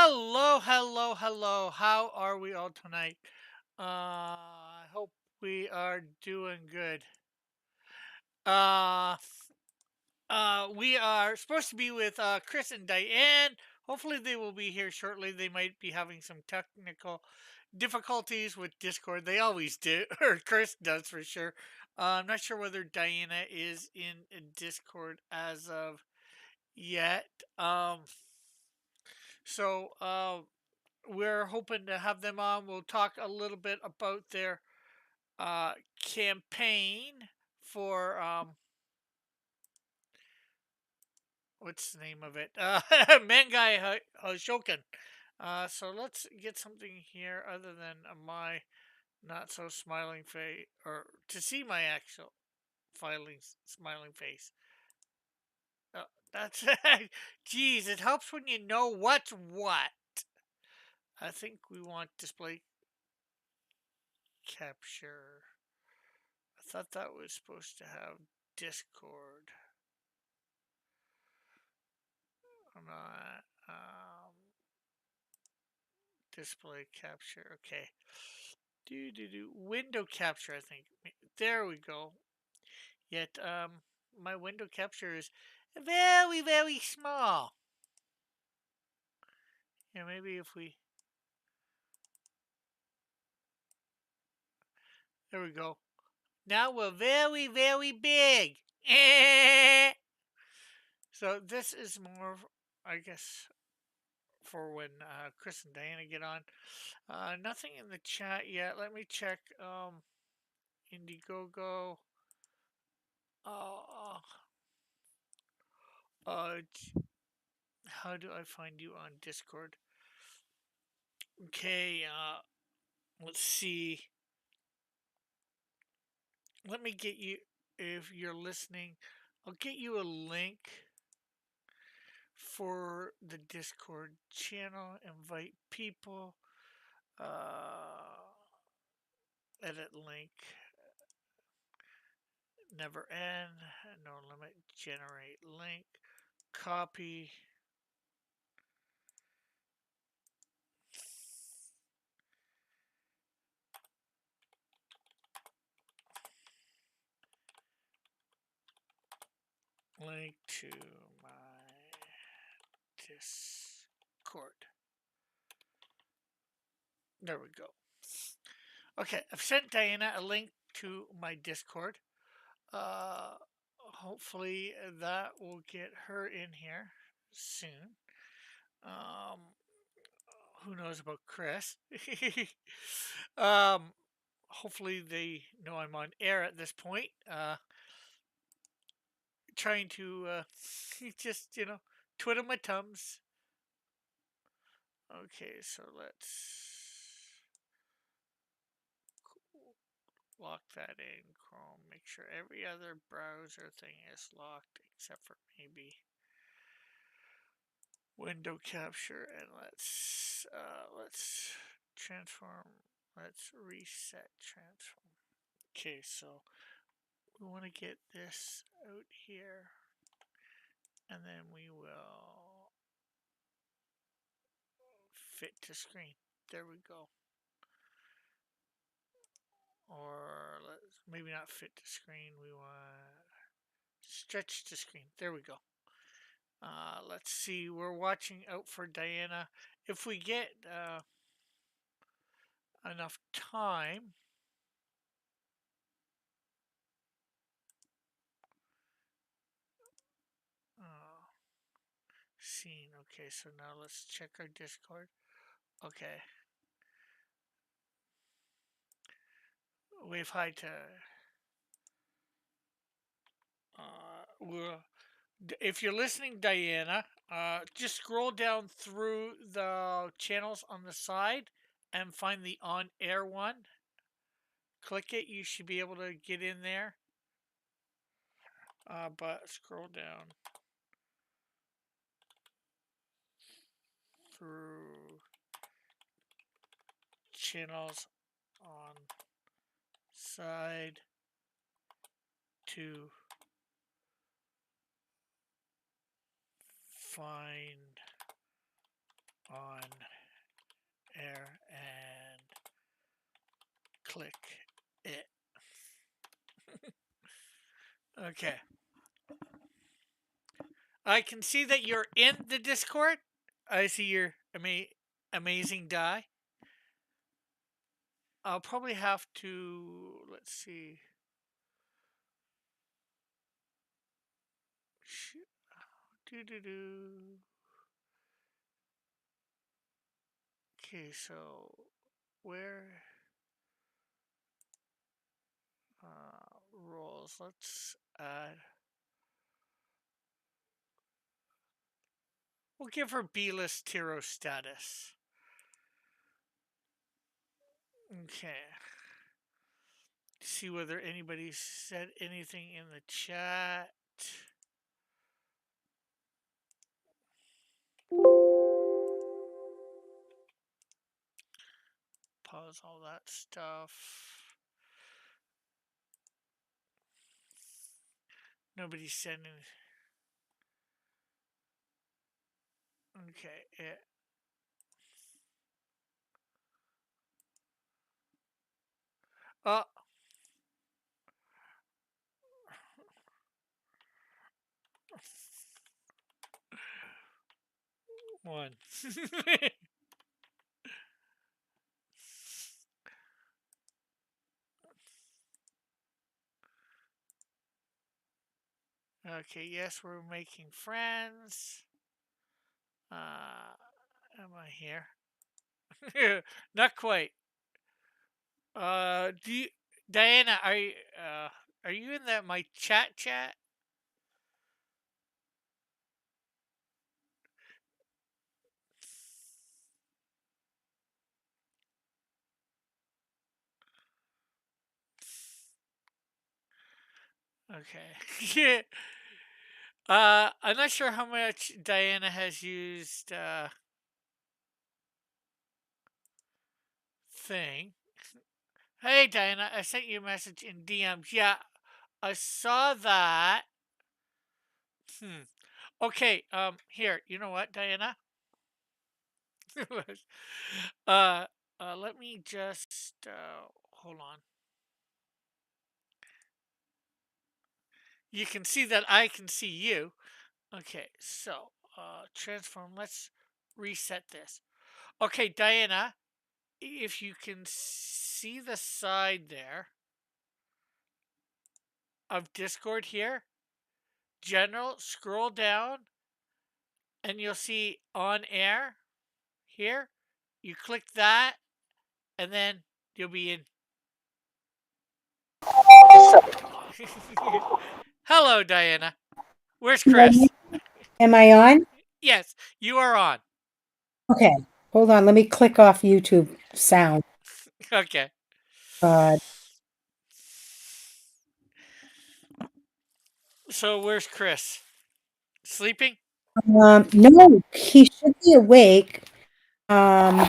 Hello, hello, hello. How are we all tonight? I hope we are doing good. Uh, we are supposed to be with Chris and Diane. Hopefully, they will be here shortly. They might be having some technical difficulties with Discord. They always do, or Chris does for sure. I'm not sure whether Diana is in Discord as of yet. So we're hoping to have them on. We'll talk a little bit about their uh, campaign for what's the name of it? Mangai Hoshoken. So let's get something here other than my not so smiling face, or to see my actual smiling face. Uh, that's geez, it helps when you know what's what. I think we want display capture. I thought that was supposed to have Discord on that. Display capture. Okay. Do window capture. I think there we go. Yet my window capture is very small. Yeah, maybe if we there we go. Now we're very big. So this is more, I guess, for when Chris and Diana get on. Nothing in the chat yet. Let me check. Indiegogo. Uh, uh, how do I find you on Discord? Okay. Let's see. Let me get you. If you're listening, I'll get you a link for the Discord channel. Invite people. Uh, edit link. Never end. No limit. Generate link. Copy. Link to my Discord. There we go. Okay, I've sent Diana a link to my Discord. Uh, hopefully that will get her in here soon. Um, who knows about Chris? um, hopefully they know I'm on air at this point. Trying to just twiddle my thumbs. Okay, so let's lock that in Chrome. Make sure every other browser thing is locked except for maybe window capture. And let's transform. Let's reset transform. Okay, so we want to get this out here, and then we will fit to screen. There we go. Or let's maybe not fit to screen. We want stretch to screen. There we go. Let's see. We're watching out for Diana. If we get enough time, uh, scene. Okay, so now let's check our Discord. Okay, wave hi to. We'll, if you're listening, Diana, just scroll down through the channels on the side and find the on air one. Click it. You should be able to get in there. But scroll down through channels on side to find on click it. Okay. I can see that you're in the Discord. I see your amazing die. I'll probably have to, let's see. Do do do. Okay, so where roles? Let's add. We'll give her B-list hero status. Okay. See whether anybody said anything in the chat. Pause all that stuff. Nobody's sending. Okay, yeah. Oh. One. Okay, yes, we're making friends. Am I here? Not quite. Do you, Diana? Are you in that my chat? Okay. Yeah. I'm not sure how much Diana has used thing. Hey Diana, I sent you a message in DMs. Yeah, I saw that. Hmm. Okay. Here. You know what, Diana? uh, let me just hold on. You can see that I can see you. Okay, so transform. Let's reset this. Okay, Diana, if you can see the side there of Discord here, general, scroll down, and you'll see on air here. You click that, and then you'll be in. Hello, Diana. Where's Chris? Am I on? Yes, you are on. Okay. Hold on. Let me click off YouTube sound. Okay. God. So where's Chris? Sleeping? No, he should be awake. Um,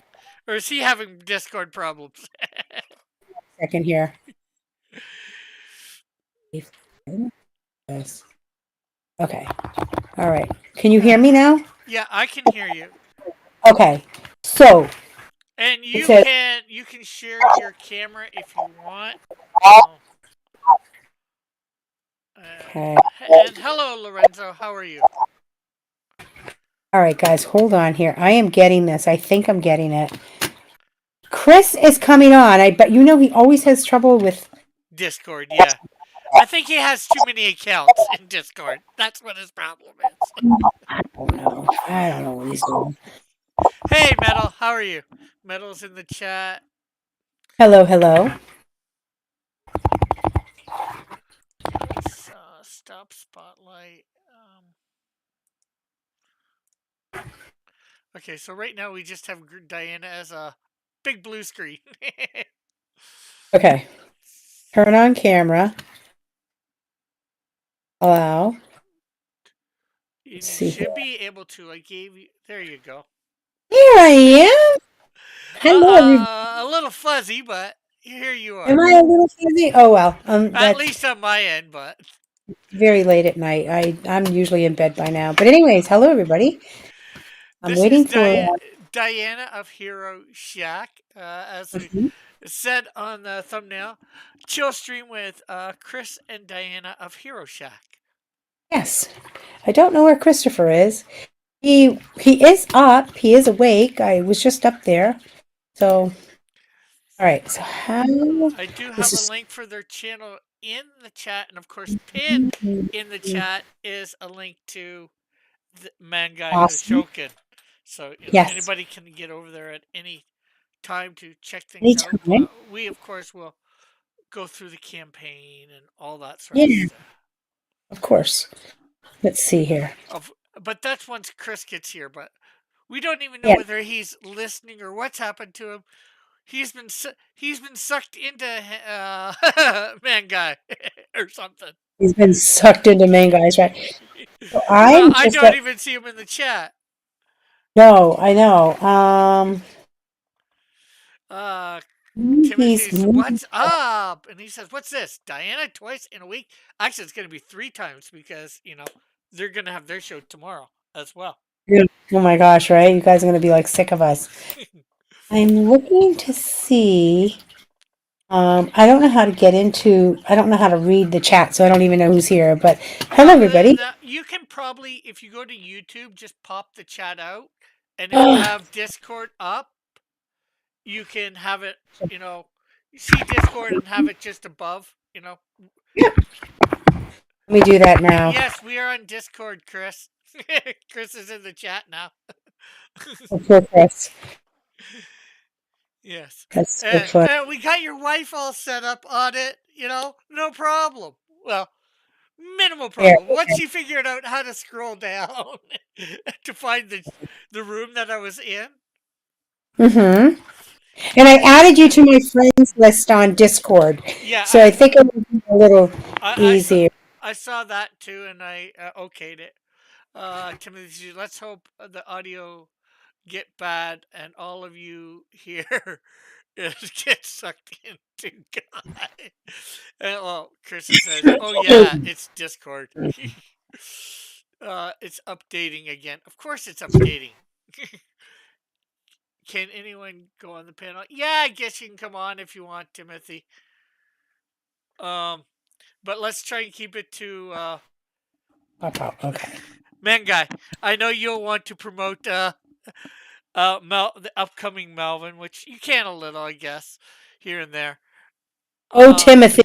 Or is he having Discord problems? Second here. Yes. Okay. All right. Can you hear me now? Yeah, I can hear you. Okay. So And it you says, can share your camera if you want. Um, okay. and hello, Lorenzo. How are you? All right, guys, hold on here. I am getting this. I think I'm getting it. Chris is coming on. But you know he always has trouble with. Discord, yeah. I think he has too many accounts in Discord. That's what his problem is. I don't know. I don't know what he's doing. Hey, Metal. How are you? Metal's in the chat. Hello, hello. Let's stop spotlight. Okay, so right now we just have Diana as a big blue screen. Okay. Turn on camera. Allow. And Let's you see here. should be able to. I gave you. There you go. Here I am. Hello, everybody. A little fuzzy, but here you Am are. I a little fuzzy? Oh well. At That's least on my end, but very late at night. I'm usually in bed by now. But anyways, hello everybody. I'm this is waiting for. Diana of Hero Shack. As we Mhm. It said on the thumbnail, chill stream with Chris and Diana of Hero Shack. Yes. I don't know where Christopher is. He is up. He is awake. I was just up there. So, all right. So how I do this have a is link for their channel in the chat, and of course, pinned in the chat is a link to the Mangai awesome. Hoshoken. So Yes. anybody can get over there at any time to check things out. Anytime. We of course will go through the campaign and all that sort of Yeah, stuff. of course. Let's see here. Of but that's once Chris gets here. But we don't even know Yeah, whether he's listening or what's happened to him. He's been sucked into Mangai or something. he's been sucked into Manguys, right? So I'm I just don't even see him in the chat. no, I know. Uh, He's Timothy's, what's up? And he says, what's this? Diana twice in a week? Actually, it's going to be 3 times because, they're going to have their show tomorrow as well. oh my gosh, right? You guys are gonna be like sick of us. I'm looking to see. I don't know how to get into. I don't know how to read the chat, so I don't even know who's here. But hello, Well, everybody. you can probably, if you go to YouTube, just pop the chat out. And if you have Discord up, you can have it, you see Discord and have it just above. Let me do that now. Yes, we are on Discord, Chris. Chris is in the chat now. Oh, poor Chris. Yes. That's so fun. And we got your wife all set up on it, no problem. Well, minimal Here. problem. Once she figured out how to scroll down to find the room that I was in. Mm-hmm. And I added you to my friends list on Discord, Yeah, so I think it would be a little I saw easier. I saw that too, and I okayed it. Timothy, let's hope the audio get bad and all of you here get sucked into God. And, well, Chris says, "Oh yeah, it's Discord. It's updating again. Of course, it's updating. Can anyone go on the panel? Yeah, I guess you can come on if you want, Timothy. Um, but let's try and keep it to Okay. man guy. I know you'll want to promote the upcoming Melvin, which you can a little, I guess, here and there. Oh, Uh, Timothy.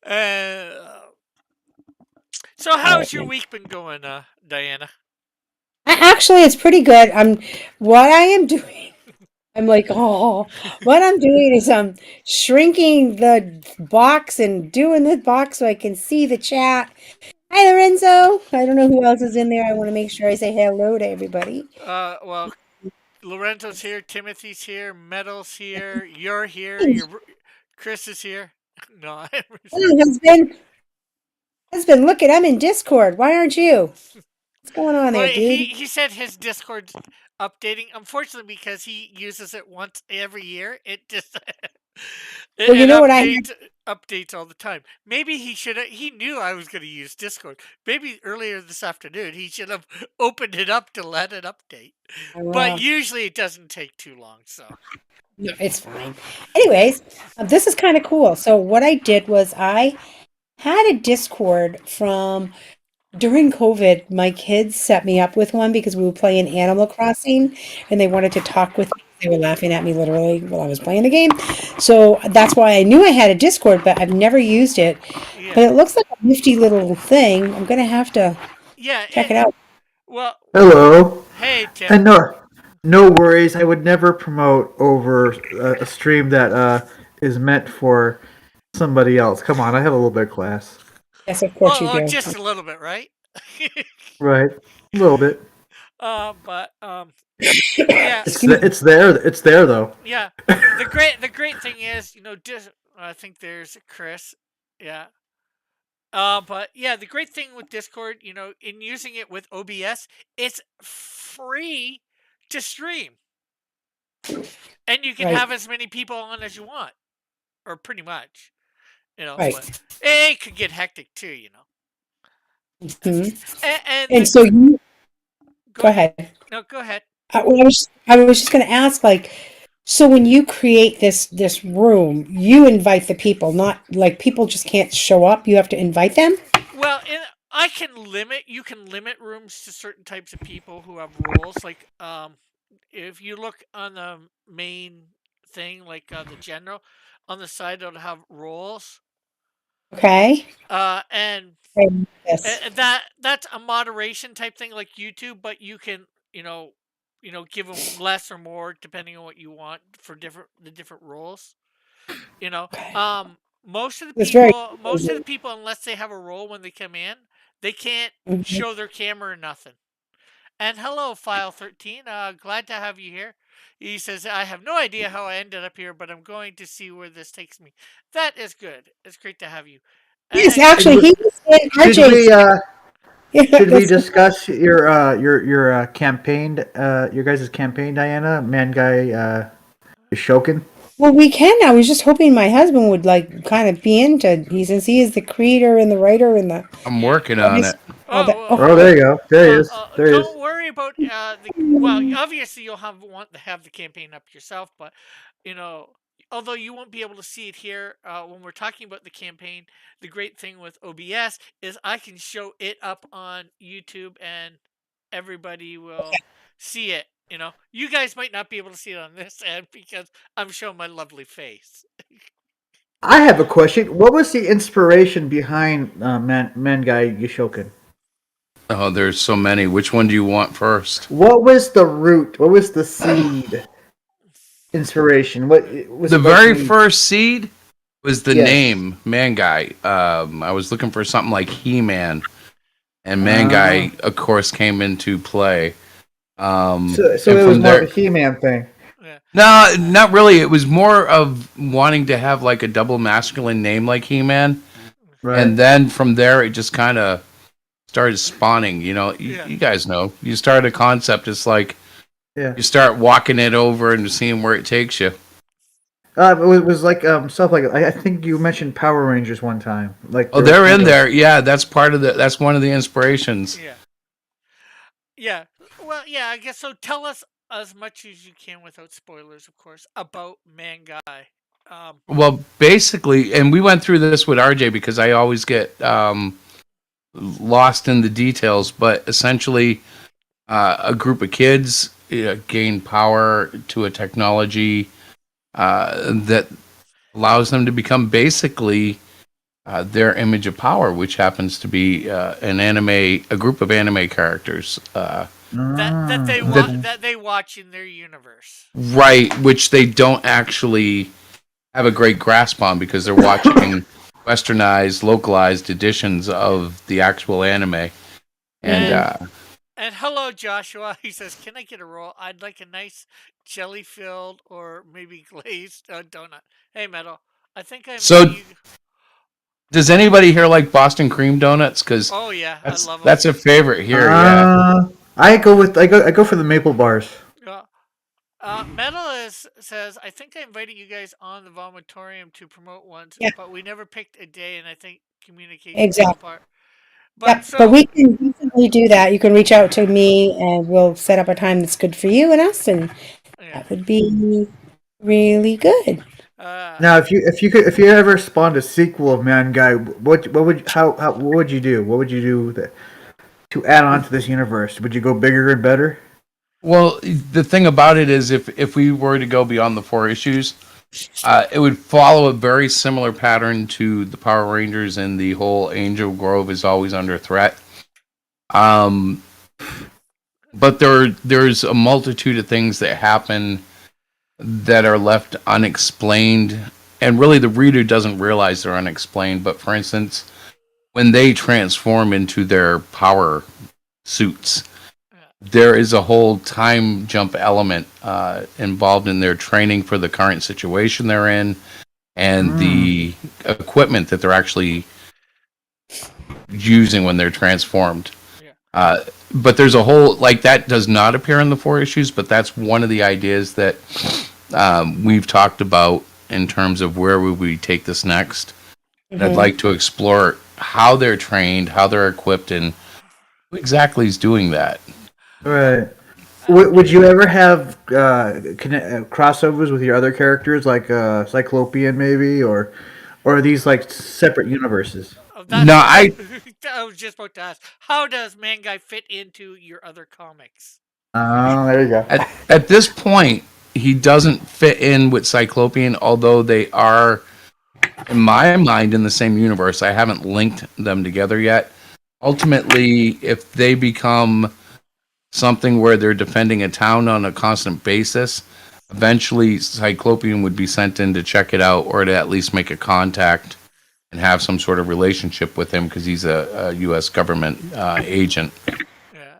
uh, so All how's right, your man. week been going, Diana? Actually, it's pretty good. What I am doing. I'm like, oh, what I'm doing is I'm shrinking the box and doing the box so I can see the chat. Hi, Lorenzo. I don't know who else is in there. I want to make sure I say hello to everybody. Well, Lorenzo's here, Timothy's here, Metal's here, you're here, Hey, Chris is here. No, husband. Husband, look it. I'm in Discord. Why aren't you? What's going on well, there, he dude? he said his Discord's updating. Unfortunately, because he uses it once every year, it just Well, you it know what I have? updates all the time. Maybe he should. He knew I was going to use Discord. Maybe earlier this afternoon he should have opened it up to let it update. But usually it doesn't take too long. So No, it's fine. Anyways, this is kind of cool. So what I did was I had a Discord from during COVID. My kids set me up with one because we were playing Animal Crossing and they wanted to talk with me. They were laughing at me literally while I was playing the game. So that's why I knew I had a Discord, but I've never used it. yeah, But it looks like a nifty little thing. I'm gonna have to yeah. check it out. Well, Hello. hey Tim. And no worries. I would never promote over a stream that is meant for somebody else. Come on, I have a little bit of class. Yes, of course you Oh, do. just a little bit, right? Right. A little bit. But yeah, Excuse me. It's there. It's there though. yeah. The great thing is, I think there's Chris. Yeah. But yeah, the great thing with Discord, in using it with OBS, it's free to stream, and you can Right, have as many people on as you want, or pretty much, right. But it could get hectic too. Hmm. And And so you go go ahead. ahead. No, go ahead. I was just going to ask, like, So when you create this room, you invite the people, not like people just can't show up. You have to invite them. Well, I can limit. You can limit rooms to certain types of people who have roles. Like, if you look on the main thing, like the general, on the side it'll have roles. Okay. And Yes. that's a moderation type thing like YouTube, but you can, give them less or more depending on what you want for different roles. You know, Okay. um, It's very most of the people, unless they have a role when they come in, they can't Mhm. show their camera or nothing. And hello, File 13. Glad to have you here. He says, I have no idea how I ended up here, but I'm going to see where this takes me. That is good. It's great to have you. Yes, And Should actually, we, he was in should we RJ's. Yeah, should we that's discuss your campaign, your guys' campaign, Diana? Man guy Shokin. well, we can now. I was just hoping my husband would like kind of be into. He since he is the creator and the writer and the I'm yeah. working on artist. it. All that. Oh, Oh, Oh, there good. you go. There he is. There he is. don't worry about well, obviously you'll want to have the campaign up yourself, but you know, although you won't be able to see it here when we're talking about the campaign, the great thing with OBS is I can show it up on YouTube and everybody will see it. You guys might not be able to see it on this end because I'm showing my lovely face. I have a question. What was the inspiration behind Man Guy Yoshokin? Oh, there's so many. Which one do you want first? What was the root? What was the seed inspiration? What was The it like very me? first seed was the Yes. name Man Guy. I was looking for something like He-Man, and Man Ah. Guy, of course, came into play. So And it was from more there, of a He-Man thing. Yeah. no, not really. It was more of wanting to have like a double masculine name like He-Man, Right. and then from there it just kind of started spawning. Yeah. You guys know. You start a concept, it's like Yeah. you start walking it over and seeing where it takes you. It was like stuff like I think you mentioned Power Rangers one time. Like Oh, there was they're kind in of- there. Yeah, that's one of the inspirations. Yeah. Yeah. Well, yeah, I guess so. Tell us as much as you can without spoilers, of course, about Man Guy. Well, basically, and we went through this with RJ because I always get lost in the details, but essentially, a group of kids gain power to a technology that allows them to become basically their image of power, which happens to be a group of anime characters. That they watch in their universe. Right, which they don't actually have a great grasp on because they're watching westernized, localized editions of the actual anime. And And hello, Joshua. He says, "Can I get a roll? I'd like a nice jelly-filled or maybe glazed donut." Hey, Metal. I think I'm. So- does anybody here like Boston cream donuts? Because Oh yeah, I love them. that's a favorite here. Yeah. I go for the maple bars. Metal says, I think I invited you guys on the vomitorium to promote once, Yeah. but we never picked a day, and I think communication Exactly. fell apart. Yep. But we can definitely do that. You can reach out to me, and we'll set up a time that's good for you and us, and yeah. that would be really good. Now, if you ever spawned a sequel of Man Guy, what would you do? What would you do to add on to this universe? Would you go bigger and better? Well, the thing about it is, if we were to go beyond the 4 issues, it would follow a very similar pattern to the Power Rangers and the whole Angel Grove is always under threat. But there's a multitude of things that happen that are left unexplained, and really the reader doesn't realize they're unexplained. But for instance, when they transform into their power suits, there is a whole time jump element involved in their training for the current situation they're in, and the equipment that they're actually using when they're transformed. But there's a whole, like, that does not appear in the 4 issues, but that's one of the ideas that we've talked about in terms of where would we take this next. And I'd like to explore how they're trained, how they're equipped, and who exactly is doing that. Right. would you ever have crossovers with your other characters, like Cyclopean, maybe, or are these like separate universes? Oh, No, that's I I was just about to ask. How does Man Guy fit into your other comics? Oh, there you go. at this point he doesn't fit in with Cyclopean, although they are, in my mind, in the same universe. I haven't linked them together yet. Ultimately, if they become something where they're defending a town on a constant basis, eventually Cyclopean would be sent in to check it out, or to at least make a contact and have some sort of relationship with him, because he's a U.S. government agent. Yeah.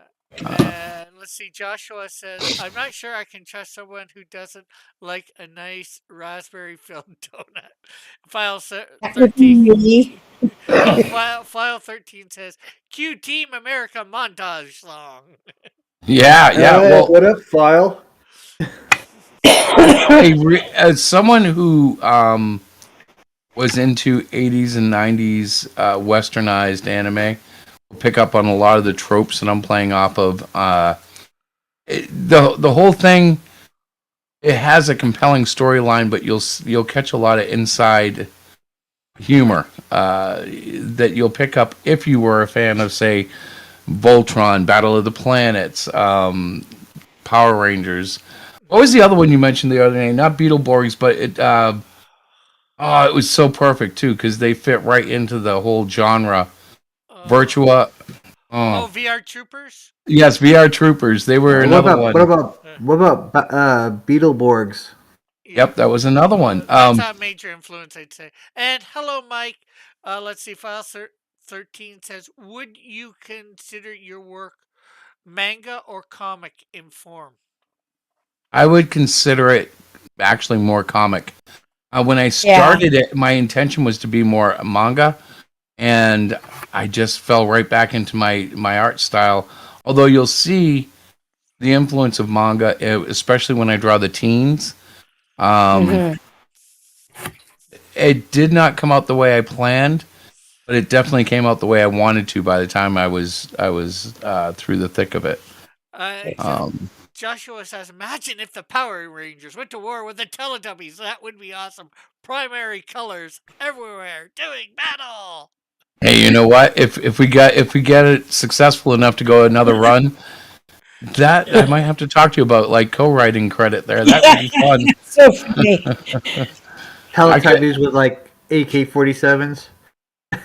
And let's see. Joshua says, "I'm not sure I can trust someone who doesn't like a nice raspberry-filled donut." File That would be 13. me. File 13 says, "Cue Team America montage song." Yeah, yeah. Hey, Well, what up, File? as someone who was into 80s and 90s westernized anime, will pick up on a lot of the tropes that I'm playing off of. The whole thing, it has a compelling storyline, but you'll catch a lot of inside humor that you'll pick up if you were a fan of, say, Voltron, Battle of the Planets, Power Rangers. What was the other one you mentioned the other day? Not Beetleborgs, but it was so perfect too, because they fit right into the whole genre. Virtua. Oh, VR Troopers. yes, VR Troopers. They were another one. What about Beetleborgs? Yep, that was another one. That's a major influence, I'd say. And hello, Mike. Let's see. File 13 says, "Would you consider your work manga or comic in form?" I would consider it actually more comic. When I Yeah. started it, my intention was to be more manga, and I just fell right back into my art style. Although you'll see the influence of manga, especially when I draw the teens. Mhm. It did not come out the way I planned, but it definitely came out the way I wanted to by the time I was through the thick of it. Joshua says, "Imagine if the Power Rangers went to war with the Teletubbies. That would be awesome. Primary colors everywhere, doing battle." Hey, you know what? If we get it successful enough to go another run, that I might have to talk to you about, like, co-writing credit there. That would be fun. So funny. Teletubbies with like AK-47s.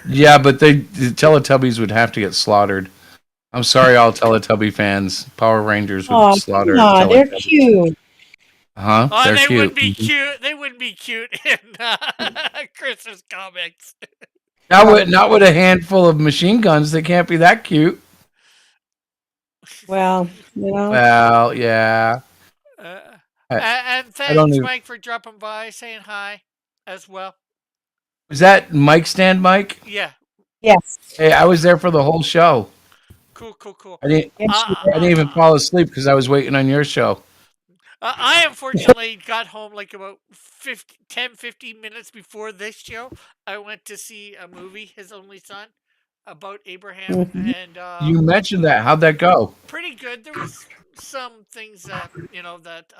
Yeah, but the Teletubbies would have to get slaughtered. I'm sorry, all Teletubby fans. Power Rangers would Oh, slaughter come on, they're Teletubbies. cute. Huh? Oh, They're they cute. wouldn't be cute. They wouldn't be cute in Chris's comics. Not with a handful of machine guns. They can't be that cute. Well, you know. Well, yeah. And don't thanks, even- Mike, for dropping by, saying hi as well. Was that Mike Stand Mike? Yeah, Yes. Hey, I was there for the whole show. cool. I didn't Yes, you I didn't even fall asleep because I was waiting on your show. I unfortunately got home like about 15 minutes before this show. I went to see a movie, His Only Son, about Abraham, Mhm. and You mentioned that. How'd that go? pretty good. There was some things that that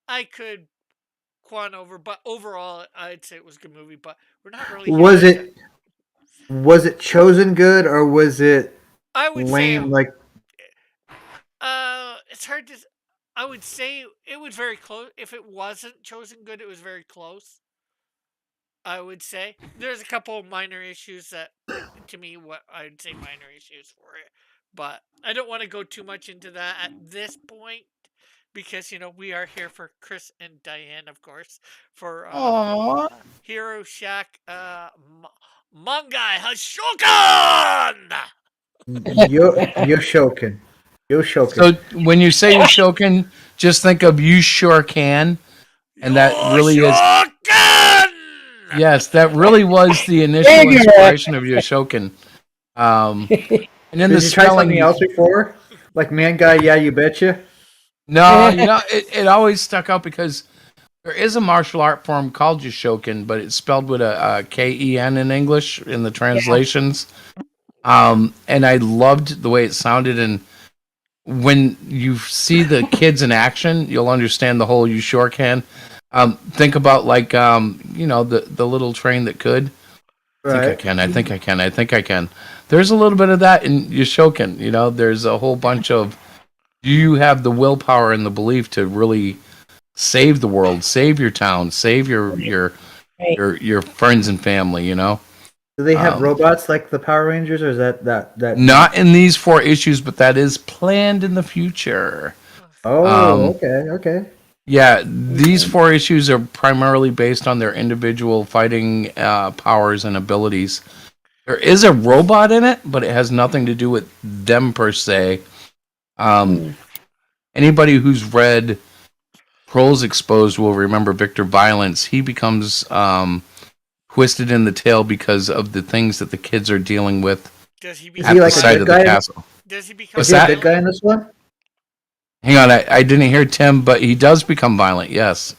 I could quan over, but overall, I'd say it was a good movie. But we're not really. Was it chosen good, or was it I would lame? say Like, it's hard to. I would say it was very close. If it wasn't chosen good, it was very close. I would say there's a couple of minor issues that, to me, what I'd say minor issues for it, but I don't want to go too much into that at this point because we are here for Chris and Diane, of course, for Aww. Hero Shack Mangai Hashokan. Yoshokin. Yoshokin. So when you say Yoshokin, just think of You Sure Can. And that really is. Hashokan! Yes, that really was the initial There you go. inspiration of Yoshokin. And then Did the you try spelling. something else before? Like Man Guy, yeah, you betcha. No, it always stuck out because there is a martial art form called Yoshokin, but it's spelled with a Ken in English in the translations. And I loved the way it sounded, and when you see the kids in action, you'll understand the whole "you sure can." Think about like the little train that could. I think I Right. can. I think I can. I think I can. There's a little bit of that in Yoshokin. There's a whole bunch of. Do you have the willpower and the belief to really save the world, save your town, save Right. your friends and family? Do they have Um, robots like the Power Rangers, or is that? Not in these 4 issues, but that is planned in the future. Oh, Um, okay, okay. yeah, these 4 issues are primarily based on their individual fighting powers and abilities. There is a robot in it, but it has nothing to do with them per se. Anybody who's read Trolls Exposed will remember Victor Violence. He becomes twisted in the tail because of the things that the kids are dealing with Does he Is at he become the like a site good of the guy? castle. Does he become Is What's he a that? good guy in this one? Hang on, I didn't hear Tim, but he does become violent, yes.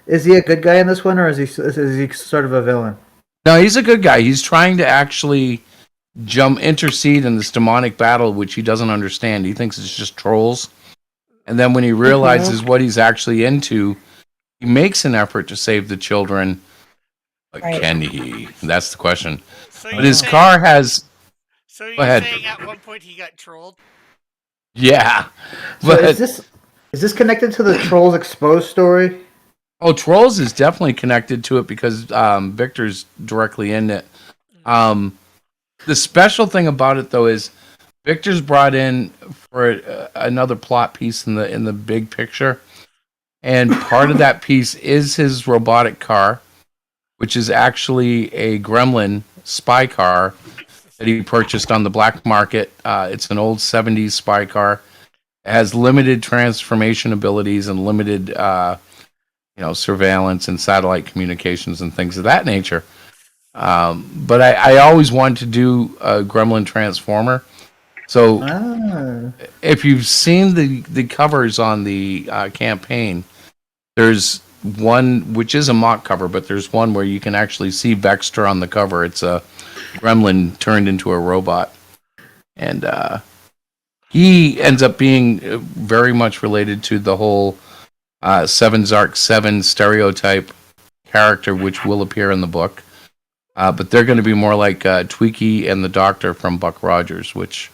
Is he a good guy in this one, or is he sort of a villain? No, he's a good guy. He's trying to actually intercede in this demonic battle, which he doesn't understand. He thinks it's just trolls. And then when he realizes what he's actually into, he makes an effort to save the children. But Right. can he? That's the question. So But you're his saying- car has, So you're Go ahead. saying at one point he got trolled? yeah. So But is this connected to the Trolls Exposed story? Trolls is definitely connected to it because Victor's directly in it. The special thing about it, though, is Victor's brought in for another plot piece in the big picture, and part of that piece is his robotic car, which is actually a Gremlin spy car that he purchased on the black market. It's an old '70s spy car. It has limited transformation abilities and limited, surveillance and satellite communications and things of that nature. But I always wanted to do a Gremlin Transformer. So Ah, if you've seen the covers on the campaign, there's one which is a mock cover, but there's one where you can actually see Vexter on the cover. It's a gremlin turned into a robot, and he ends up being very much related to the whole Seven Zark 7 stereotype character, which will appear in the book. But they're going to be more like Tweaky and the Doctor from Buck Rogers, which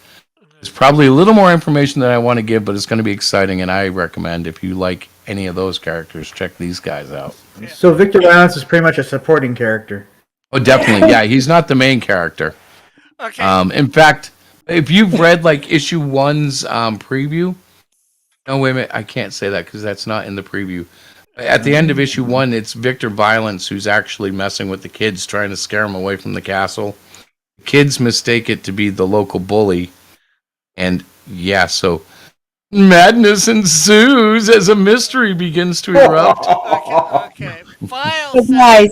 is probably a little more information than I want to give, but it's going to be exciting, and I recommend if you like any of those characters, check these guys out. so Victor Violence is pretty much a supporting character. Oh, definitely. Yeah, he's not the main character. Okay. In fact, if you've read like issue 1's preview, no, wait a minute, I can't say that because that's not in the preview. At the end of issue 1, it's Victor Violence who's actually messing with the kids, trying to scare them away from the castle. The kids mistake it to be the local bully. And yeah, so madness ensues as a mystery begins to erupt. Okay. File So says, guys,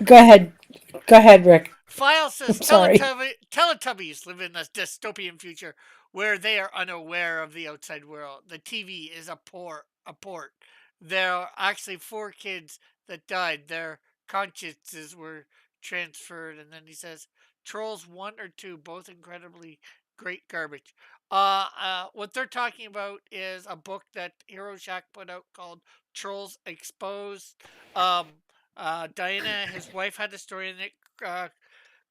go ahead, Rick. File says I'm sorry. Teletubbies live in a dystopian future where they are unaware of the outside world. The TV is a port. There are actually 4 kids that died. Their consciences were transferred. And then he says, Trolls 1 or 2, both incredibly great garbage. What they're talking about is a book that Hero Shack put out called Trolls Exposed. Diana, his wife, had a story in it.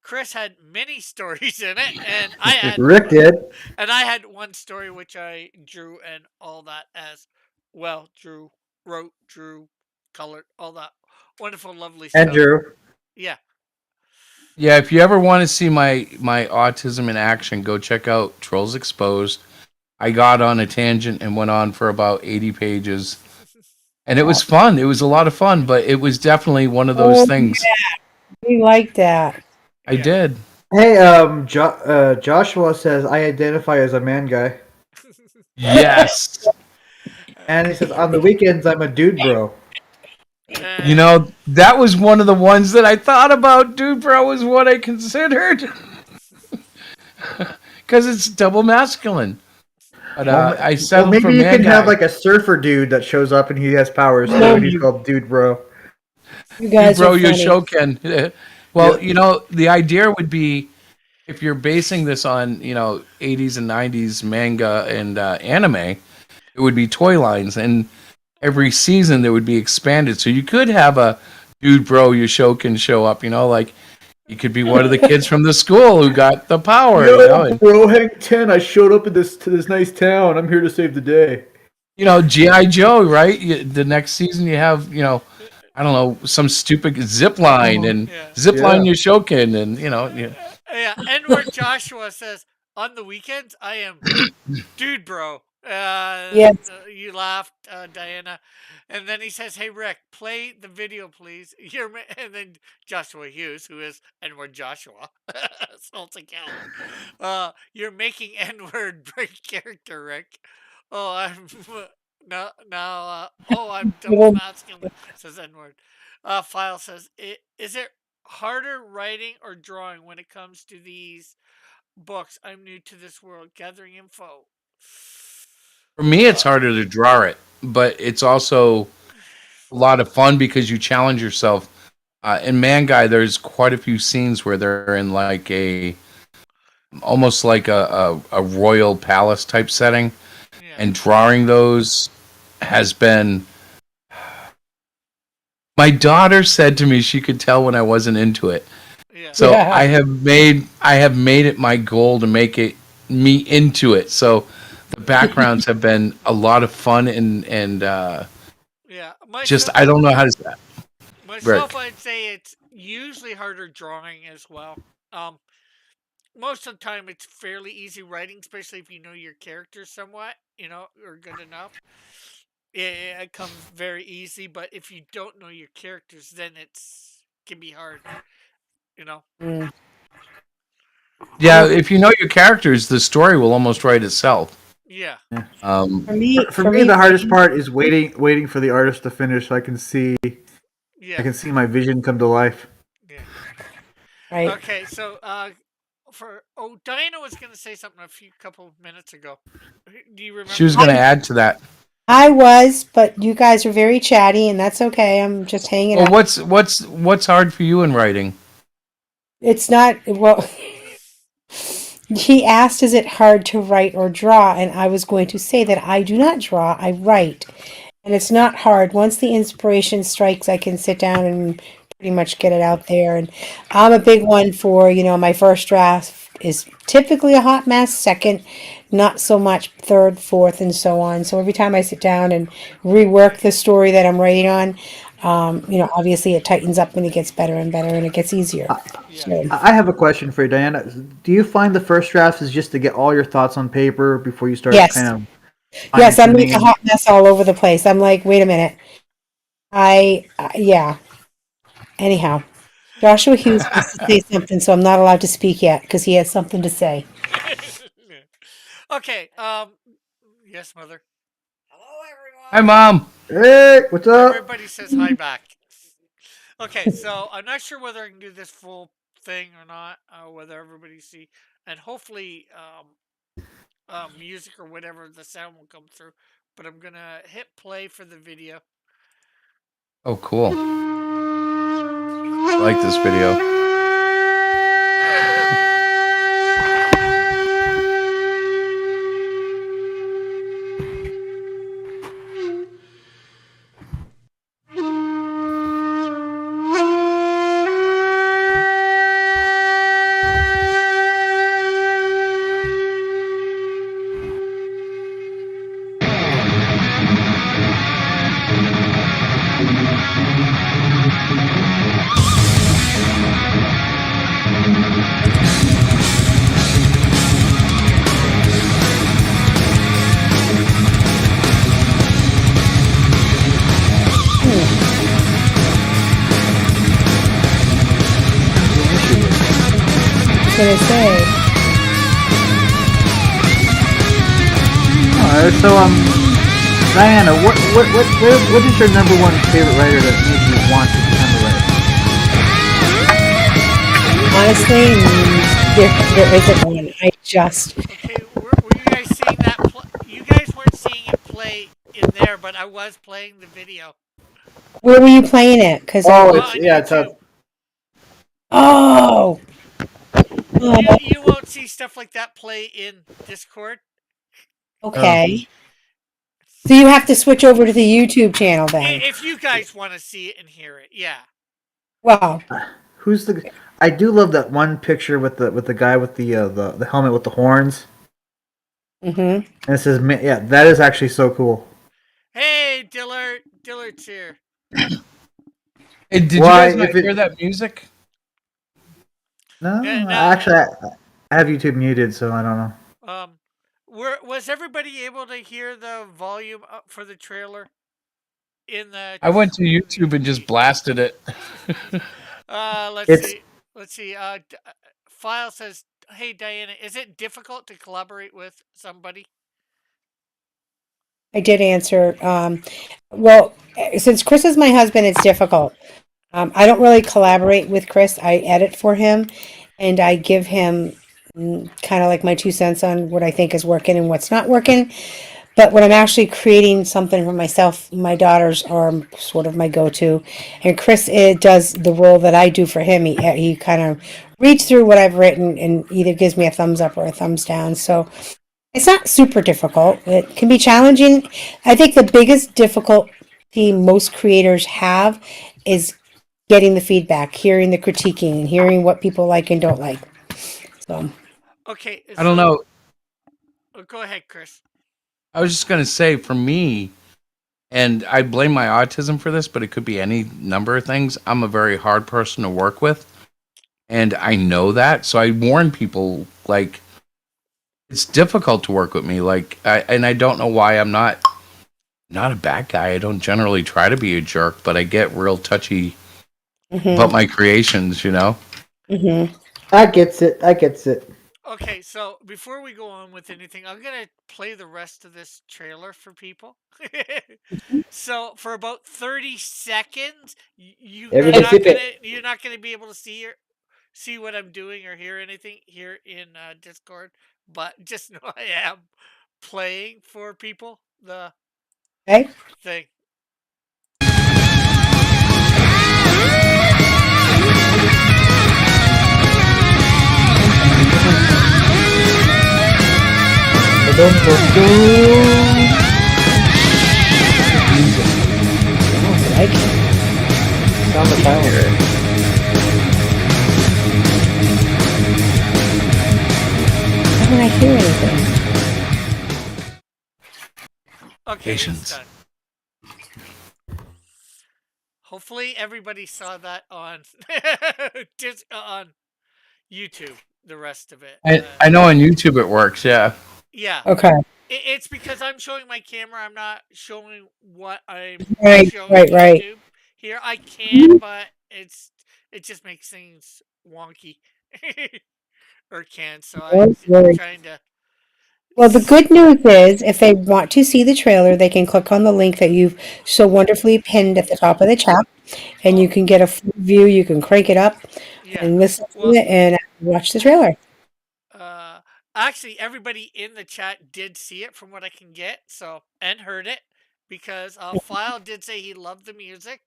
Chris had many stories in it, and Rick did. I had one story which I drew and all that as well. Wrote, drew, colored, all that wonderful, lovely stuff. Andrew. Yeah. Yeah, if you ever want to see my autism in action, go check out Trolls Exposed. I got on a tangent and went on for about 80 pages. And it was fun. It was a lot of fun, but it was definitely one of those things. We like that. I did. Hey, Joshua says I identify as a man guy, Yes. and he says on the weekends I'm a dude bro. You know, that was one of the ones that I thought about. Dude, bro, was what I considered. Because it's double masculine. But I settled maybe for you man can guy. have like a surfer dude that shows up and he has powers. So he's called dude bro. You guys Bro, are your funny. show can. Well, Yeah. you know, the idea would be if you're basing this on 80s and 90s manga and anime, it would be toy lines, and every season there would be expanded. So you could have a dude bro Yoshokin show up, like he could be one of the kids from the school who got the power, Yo, bro, Hank 10, I showed up to this nice town. I'm here to save the day. G.I. Joe, right? The next season you have, I don't know, some stupid zip line and Yeah. zip line Yeah. Yoshokin, and Yeah, Edward Joshua says, on the weekends, I am dude, bro. Yes. You laughed, Diana. And then he says, hey, Rick, play the video, please. And then Joshua Hughes, who is Edward Joshua, Salty Cow. You're making N-word break character, Rick. Oh, I'm... I'm double masculine, says N-word. File says, is it harder writing or drawing when it comes to these books? I'm new to this world, gathering info. for me it's harder to draw it, but it's also a lot of fun because you challenge yourself. In Mangai, there's quite a few scenes where they're in like almost like a royal palace type setting, Yeah. and drawing those has been. My daughter said to me she could tell when I wasn't into it. Yeah. So Yeah. I have made it my goal to make it me into it. So the backgrounds have been a lot of fun and Yeah. just I don't know how to say that. Myself, I'd say it's usually harder drawing as well. Most of the time, it's fairly easy writing, especially if you know your characters somewhat, or good enough. It comes very easy, but if you don't know your characters, then can be hard, Mm. Yeah, if you know your characters, the story will almost write itself. Yeah. For me, For me, the hardest part is waiting for the artist to finish so I can see Yeah. my vision come to life. Yeah. right. Okay, so Diana was going to say something couple of minutes ago. Do you remember? She was going to add to that. I was, but you guys are very chatty, and that's okay. I'm just hanging Well, out. what's hard for you in writing? It's not, well, he asked, is it hard to write or draw? And I was going to say that I do not draw, I write. And it's not hard. Once the inspiration strikes, I can sit down and pretty much get it out there. And I'm a big one for, my first draft is typically a hot mess. Second, not so much. Third, fourth, and so on. So every time I sit down and rework the story that I'm writing on, obviously it tightens up and it gets better and better and it gets easier. So, I have a question for you, Diana. Do you find the first draft is just to get all your thoughts on paper before you start Yes. kind of yes, I'm like fine-tuning a hot mess all over the place. I'm like, wait a minute. Yeah. Anyhow, Joshua Hughes wants to say something, so I'm not allowed to speak yet because he has something to say. Okay. Yes, Mother. Hello, everyone. Hi, Mom. Hey, what's up? Everybody says hi back. Okay, so I'm not sure whether I can do this full thing or not, whether everybody see, and hopefully music or whatever, the sound will come through. But I'm going to hit play for the video. Oh, cool. I like this video. What I say? Alright, so Diana, what is your number one favorite writer that made you want to become a writer? Honestly, there isn't one. I just Okay, were you guys seeing that? You guys weren't seeing it play in there, but I was playing the video. where were you playing it? Because Oh, on it's YouTube. oh, you won't see stuff like that play in Discord. Okay. So you have to switch over to the YouTube channel then. If you guys want to see it and hear it, yeah. Wow. Who's the? I do love that one picture with the guy with the helmet with the horns. Mm-hmm. And it says, yeah, that is actually so cool. Hey, Dillard. Dillard's here. Hey, did Why, you guys not if it- hear that music? No, No. actually, I have YouTube muted, so I don't know. Was everybody able to hear the volume up for the trailer? In the I went to YouTube and just blasted it. Let's see. File says, "Hey Diana, is it difficult to collaborate with somebody?" I did answer. Well, since Chris is my husband, it's difficult. I don't really collaborate with Chris. I edit for him, and I give him kind of like my 2 cents on what I think is working and what's not working. But when I'm actually creating something for myself, my daughters are sort of my go-to, and Chris does the role that I do for him. He kind of reads through what I've written and either gives me a thumbs up or a thumbs down. So it's not super difficult. It can be challenging. I think the biggest difficulty most creators have is getting the feedback, hearing the critiquing, and hearing what people like and don't like. So Okay. I don't know. Go ahead, Chris. I was just gonna say, for me, and I blame my autism for this, but it could be any number of things. I'm a very hard person to work with, and I know that. So I warn people, like, it's difficult to work with me. Like, I don't know why. I'm not a bad guy. I don't generally try to be a jerk, but I get real touchy about my creations. You know. Mm-hmm. I gets it. Okay, so before we go on with anything, I'm gonna play the rest of this trailer for people. So for about 30 seconds, you're not gonna be able to see what I'm doing or hear anything here in Discord. But just know I am playing for people the Okay. thing. I like it. Sound the silence. How don't I hear anything? Okay, it's Patience. done. Hopefully everybody saw that on on YouTube. The rest of it. I know on YouTube it works. Yeah. Yeah. Okay. It's because I'm showing my camera. I'm not showing what I'm Right, showing right, to right. YouTube. Here I can, but it just makes things wonky. Or can, so I'm Right. trying to. Well, the good news is if they want to see the trailer, they can click on the link that you've so wonderfully pinned at the top of the chat, and you can get a full view. You can crank it up Yeah. and listen to Well, it and watch the trailer. Actually, everybody in the chat did see it from what I can get, so and heard it because File did say he loved the music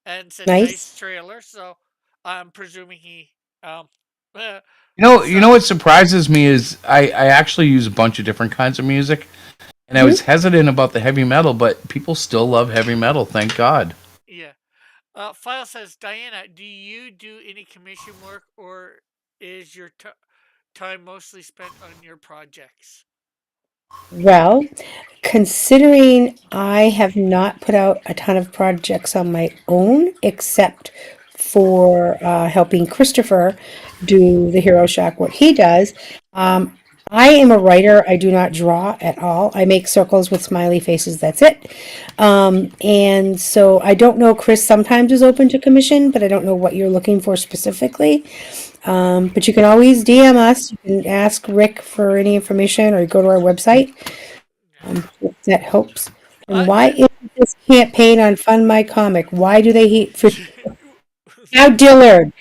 and said nice Nice. trailer. So I'm presuming he You know what surprises me is I actually use a bunch of different kinds of music, and I was hesitant about the heavy metal, but people still love heavy metal. Thank God. Yeah. File says, Diana, do you do any commission work or is your time mostly spent on your projects? Well, considering I have not put out a ton of projects on my own, except for helping Christopher do the Hero Shack, what he does, I am a writer. I do not draw at all. I make circles with smiley faces. That's it. And so I don't know. Chris sometimes is open to commission, but I don't know what you're looking for specifically. But you can always DM us. You can ask Rick for any information or go to our website. If that helps. And why is this campaign on Fund My Comic? Why do they hate for now, Dillard?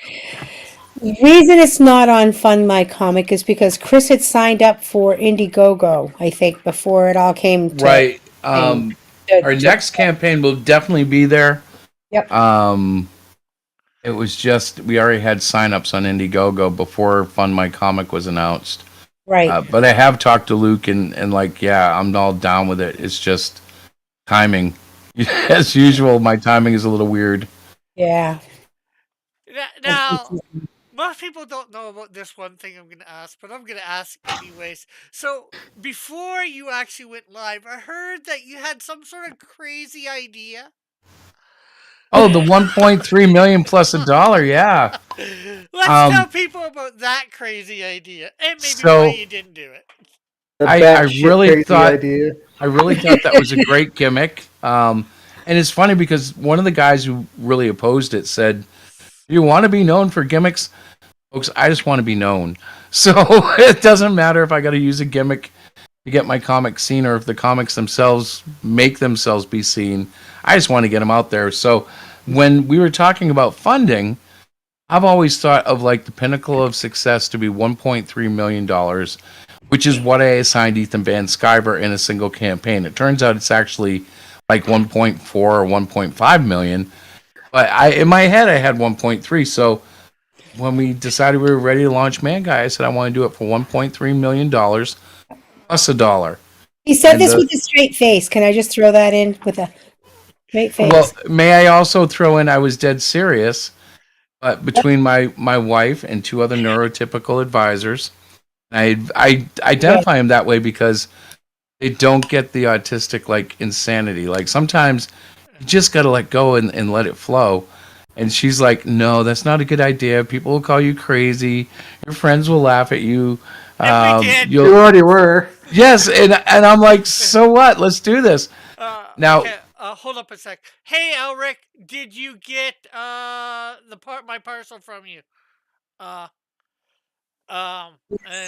The reason it's not on Fund My Comic is because Chris had signed up for Indiegogo, I think, before it all came to Right. Our next campaign will definitely be there. Yep. It was just we already had signups on Indiegogo before Fund My Comic was announced. Right. But I have talked to Luke and like, yeah, I'm all down with it. It's just timing. As usual, my timing is a little weird. Yeah. Now, most people don't know about this one thing I'm going to ask, but I'm going to ask anyways. So, before you actually went live, I heard that you had some sort of crazy idea. Oh, the 1.3 million plus $1. Yeah. Let's tell people about that crazy idea and maybe So- why you didn't do it. The I batshit really crazy thought- idea. I really thought that was a great gimmick. And it's funny because one of the guys who really opposed it said, "You want to be known for gimmicks, folks? I just want to be known. So it doesn't matter if I got to use a gimmick to get my comic seen or if the comics themselves make themselves be seen. I just want to get them out there." So when we were talking about funding, I've always thought of like the pinnacle of success to be $1.3 million, which is what I assigned Ethan Van Sciver in a single campaign. It turns out it's actually like 1.4 or 1.5 million. But in my head, I had 1.3. So when we decided we were ready to launch Man Guy, I said I want to do it for $1.3 million plus $1. He said And this with a straight face. Can I just throw that in with a straight face? Well, may I also throw in I was dead serious, but between my wife and two other neurotypical advisors, I identify them that way because they don't get the autistic like insanity. Like sometimes you just got to let go and let it flow. And she's like, "No, that's not a good idea. People will call you crazy. Your friends will laugh at you. And we did. You already were. Yes." And I'm like, "So what? Let's do this." Now- okay, hold up a sec. Hey, Elric, did you get my parcel from you? And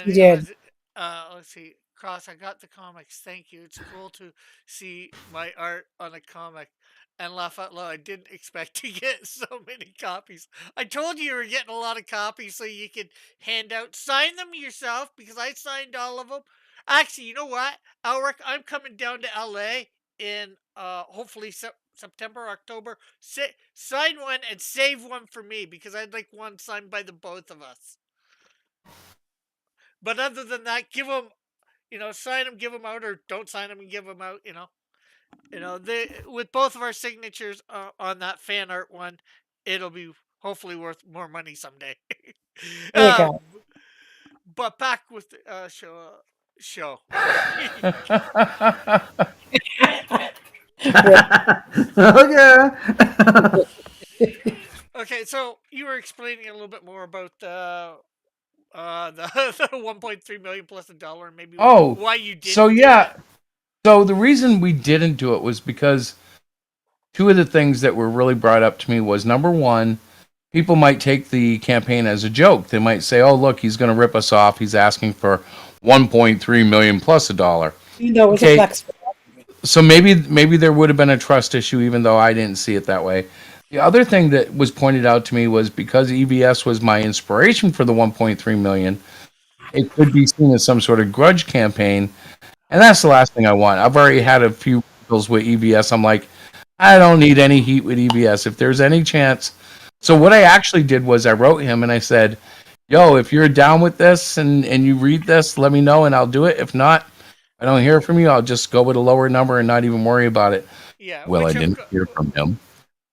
He did. let's see. Cross, I got the comics. Thank you. It's cool to see my art on a comic. And laugh out loud. I didn't expect to get so many copies. I told you were getting a lot of copies so you could hand out. Sign them yourself because I signed all of them. Actually, you know what, Elric? I'm coming down to LA in hopefully September, October. Sign one and save one for me because I'd like one signed by the both of us. But other than that, give them, sign them, give them out, or don't sign them and give them out. With both of our signatures on that fan art one, it'll be hopefully worth more money someday. There you go. But back with the show. Okay. Okay, so you were explaining a little bit more about the 1.3 million plus $1 and maybe Oh, why you did. So yeah, so the reason we didn't do it was because two of the things that were really brought up to me was number one, people might take the campaign as a joke. They might say, "Oh, look, he's going to rip us off. He's asking for 1.3 million plus $1." You know, it was Okay. a flex. So maybe there would have been a trust issue, even though I didn't see it that way. The other thing that was pointed out to me was because EVS was my inspiration for the 1.3 million, it could be seen as some sort of grudge campaign, and that's the last thing I want. I've already had a few deals with EVS. I'm like, I don't need any heat with EVS. If there's any chance. So what I actually did was I wrote him and I said, "Yo, if you're down with this and you read this, let me know and I'll do it. If not, I don't hear from you. I'll just go with a lower number and not even worry about it." Yeah. Well, I which of didn't co- hear from him.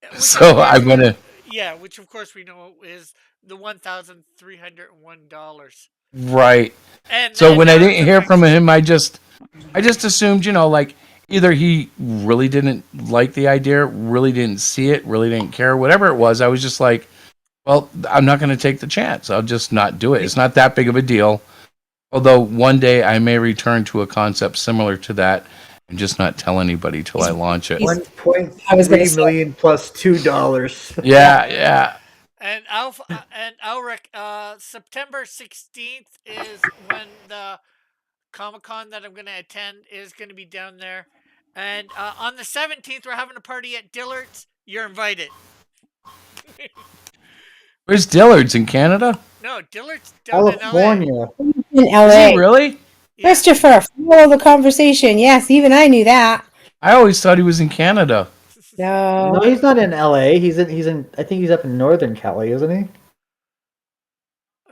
which of So course I'm we- going to... Yeah, which of course we know is the $1,301. Right. And So then when I the didn't hear from next- him, I just assumed, like either he really didn't like the idea, really didn't see it, really didn't care, whatever it was. I was just like, well, I'm not going to take the chance. I'll just not do it. It's not that big of a deal. Although one day I may return to a concept similar to that and just not tell anybody till I launch it. I was gonna 1.3 say- million plus $2. Yeah. And Alric, September 16th is when the Comic-Con that I'm going to attend is going to be down there. And on the 17th, we're having a party at Dillard's. You're invited. Where's Dillard's in Canada? No, Dillard's down in LA. California. In Is LA. he really? Yeah. Christopher, follow the conversation. Yes, even I knew that. I always thought he was in Canada. No, No. he's not in L.A. He's in. I think he's up in Northern Cali, isn't he?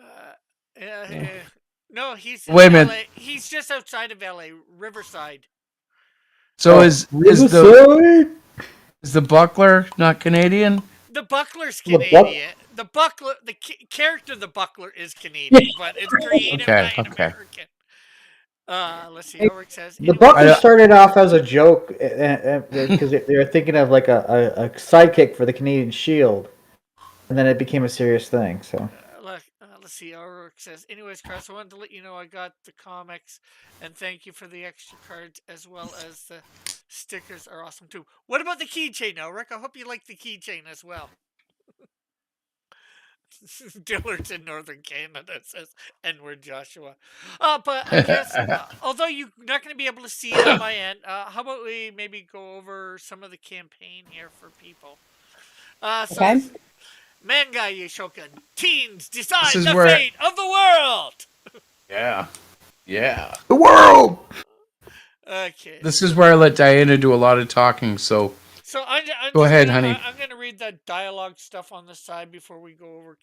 Uh, no, he's in Wait a minute. LA. He's just outside of LA, Riverside. So Oh, is Riverside? the Buckler not Canadian? The Buckler's The Buck- Canadian. The Buckler, the character, the Buckler is Canadian, but it's created Okay, by an okay. American. Let's see. Ulrich says. The Anyway, Buckler I- started off as a joke because they were thinking of like a sidekick for the Canadian Shield, and then it became a serious thing. So let's see. Ulrich says. Anyways, Chris, I wanted to let you know I got the comics, and thank you for the extra cards as well as the stickers are awesome too. What about the keychain, Ulrich? I hope you like the keychain as well. Dillard's in northern Canada, says N-word Joshua. But I guess, although you're not going to be able to see it on my end, how about we maybe go over some of the campaign here for people? So Okay. Manga Yoshokan, teens decide is the where- fate of the world! Yeah. Yeah. the world. Okay. This is where I let Diana do a lot of talking, so So I'm Go just ahead, gonna, honey. I'm going to read the dialogue stuff on the side before we go over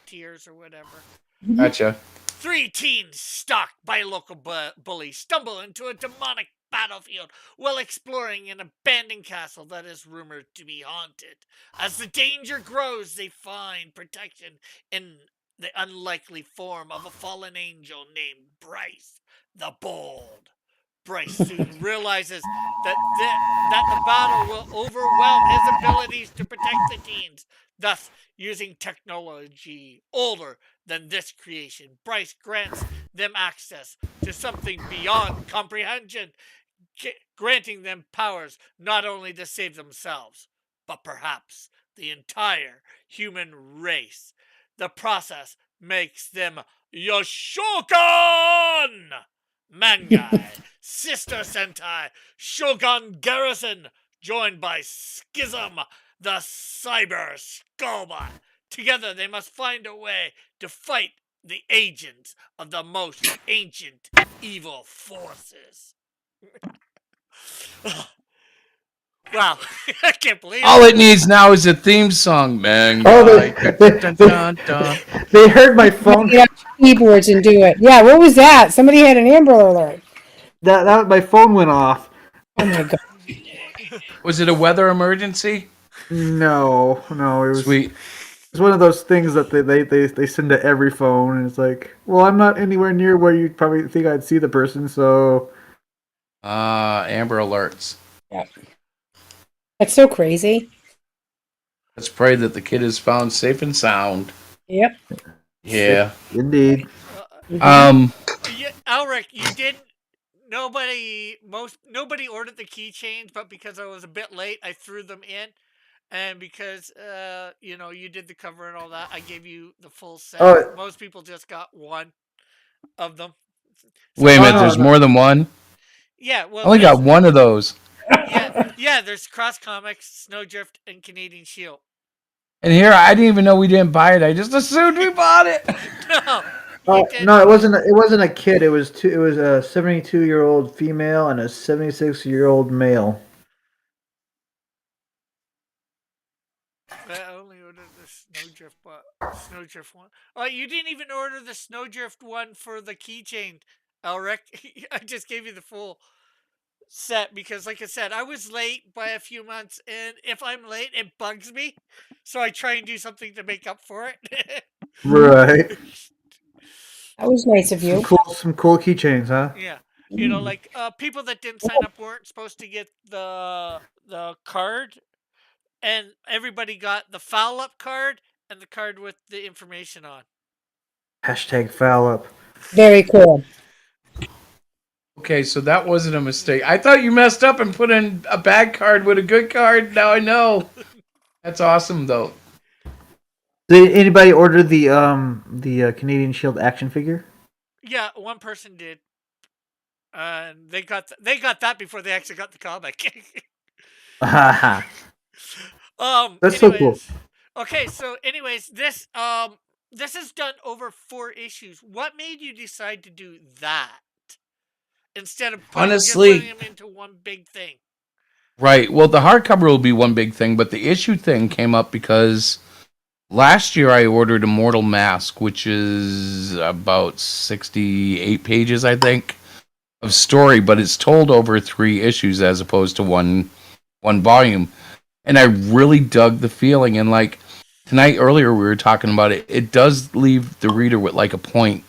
tiers or whatever. gotcha. 3 teens stalked by a local bully stumble into a demonic battlefield while exploring an abandoned castle that is rumored to be haunted. As the danger grows, they find protection in the unlikely form of a fallen angel named Bryce the Bold. Bryce soon realizes that the battle will overwhelm his abilities to protect the teens. Thus, using technology older than this creation, Bryce grants them access to something beyond comprehension, granting them powers not only to save themselves, but perhaps the entire human race. The process makes them Yoshokan! Mangai, Sister Sentai, Shogun Garrison, joined by Schism, the Cyber Skullbot. Together they must find a way to fight the agents of the most ancient evil forces. Wow, I can't believe All it. it needs now is a theme song, man. Oh, they heard my phone. Get out your keyboards and do it. Yeah, what was that? Somebody had an Amber Alert. That my phone went off. Oh my god. Was it a weather emergency? No, it was. Sweet. It's one of those things that they send to every phone, and it's like, well, I'm not anywhere near where you'd probably think I'd see the person, so Amber Alerts. That's so crazy. Let's pray that the kid is found safe and sound. Yep. Yeah. indeed. Um. Yeah, Elric, you didn't. Nobody ordered the keychains, but because I was a bit late, I threw them in, and because you did the cover and all that, I gave you the full set. Oh. Most people just got one of them. Wait a minute. no, There's no. more than one. Yeah, well, I only got one of those. yeah. There's Cross Comics, Snowdrift, and Canadian Shield. And here, I didn't even know we didn't buy it. I just assumed we bought it. No, you Oh, didn't. no, it wasn't. It wasn't a kid. It was two. It was a 72-year-old female and a 76-year-old male. I only ordered the Snowdrift one. Oh, you didn't even order the Snowdrift one for the keychain, Elric. I just gave you the full set because, like I said, I was late by a few months, and if I'm late, it bugs me. So I try and do something to make up for it. Right. That was nice of you. Some cool keychains, huh? Yeah, like people that didn't sign up weren't supposed to get the card, and everybody got the foul up card and the card with the information on. Hashtag foul up. Very cool. Okay, so that wasn't a mistake. I thought you messed up and put in a bad card with a good card. Now I know. That's awesome, though. Did anybody order the Canadian Shield action figure? Yeah, one person did. And they got that before they actually got the comic. Haha. That's so cool. Anyways, okay, so anyways, this is done over 4 issues. What made you decide to do that instead of Honestly- putting them into one big thing? Right. Well, the hardcover will be one big thing, but the issue thing came up because last year I ordered Immortal Mask, which is about 68 pages, I think, of story, but it's told over 3 issues as opposed to one volume. And I really dug the feeling. And like tonight earlier we were talking about it. It does leave the reader with like a point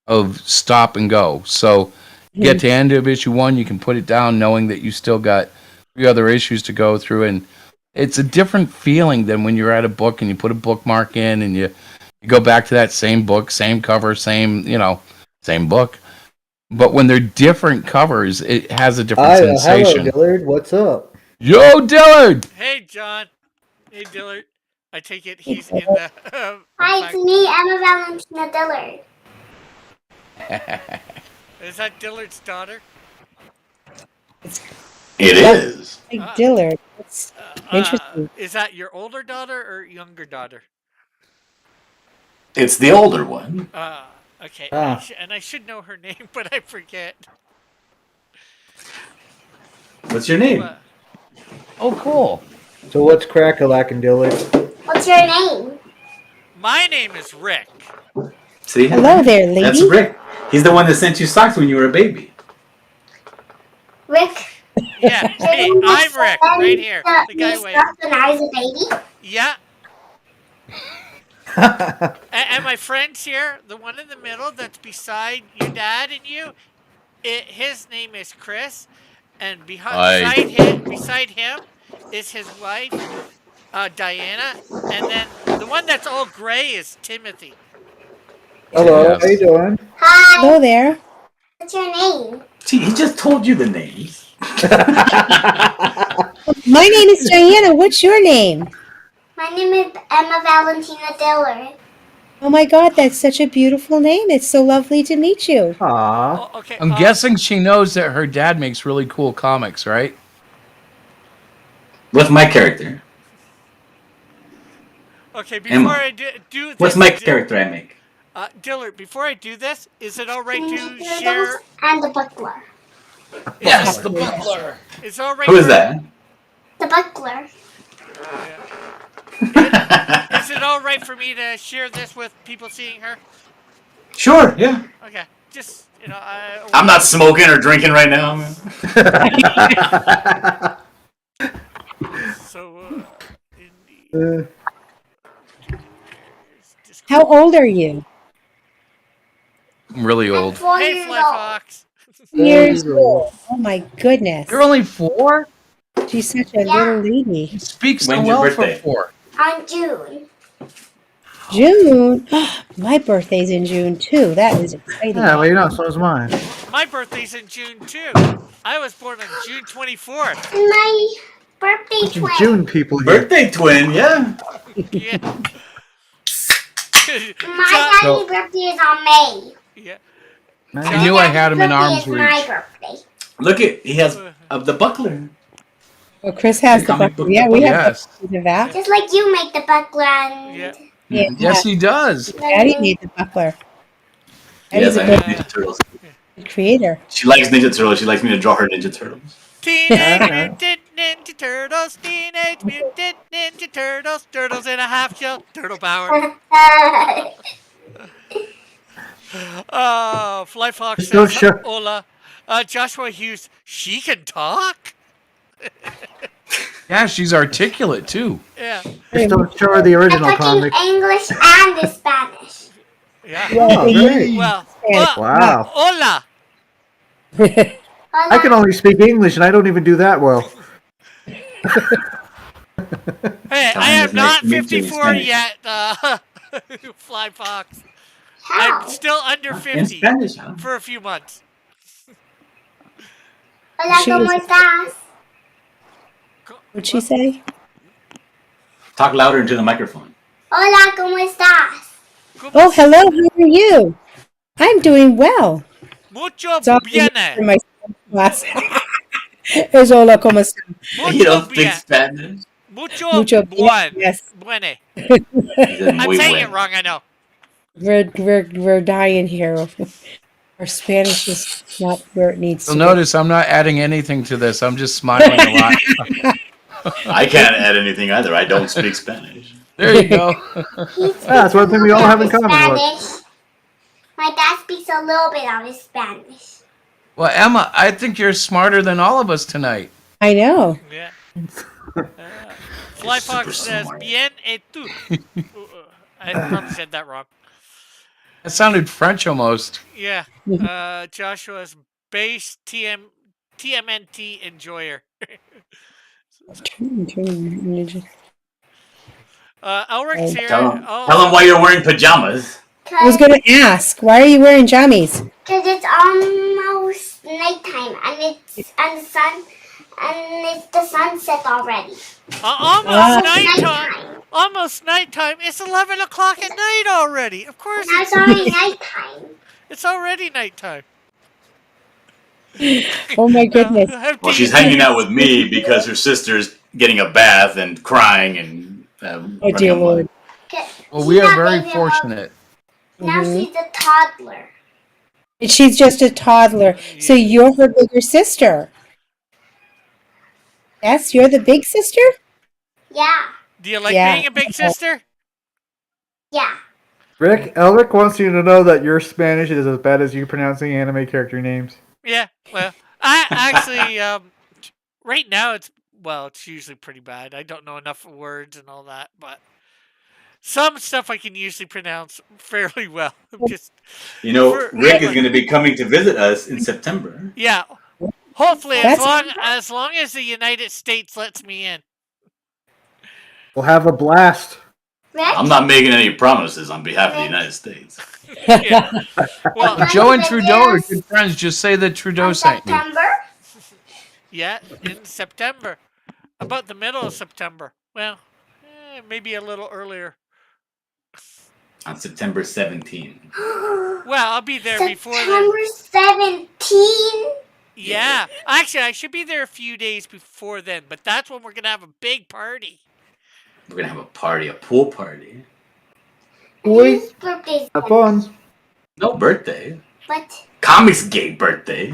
of stop and go. So you get to the end of issue 1, you can put it down knowing that you still got 3 other issues to go through, and it's a different feeling than when you're at a book and you put a bookmark in and you go back to that same book, same cover, same book. But when they're different covers, it has a different Hello, sensation. Dillard. What's up? Yo, Dillard! Hey, John. Hey, Dillard. I take it he's in the. Hi, it's me, Emma Valentina Dillard. Is that Dillard's daughter? It is. Like Dillard. That's interesting. Is that your older daughter or younger daughter? It's the older one. Okay. Ah. And I should know her name, but I forget. What's your name? Uh, Oh, cool. So what's crack-a-lackin' Dillard? What's your name? my name is Rick. See? Hello there, lady. That's Rick. He's the one that sent you socks when you were a baby. Rick. Yeah. Hey, I'm Rick. Right here. The guy When waving. I was a baby. Yeah. And my friend's here, the one in the middle that's beside your dad and you, his name is Chris, and beside him is his wife, Diana, and then the one that's all gray is Timothy. Hello, Yes. how you doing? Hi. Hello there. What's your name? See, he just told you the names. My name is Diana. What's your name? My name is Emma Valentina Dillard. Oh my God, that's such a beautiful name. It's so lovely to meet you. Aw. Oh, okay. I'm guessing she knows that her dad makes really cool comics, right? What's my character? Okay, before Emma. I do this, What's my character I make? Dillard, before I do this, is it all right to Turtles share? and the buckler. Yes, the butler. It's all right. Who is for- that? The buckler. Is it all right for me to share this with people seeing her? Sure, yeah. Okay, just I'm not smoking or drinking right now. Man. So, in the How old are you? I'm really I'm old. 4 Hey, years Fly old. Fox. Years old. Oh my goodness. You're only 4? She's such a little lady. You speak so When's your well birthday? for 4. On June. June. My birthday's in June too. That is exciting. Yeah, well, you know, so is mine. My birthday's in June too. I was born on June 24th. My birthday Bunch of twin. June people here. Birthday twin, yeah. Yeah. My daddy's birthday is on May. Yeah. I knew I had him in arm's My reach. birthday. Look at he has of the buckler. Well, Chris has the Comic buckler. book Yeah, we Yes. have the that. Just like you make the buckler and Yeah. Yeah. Yes, he does. Daddy made the buckler. Yes, Daddy's I a have good Ninja Turtles. creator. She likes Ninja Turtles. She likes me to draw her Ninja Turtles. Teenage Mutant Ninja Turtles, Teenage Mutant Ninja Turtles, Turtles in a half shell, Turtle Power. Fly Fox Don't says, show- hola. Joshua Hughes, she can talk? Yeah, she's articulate too. Yeah. Just don't show her the I'm original talking comic. English and the Spanish. Yeah. Oh, great. Well, Wow. hola. I can only speak English, and I don't even do that well. Hey, I Time am is not nice to meet you in 54 Spanish. yet, Fly Fox. How? I'm still under In 50 Spanish, huh? for a few months. Hola, She ¿cómo is- estás? What'd she say? Talk louder into the microphone. Hola, ¿cómo estás? Oh, hello. How are you? I'm doing well. Mucho It's all bien. in my class. Es hola, ¿cómo está? You Mucho don't speak bien. Spanish. Mucho buen. Yes. Buene. He said, I'm "Muy saying bueno." it wrong, I know. We're dying here. Our Spanish is not where it needs You'll to be. notice I'm not adding anything to this. I'm just smiling a lot. I can't add anything either. I don't speak Spanish. There you go. That's one thing we all have in Little bit common. Look. Spanish. My dad speaks a little bit of Spanish. Well, Emma, I think you're smarter than all of us tonight. I know. Yeah. Fly super Fox says, smart. bien et tu. I probably said that wrong. That sounded French almost. Yeah. Joshua's base TMNT enjoyer. Elric's here. Tell him Oh, why you're wearing pajamas. I was going to ask, why are you wearing jammies? Because it's almost nighttime and the sunset already. almost nighttime. Nighttime. Almost nighttime. It's 11 o'clock at night already. Of course, Now it's already nighttime. it's already nighttime. Oh my goodness. Well, she's hanging out with me because her sister's getting a bath and crying and. Oh dear running Lord. Well, we are very fortunate. Now she's a toddler. And she's just a toddler. So you're her bigger sister. Yes, you're the big sister? Yeah. Do you like Yeah. being a big sister? Yeah. Rick, Elric wants you to know that your Spanish is as bad as you pronouncing anime character names. Yeah. Well, I actually right now it's usually pretty bad. I don't know enough words and all that, but some stuff I can usually pronounce fairly well. Just You know, For- Rick is going to be coming to visit us in September. yeah. Hopefully, That's- as long as the United States lets me in. We'll have a blast. Rick? I'm not making any promises on behalf of the United States. Yeah. Well, Joe and Trudeau are good friends. Just say that Trudeau In sent you. September? yeah, in September, about the middle of September. Well, maybe a little earlier. On September 17th. Well, I'll be there before then. September 17? Yeah, actually, I should be there a few days before then. But that's when we're gonna have a big party. We're going to have a party, a pool party. Boys, Whose birthday's have then? fun. No birthday. But Comics Gate birthday.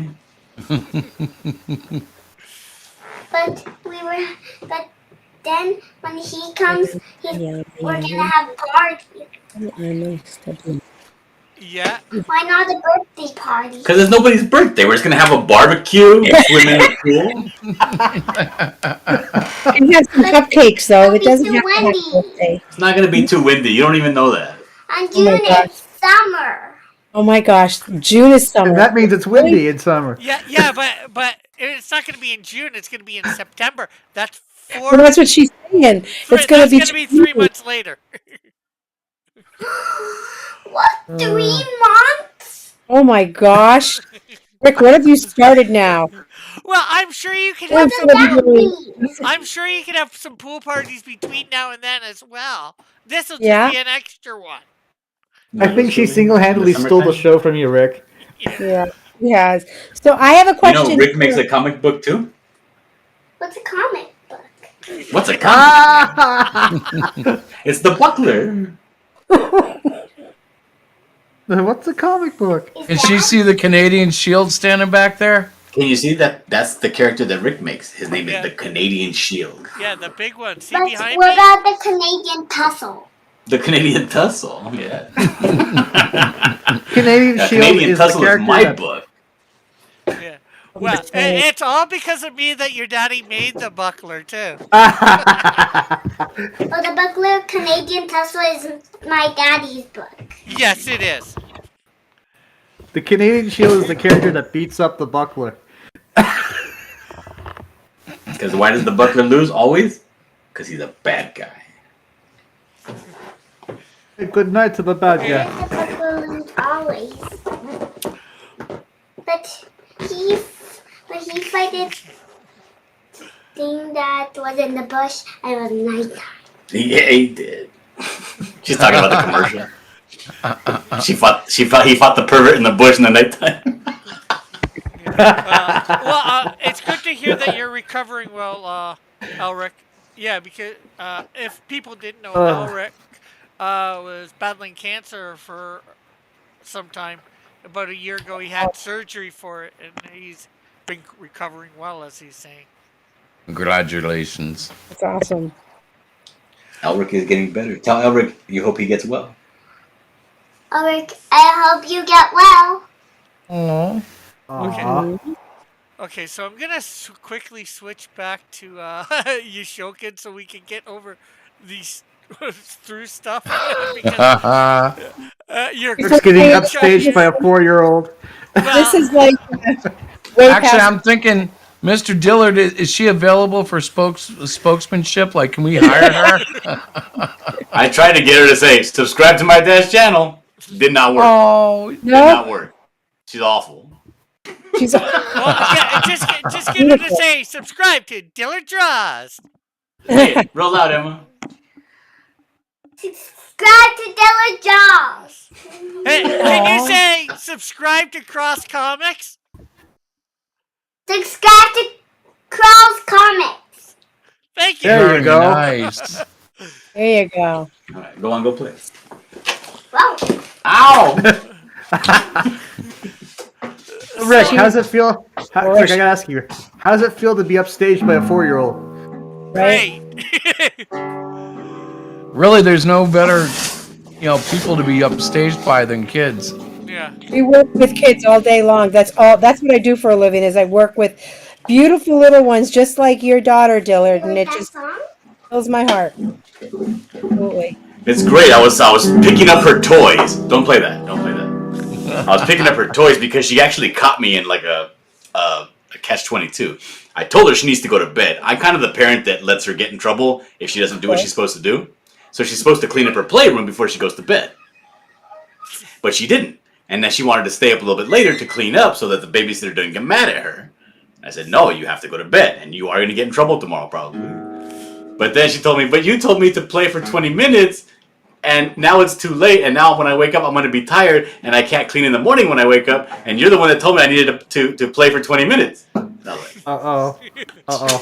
but then when he comes, Yeah, we're gonna have a party. Yeah, Why not a birthday party? Because it's nobody's birthday. We're just going to have a barbecue, swim in the pool. You can have some cupcakes though. It doesn't Too have to have windy. a birthday. It's not going to be too windy. You don't even know that. And Oh my June gosh. is summer. Oh my gosh, June is summer. And that means it's windy in summer. yeah, but it's not gonna be in June. It's gonna be in September. That's Well, that's what she's saying. It's going to be 3 months later. What? 3 months? Oh my gosh. Rick, what have you started now? Well, I'm sure you can What have does some. that mean? I'm sure you can have some pool parties between now and then as well. This will Yeah. just be an extra one. I think she single-handedly stole the show from you, Rick. Yeah, he has. So I have a You question. know, Rick makes a comic book too. What's a comic book? What's a comic? It's the Buckler. What's a comic book? Is Can she that- see the Canadian Shield standing back there? Can you see that? That's the character that Rick makes. His name Yeah. is the Canadian Shield. Yeah, the big one. See But behind what me? about the Canadian tussle? The Canadian Tussle. Yeah. Canadian Yeah, Shield Canadian is the Tussle is character my that- book. Yeah. Well, it's all because of me that your daddy made the buckler too. Oh, the Buckler Canadian tussle is my daddy's book. Yes, it is. The Canadian Shield is the character that beats up the Buckler. Because why does the Buckler lose always? Because he's a bad guy. Hey, good night to the bad guy. The Buckler loses always. But he fighted thing that was in the bush and it was nighttime. Yeah, he did. She's talking about the commercial. He fought the pervert in the bush in the nighttime. It's good to hear that you're recovering well, Elric. Yeah, because if people didn't know, Elric was battling cancer for some time, about a year ago. He had surgery for it, and he's been recovering well, as he's saying. Congratulations. That's awesome. Elric is getting better. Tell Elric you hope he gets well. Ulrich, I hope you get well. Aww. Aw. Okay, so I'm gonna quickly switch back to Yoshokin so we can get over these through stuff because you're It's getting upstaged by a 4-year-old. This well, is like way Actually, past. I'm thinking, Mr. Dillard, is she available for spokesmanship? Like, can we hire her? I tried to get her to say, subscribe to my dad's channel. Did not work. Oh, Did No, not work. She's awful. she's well, yeah, just get her to say subscribe to Dillard Draws. Hey, roll out, Emma. Subscribe to Della Jaws. Hey, can you say subscribe to Cross Comics? Subscribe to Crawl's Comics. Thank you. There you very go. nice. there you go. All right, go on, go play. Wow. Ow! Rick, how does it feel? Rick, I gotta ask you, how does it feel to be upstaged by a 4-year-old? Right? Great. Really, there's no better, people to be upstaged by than kids. Yeah. We work with kids all day long. That's all. That's what I do for a living. Is I work with beautiful little ones, just like your daughter, Dillard, and it That just song? fills my heart. Absolutely. It's great. I was picking up her toys. Don't play that. Don't play that. I was picking up her toys because she actually caught me in like a catch-22. I told her she needs to go to bed. I'm kind of the parent that lets her get in trouble if she doesn't do what she's supposed to do. So she's supposed to clean up her playroom before she goes to bed. But she didn't. And then she wanted to stay up a little bit later to clean up so that the babysitter didn't get mad at her. I said, no, you have to go to bed, and you are going to get in trouble tomorrow probably. But then she told me, but you told me to play for 20 minutes, and now it's too late, and now when I wake up, I'm going to be tired, and I can't clean in the morning when I wake up, and you're the one that told me I needed to play for 20 minutes. I was like, Uh-oh. Uh-oh.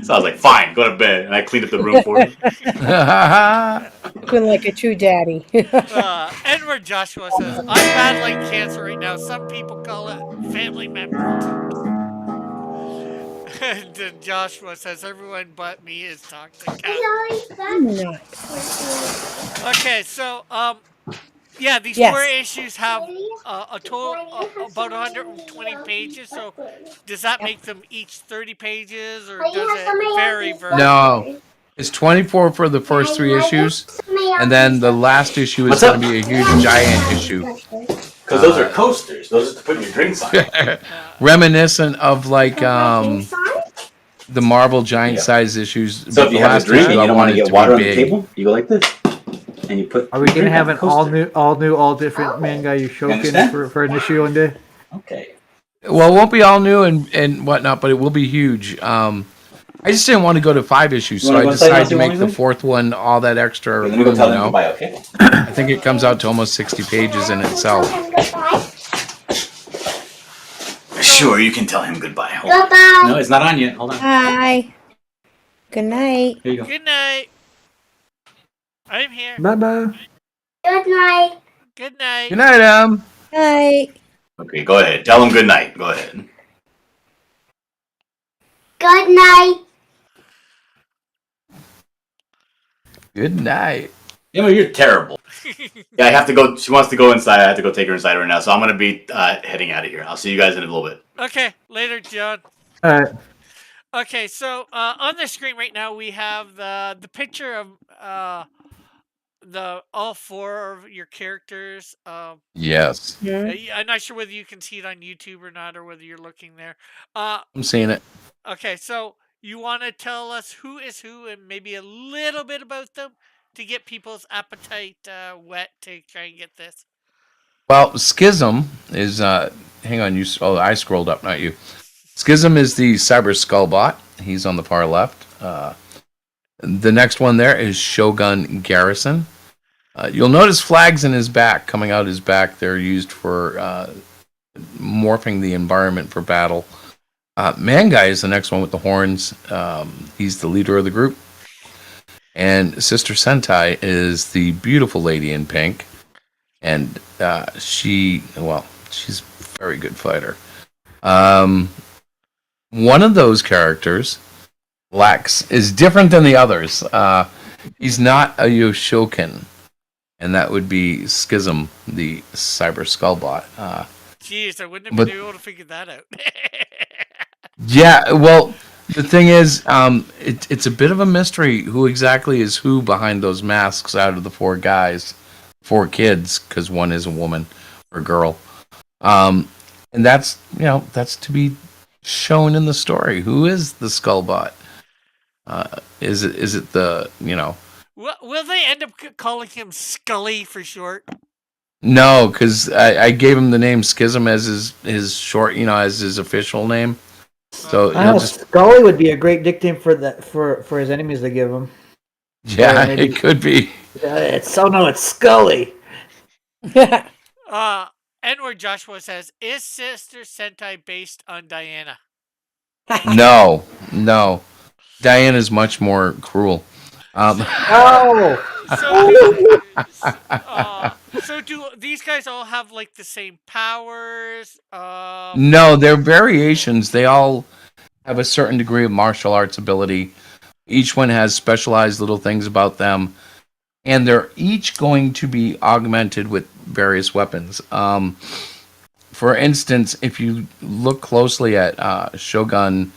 so I was like, fine, go to bed, and I cleaned up the room for her. Looking like a true daddy. Edward Joshua says, I'm battling cancer right now. Some people call it family member. And then Joshua says, everyone but me is toxic. I'm not. Okay, so, yeah, these Yes. 4 issues have a total about 120 pages. So does that make them each 30 pages, or does it vary? No. It's 24 for the first 3 issues, and then the last issue is What's going up? to be a huge giant issue. Because those are coasters. Those are to put your drinks on. Reminiscent of like the Marvel giant size issues. So but if you the have a last drink issue and I you don't want wanted to get be water on the big. table, you go like this. And you put. Are we gonna have an coaster. all different man guy you understand? showcase for an issue one day? Okay. Well, it won't be all new and whatnot, but it will be huge. I just didn't want to go to 5 issues, You so wanna I go inside decided and to see make one the of them? 4th one all that extra Let room, me go tell them you know? goodbye, okay? I think it comes out to almost 60 pages in itself. Sure, you can tell him goodbye. Hold on. Goodbye. No, it's not on yet. Hold on. Hi. Good night. Here you go. Good night. I'm here. Bye-bye. Good night. Good night. Good night, Night. Okay, go ahead. Tell him good night. Go ahead. Good night. Good night. Emma, you're terrible. Yeah, I have to go. She wants to go inside. I have to go take her inside right now. So I'm going to be heading out of here. I'll see you guys in a little bit. Okay, later, John. All right. Okay, so on the screen right now we have the picture of the all 4 of your characters. Yes, I'm not sure whether you can see it on YouTube or not, or whether you're looking there. I'm seeing it. Okay, so you want to tell us who is who and maybe a little bit about them to get people's appetite wet to try and get this. Well, Schism is, hang on, I scrolled up, not you. Schism is the Cyber Skullbot. He's on the far left. The next one there is Shogun Garrison. You'll notice flags in his back, coming out his back. They're used for morphing the environment for battle. Man Guy is the next one with the horns. He's the leader of the group. And Sister Sentai is the beautiful lady in pink. and she's a very good fighter. Um, One of those characters, Lex, is different than the others. He's not a Yoshokin, and that would be Schism, the Cyber Skullbot. Jeez, I wouldn't have But been able to figure that out. yeah, well, the thing is, it's a bit of a mystery who exactly is who behind those masks out of the four guys, four kids, because one is a woman or a girl. And that's to be shown in the story. Who is the Skullbot? Is it the Will they end up calling him Scully for short? No, because I gave him the name Schism as his short, as his official name. So I he'll know just Scully would be a great nickname for his enemies to give him. yeah, maybe- it could be. It's Scully. Edward Joshua says, "Is Sister Sentai based on Diana?" No. Diana's much more cruel. Oh, So do these guys all have like the same powers? No, they're variations. They all have a certain degree of martial arts ability. Each one has specialized little things about them, and they're each going to be augmented with various weapons. For instance, if you look closely at Shogun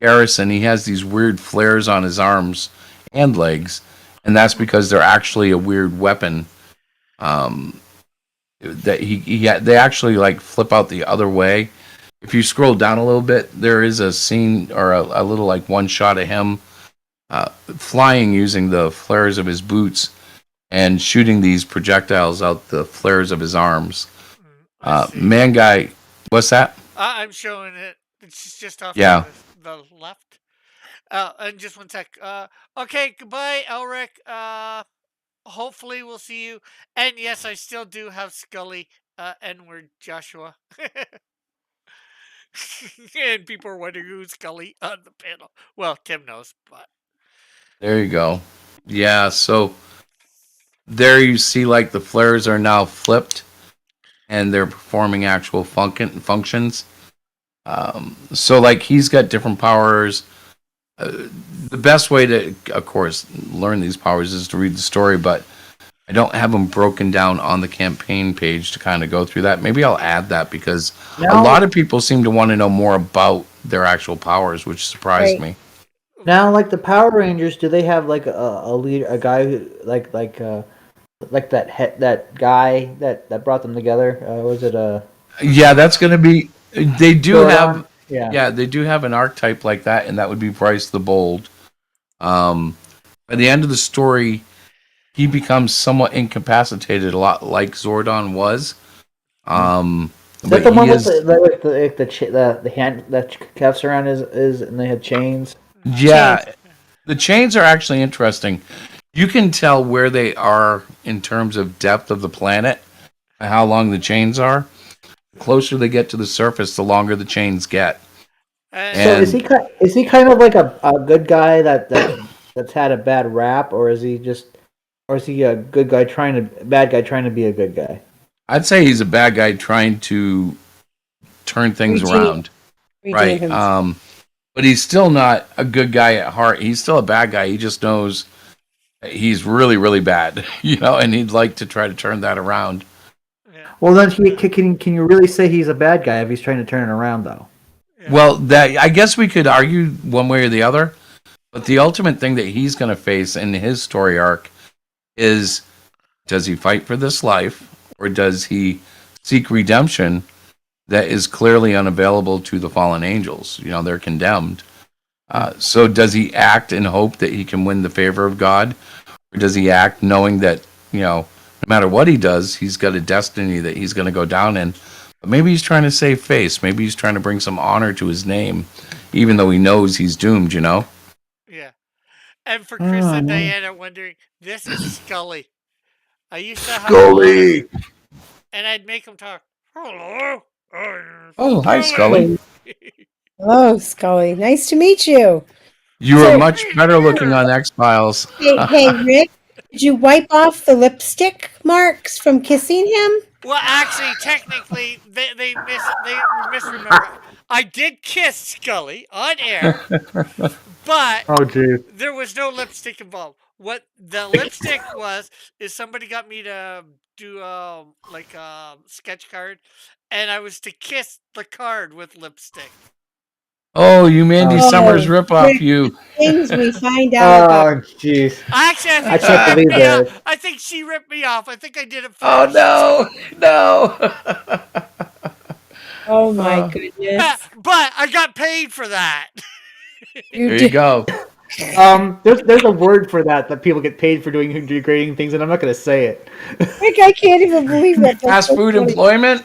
Garrison, he has these weird flares on his arms and legs, and that's because they're actually a weird weapon. That they actually like flip out the other way. If you scroll down a little bit, there is a scene or a little like one shot of him flying using the flares of his boots and shooting these projectiles out the flares of his arms. I see. Man guy, what's that? I'm showing it. It's just off Yeah. the left. And just one sec. Okay, goodbye, Elric. Hopefully we'll see you. And yes, I still do have Scully, Edward Joshua. And people are wondering who's Scully on the panel. Well, Tim knows, but There you go. Yeah, so there you see like the flares are now flipped and they're performing actual functions. So like he's got different powers. The best way to, of course, learn these powers is to read the story, but I don't have them broken down on the campaign page to kind of go through that. Maybe I'll add that because a lot of people seem to want to know more about their actual powers, which surprised me. now like the Power Rangers, do they have like a leader, a guy who like that guy that brought them together? Was it Yeah, that's going to be. They do Zordon? have. Yeah. They do have an archetype like that, and that would be Bryce the Bold. By the end of the story, he becomes somewhat incapacitated, a lot like Zordon was. Is that But the he one is, with the hand that cuffs around his and they had chains? yeah, the chains are actually interesting. You can tell where they are in terms of depth of the planet, and how long the chains are. The closer they get to the surface, the longer the chains get. and So is he kind of like a good guy that's had a bad rap, or is he a good guy bad guy trying to be a good guy? I'd say he's a bad guy trying to turn things Redeem- around, Redeem right? himself. But he's still not a good guy at heart. He's still a bad guy. He just knows that he's really, really bad, and he'd like to try to turn that around. yeah, Well, then can you really say he's a bad guy if he's trying to turn it around though? yeah. Well, that I guess we could argue one way or the other, but the ultimate thing that he's going to face in his story arc is: does he fight for this life, or does he seek redemption that is clearly unavailable to the fallen angels? They're condemned. So does he act in hope that he can win the favor of God, or does he act knowing that no matter what he does, he's got a destiny that he's going to go down in? But maybe he's trying to save face. Maybe he's trying to bring some honor to his name, even though he knows he's doomed. Yeah. And for Chris and no. Diana wondering, this is Scully. I used to have Scully! and I'd make him talk. Hello. Oh, hi, Scully. Hello, Scully. Nice to meet you. You were much better looking on X-Files. Hey, Rick, did you wipe off the lipstick marks from kissing him? Well, actually, technically, they misremember. I did kiss Scully on air, but Oh, geez. there was no lipstick involved. What the lipstick was is somebody got me to do like a sketch card, and I was to kiss the card with lipstick. Oh, you Mandy Oh, Summers ripoff, quick you. things we find out about. Oh, jeez. Actually, I I think she can't ripped believe me that. off. I think she ripped me off. I think I did it Oh first. no, Oh my Uh, goodness. But I got paid for that. You There you did. go. There's a word for that people get paid for doing degrading things, and I'm not gonna say it. Rick, I can't even believe that. That's Fast so food funny. employment.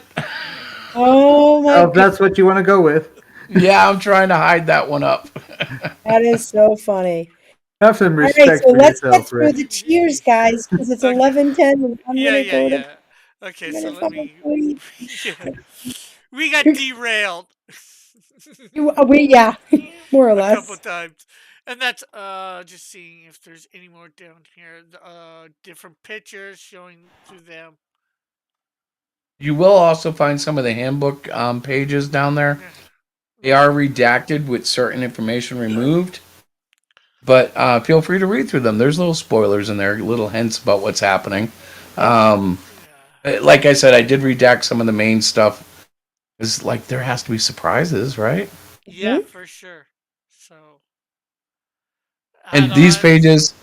Oh my Oh, if god, that's what you want to go with. Yeah, I'm trying to hide that one up. that is so funny. Have some All right, respect so for let's get yourself, through Rick. the tiers, guys, because it's Okay. 11:10 and I'm Yeah, gonna yeah, go to yeah. Okay, I'm so gonna let fall me. asleep. Yeah. We got derailed Yeah, more or a couple less. times, and that's just seeing if there's any more down here. Different pictures showing through them. You will also find some of the handbook pages down there. Yeah. They are redacted with certain information removed, but feel free to read through them. There's little spoilers in there, little hints about what's happening. Yeah. Like I said, I did redact some of the main stuff. It's like there has to be surprises, right? Yeah, for sure. So. And these add-ons. pages,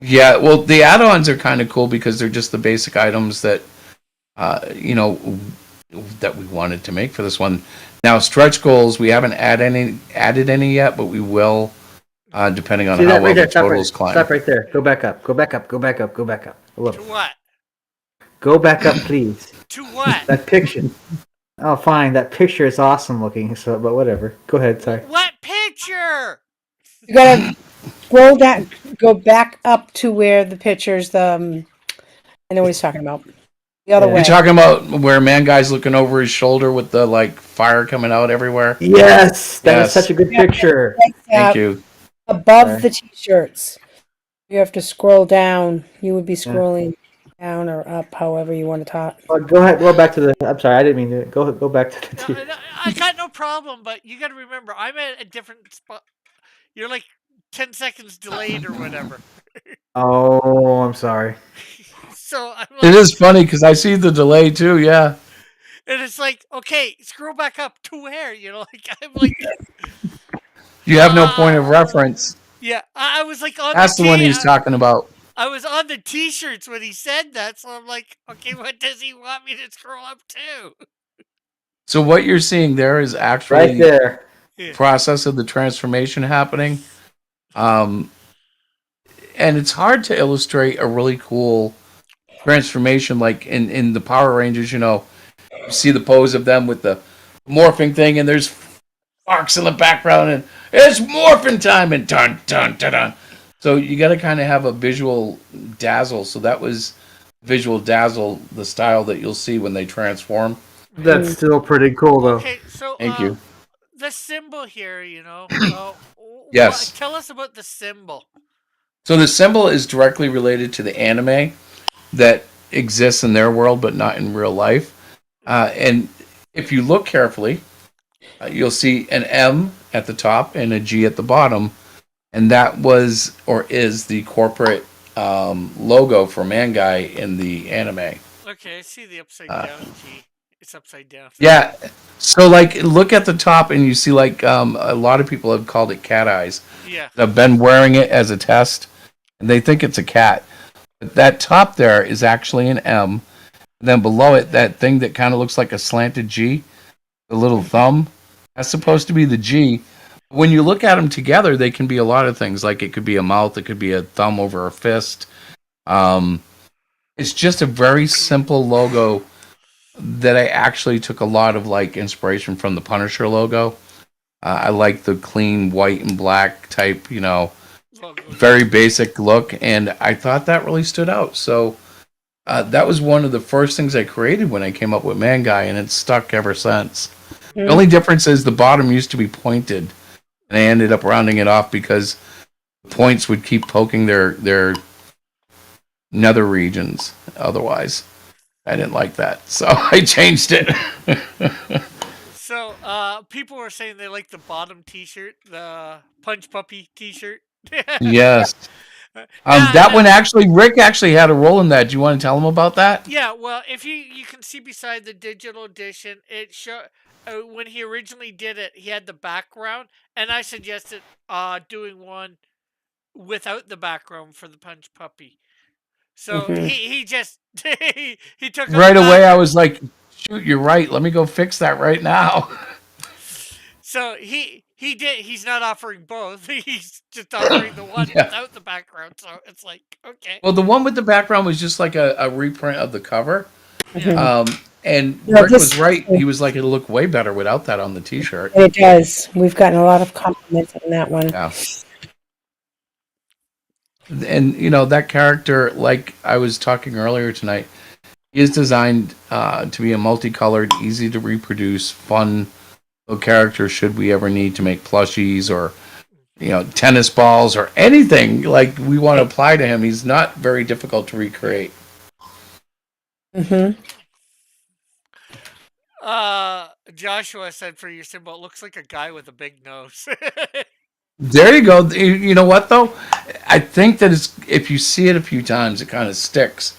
yeah, well, the add-ons are kind of cool because they're just the basic items that, that we wanted to make for this one. Now, stretch goals, we haven't added any yet, but we will, depending on See how that well right the there? Stop totals right, climb. stop right there. Go back up. Go back up. Go back up. Go back up. Go back up. To Look. what? Go back up, please. To what? That picture. Oh, fine. That picture is awesome looking. So, but whatever. Go ahead. Sorry. What picture? You gotta scroll down, go back up to where the pictures. I know what he's talking about. The other Yeah. way. You're talking about where man guy's looking over his shoulder with the like fire coming out everywhere. Yes, that Yes. is such a good Yeah. picture. Thank you. Above Okay. the t-shirts. You have to scroll down. You would be scrolling down or up, however you want to talk. Go ahead. Go back to the. I'm sorry. I didn't mean to. Go back to the. No, I got no problem, but you got to remember, I'm at a different spot. You're like 10 seconds delayed or whatever. Oh, I'm sorry. So I'm It like, is funny because I see the delay too. Yeah. and it's like, okay, scroll back up to where? You know, like I'm like, You have no point of reference. yeah, I was like on That's the one he's talking about. I was on the t-shirts when he said that, so I'm like, okay, what does he want me to scroll up to? So what you're seeing there is Right actually there. the process of the transformation happening. And it's hard to illustrate a really cool transformation like in the Power Rangers, you see the pose of them with the morphing thing and there's sparks in the background and it's morphin' time and dun dun dun dun. So you got to kind of have a visual dazzle. So that was visual dazzle, the style that you'll see when they transform. That's still pretty cool, though. Okay, so Thank you. the symbol here, Yes. tell us about the symbol. So the symbol is directly related to the anime that exists in their world, but not in real life. And if you look carefully, you'll see an M at the top and a G at the bottom. And that was or is the corporate logo for Mangai in the anime. Okay, I see the upside down G. It's upside down. Yeah. So like look at the top and you see like a lot of people have called it cat eyes. Yeah. I've been wearing it as a test and they think it's a cat. But that top there is actually an M. And then below it, that thing that kind of looks like a slanted G, the little thumb, that's supposed to be the G. When you look at them together, they can be a lot of things. Like it could be a mouth, it could be a thumb over a fist. It's just a very simple logo that I actually took a lot of like inspiration from the Punisher logo. I like the clean white and black type, very basic look, and I thought that really stood out. So that was one of the first things I created when I came up with Mangai, and it's stuck ever since. The only difference is the bottom used to be pointed, and I ended up rounding it off because the points would keep poking their nether regions. Otherwise, I didn't like that, so I changed it. So, people were saying they like the bottom T-shirt, the Punch Puppy T-shirt. Yes. Now, That one now, actually, Rick actually had a role in that. Do you want to tell him about that? yeah. Well, if you can see beside the digital edition, it show when he originally did it, he had the background, and I suggested doing one without the background for the Punch Puppy. So Hmm. he just he took out the Right away, I background. was like, "Shoot, you're right. Let me go fix that right now." So he did. He's not offering both. He's just offering the one Yeah. without the background. So it's like okay, Well, the one with the background was just like a reprint of the cover. yeah. Hmm. And No, Rick was this right. He was like, it'll look way better without that on the T-shirt. it does. We've gotten a lot of compliments on that one. Yeah. And that character, like I was talking earlier tonight, is designed to be a multicolored, easy to reproduce, fun little character. Should we ever need to make plushies or tennis balls or anything like we want to apply to him, he's not very difficult to recreate. Hmm. Joshua said for your symbol, it looks like a guy with a big nose. There you go. You know what though? I think that if you see it a few times, it kind of sticks.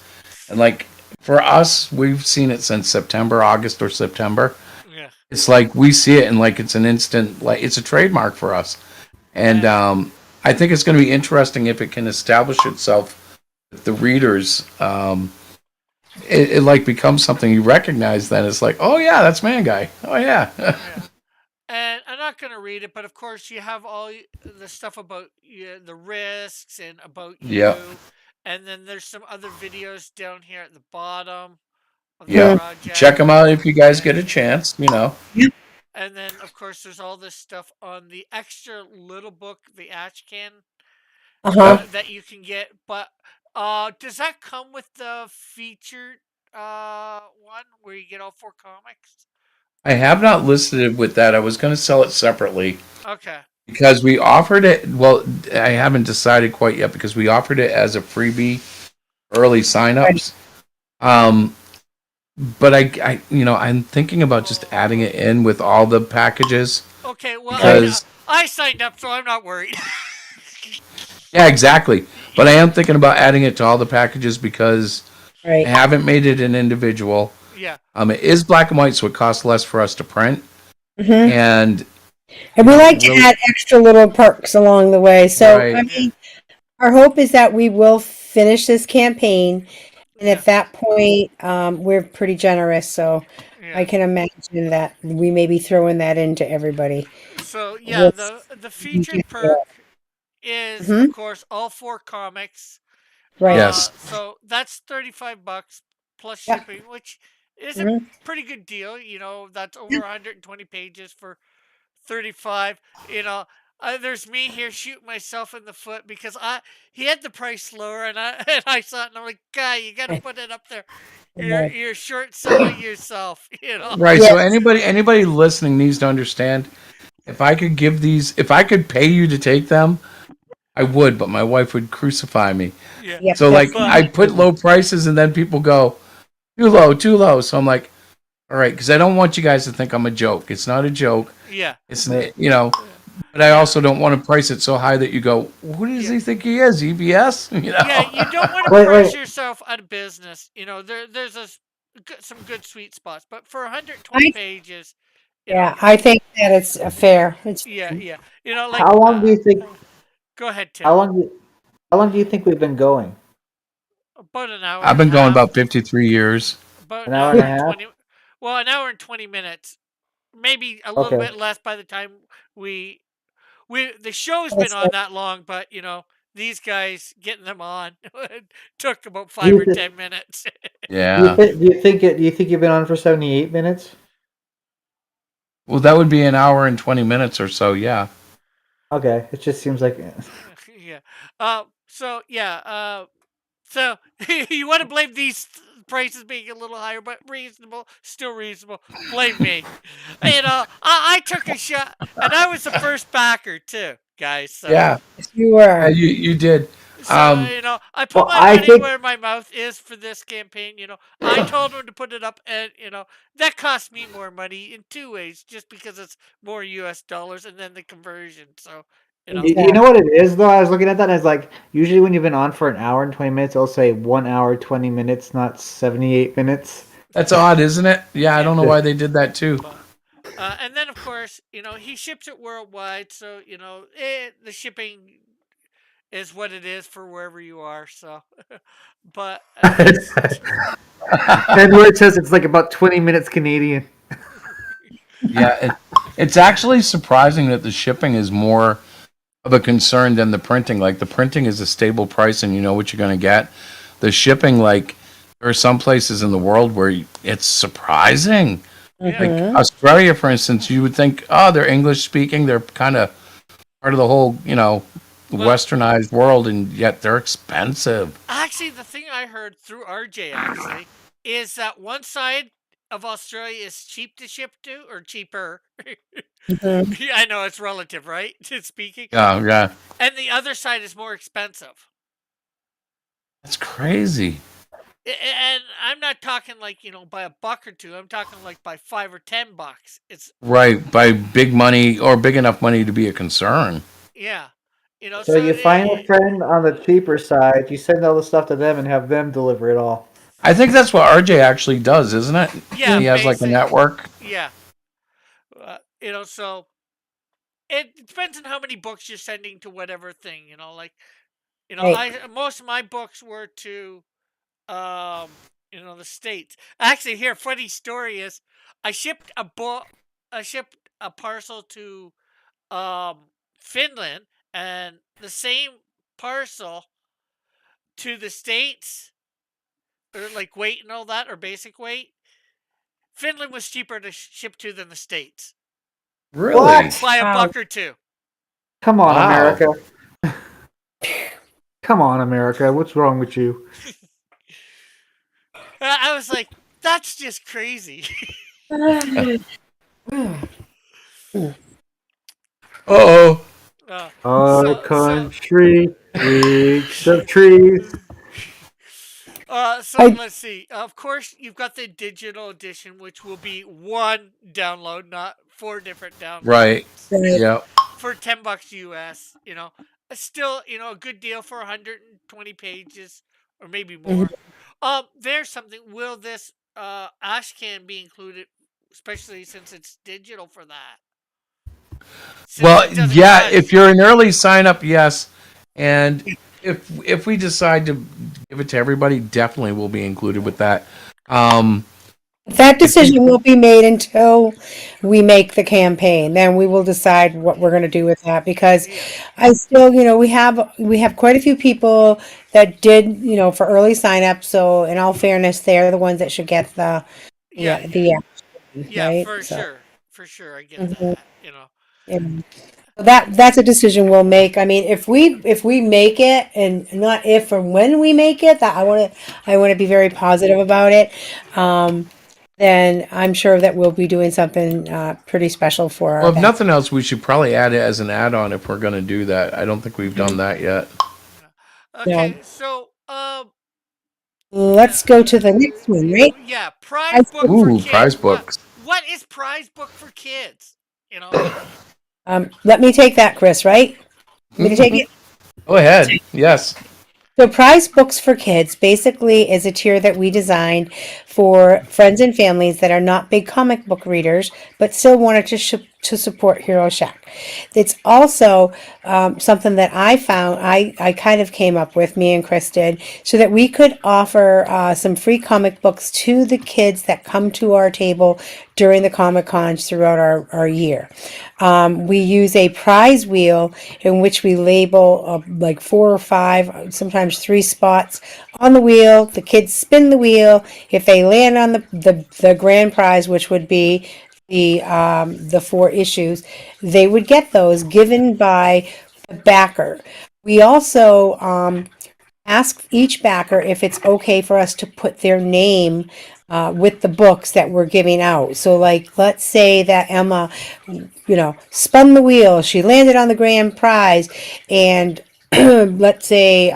And like for us, we've seen it since September, August, or September. Yeah. It's like we see it and like it's an instant, like it's a trademark for us. And I think it's going to be interesting if it can establish itself with the readers. It like becomes something you recognize. Then it's like, oh yeah, that's Man Guy. Oh yeah. Yeah. And I'm not going to read it, but of course you have all the stuff about the risks and about you. Yeah. And then there's some other videos down here at the bottom of the Yeah. project. Check them out if you guys get a chance. And then, of course, there's all this stuff on the extra little book, the Ashcan, Uh-huh. that you can get. But does that come with the featured one where you get all 4 comics? I have not listed it with that. I was going to sell it separately Okay. because we offered it. Well, I haven't decided quite yet because we offered it as a freebie, early signups. But I'm thinking about just adding it in with all the packages. Okay, well, Because I signed up, so I'm not worried. yeah, exactly. But I am thinking about adding it to all the packages because I Right. haven't made it an individual. Yeah. It is black and white, so it costs less for us to print. Hmm. And And we like to really- add extra little perks along the way. So, Right. I mean, our hope is that we will finish this campaign. And Yeah. at that point, we're pretty generous. So Yeah. I can imagine that we may be throwing that into everybody. So yeah, Yes. the featured perk is Mhm. of course all 4 comics. Right. Yes. So that's $35 plus Yeah. shipping, which is Mhm. a pretty good deal. That's over 120 pages for 35. There's me here shooting myself in the foot because he had the price lower and I and I saw it and I'm like, guy, you got to put it up there. You're short selling yourself. right. Yes. So anybody listening needs to understand. If I could pay you to take them, I would, but my wife would crucify me. Yeah. Yep, So like that's- I put low prices and then people go too low. So I'm like, all right, because I don't want you guys to think I'm a joke. It's not a joke. Yeah. It's but I also don't want to price it so high that you go, who does he think he is? EBS? Yeah, you don't want to Wait, price wait. yourself out of business. There's some good sweet spots, but for 120 pages, Yeah, I think that it's fair. It's yeah. Like How long do you think? go ahead, Tim. How long do you think we've been going? About an hour. I've been and a going half. about 53 years. About An hour and a half? 20. Well, an hour and 20 minutes. Maybe a little Okay. bit less by the time the show's been on that long, but these guys getting them on took about 5 or 10 minutes. Yeah. Do you think you've been on for 78 minutes? Well, that would be an hour and 20 minutes or so. Yeah. Okay, it just seems like Yeah. So yeah. So you want to blame these prices being a little higher, but reasonable, still reasonable. Blame me. I took a shot, and I was the first backer too, guys. So. Yeah. you were. You did. So, Um, I put Well, my I money think where my mouth is for this campaign. I told him to put it up, and, that cost me more money in two ways, just because it's more US dollars and then the conversion. So, you know Exactly. what it is though. I was looking at that and it's like usually when you've been on for an hour and 20 minutes, it'll say 1 hour 20 minutes, not 78 minutes. that's odd, isn't it? Yeah, I yeah. don't know why they did that too. But, and then, of course, he ships it worldwide. So, the shipping is what it is for wherever you are. So, but at least, And where it says it's like about 20 minutes Canadian. Yeah, it's actually surprising that the shipping is more of a concern than the printing. Like the printing is a stable price and you know what you're going to get. The shipping, like there are some places in the world where it's surprising. yeah. Like Hmm. Australia, for instance, you would think, oh, they're English speaking, they're kind of part of the whole, Well, westernized world, and yet they're expensive. actually, the thing I heard through RJ actually is that one side of Australia is cheap to ship to, or cheaper. Hmm. Yeah, I know it's relative, right? To speaking, Yeah, yeah, and the other side is more expensive. that's crazy. And I'm not talking like by a buck or two. I'm talking like by $5 or $10. It's Right, by big money or big enough money to be a concern. yeah, So so you find a friend on the cheaper side, you send all the stuff to them and have them deliver it all. I think that's what RJ actually does, isn't it? yeah, He has like a basic, network. yeah. So it depends on how many books you're sending to whatever thing. Like Right. I most of my books were to the States. Actually, here, funny story is I shipped a book, I shipped a parcel to um Finland, and the same parcel to the States, or like weight and all that, or basic weight. Finland was cheaper to ship to than the States Really? What? by a Wow. buck or two. Come on, Wow. America. Come on, America. What's wrong with you? I was like, that's just crazy. Uh-oh. Our So country reeks of trees. so I let's see. Of course, you've got the digital edition, which will be one download, not four different Right. downloads, right. Yeah. for $10 US. Still, a good deal for 120 pages or maybe Mhm. more. There's something. Will this ash can be included, especially since it's digital for that? Since Well, it doesn't yeah, cut. if you're an early sign up, yes. And if we decide to give it to everybody, definitely will be included with that. Um That I think decision will be made until we make the campaign. Then we will decide what we're going to do with that because Yeah, I still, we have quite a few people that did, for early sign up. So in all fairness, they're the ones that should get yeah, the action, yeah, right? for So sure, for sure. I get mhm, that. and so that's a decision we'll make. I mean, if we make it, and not if and when we make it, that I want to be very positive about it. Um, then I'm sure that we'll be doing something pretty special for our well, if event. nothing else, we should probably add it as an add-on if we're going to do that. I don't think we've done that yet. So Okay, so let's go to the next one, right? yeah, prize I book see. for Ooh, prize kids. What books. what is prize book for kids? You know? Let me take that, Chris. Right? Want me to take it. Go ahead. Yes. So, Prize Books for Kids basically is a tier that we designed for friends and families that are not big comic book readers, but still wanted to support Hero Shack. It's also something that I found, I kind of came up with, me and Chris did, so that we could offer some free comic books to the kids that come to our table during the Comic Cons throughout our year. We use a prize wheel in which we label like 4 or 5, sometimes 3 spots on the wheel. The kids spin the wheel. If they land on the grand prize, which would be the 4 issues, they would get those given by the backer. We also ask each backer if it's okay for us to put their name with the books that we're giving out. So, like, let's say that Emma, spun the wheel, she landed on the grand prize, and let's say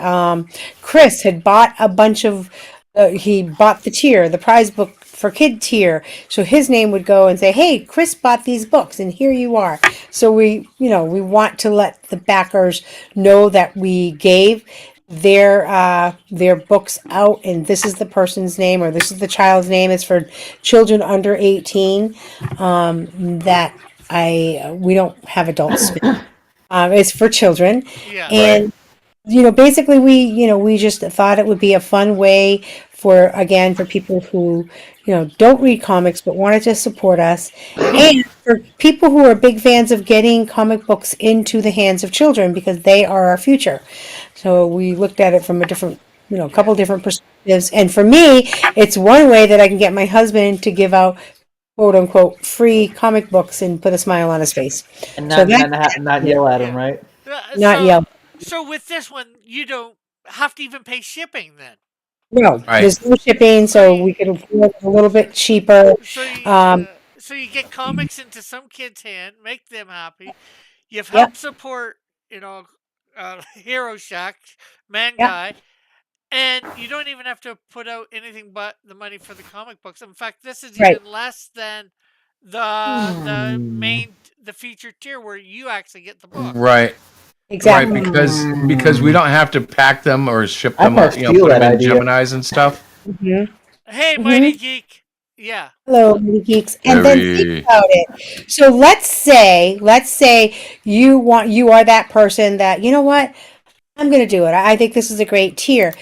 Chris had bought a bunch of he bought the tier, the prize book for kid tier, so his name would go and say, hey, Chris bought these books and here you are. So we want to let the backers know that we gave their books out, and this is the person's name or this is the child's name. It's for children under 18. That I we don't have adults. It's for children. Yeah. And basically we just thought it would be a fun way for people who, don't read comics but wanted to support us, and for people who are big fans of getting comic books into the hands of children because they are our future. So we looked at it from a different, couple different perspectives. And for me, it's one way that I can get my husband to give out quote unquote free comic books and put a smile on his face. And So not yell at him, right? not so, yell. So with this one, you don't have to even pay shipping then. No, Right. there's no shipping, so we could afford it a little bit cheaper. So you get comics into some kid's hand, make them happy. You've Yep. helped support, Hero Shack, Mangai, and you don't even have to put out anything but the money for the comic books. In fact, this is Right. even less than the featured tier where you actually get the book. Right. Exactly. Right, because we don't have to pack them or ship I them, must put steal them that in idea. Geminis and stuff. Mhm. Hey, Mighty Geek. Yeah. Hello, Mini Geeks. And then Very- think about it. So let's say you are that person that, you know what? I'm going to do it. I think this is a great tier.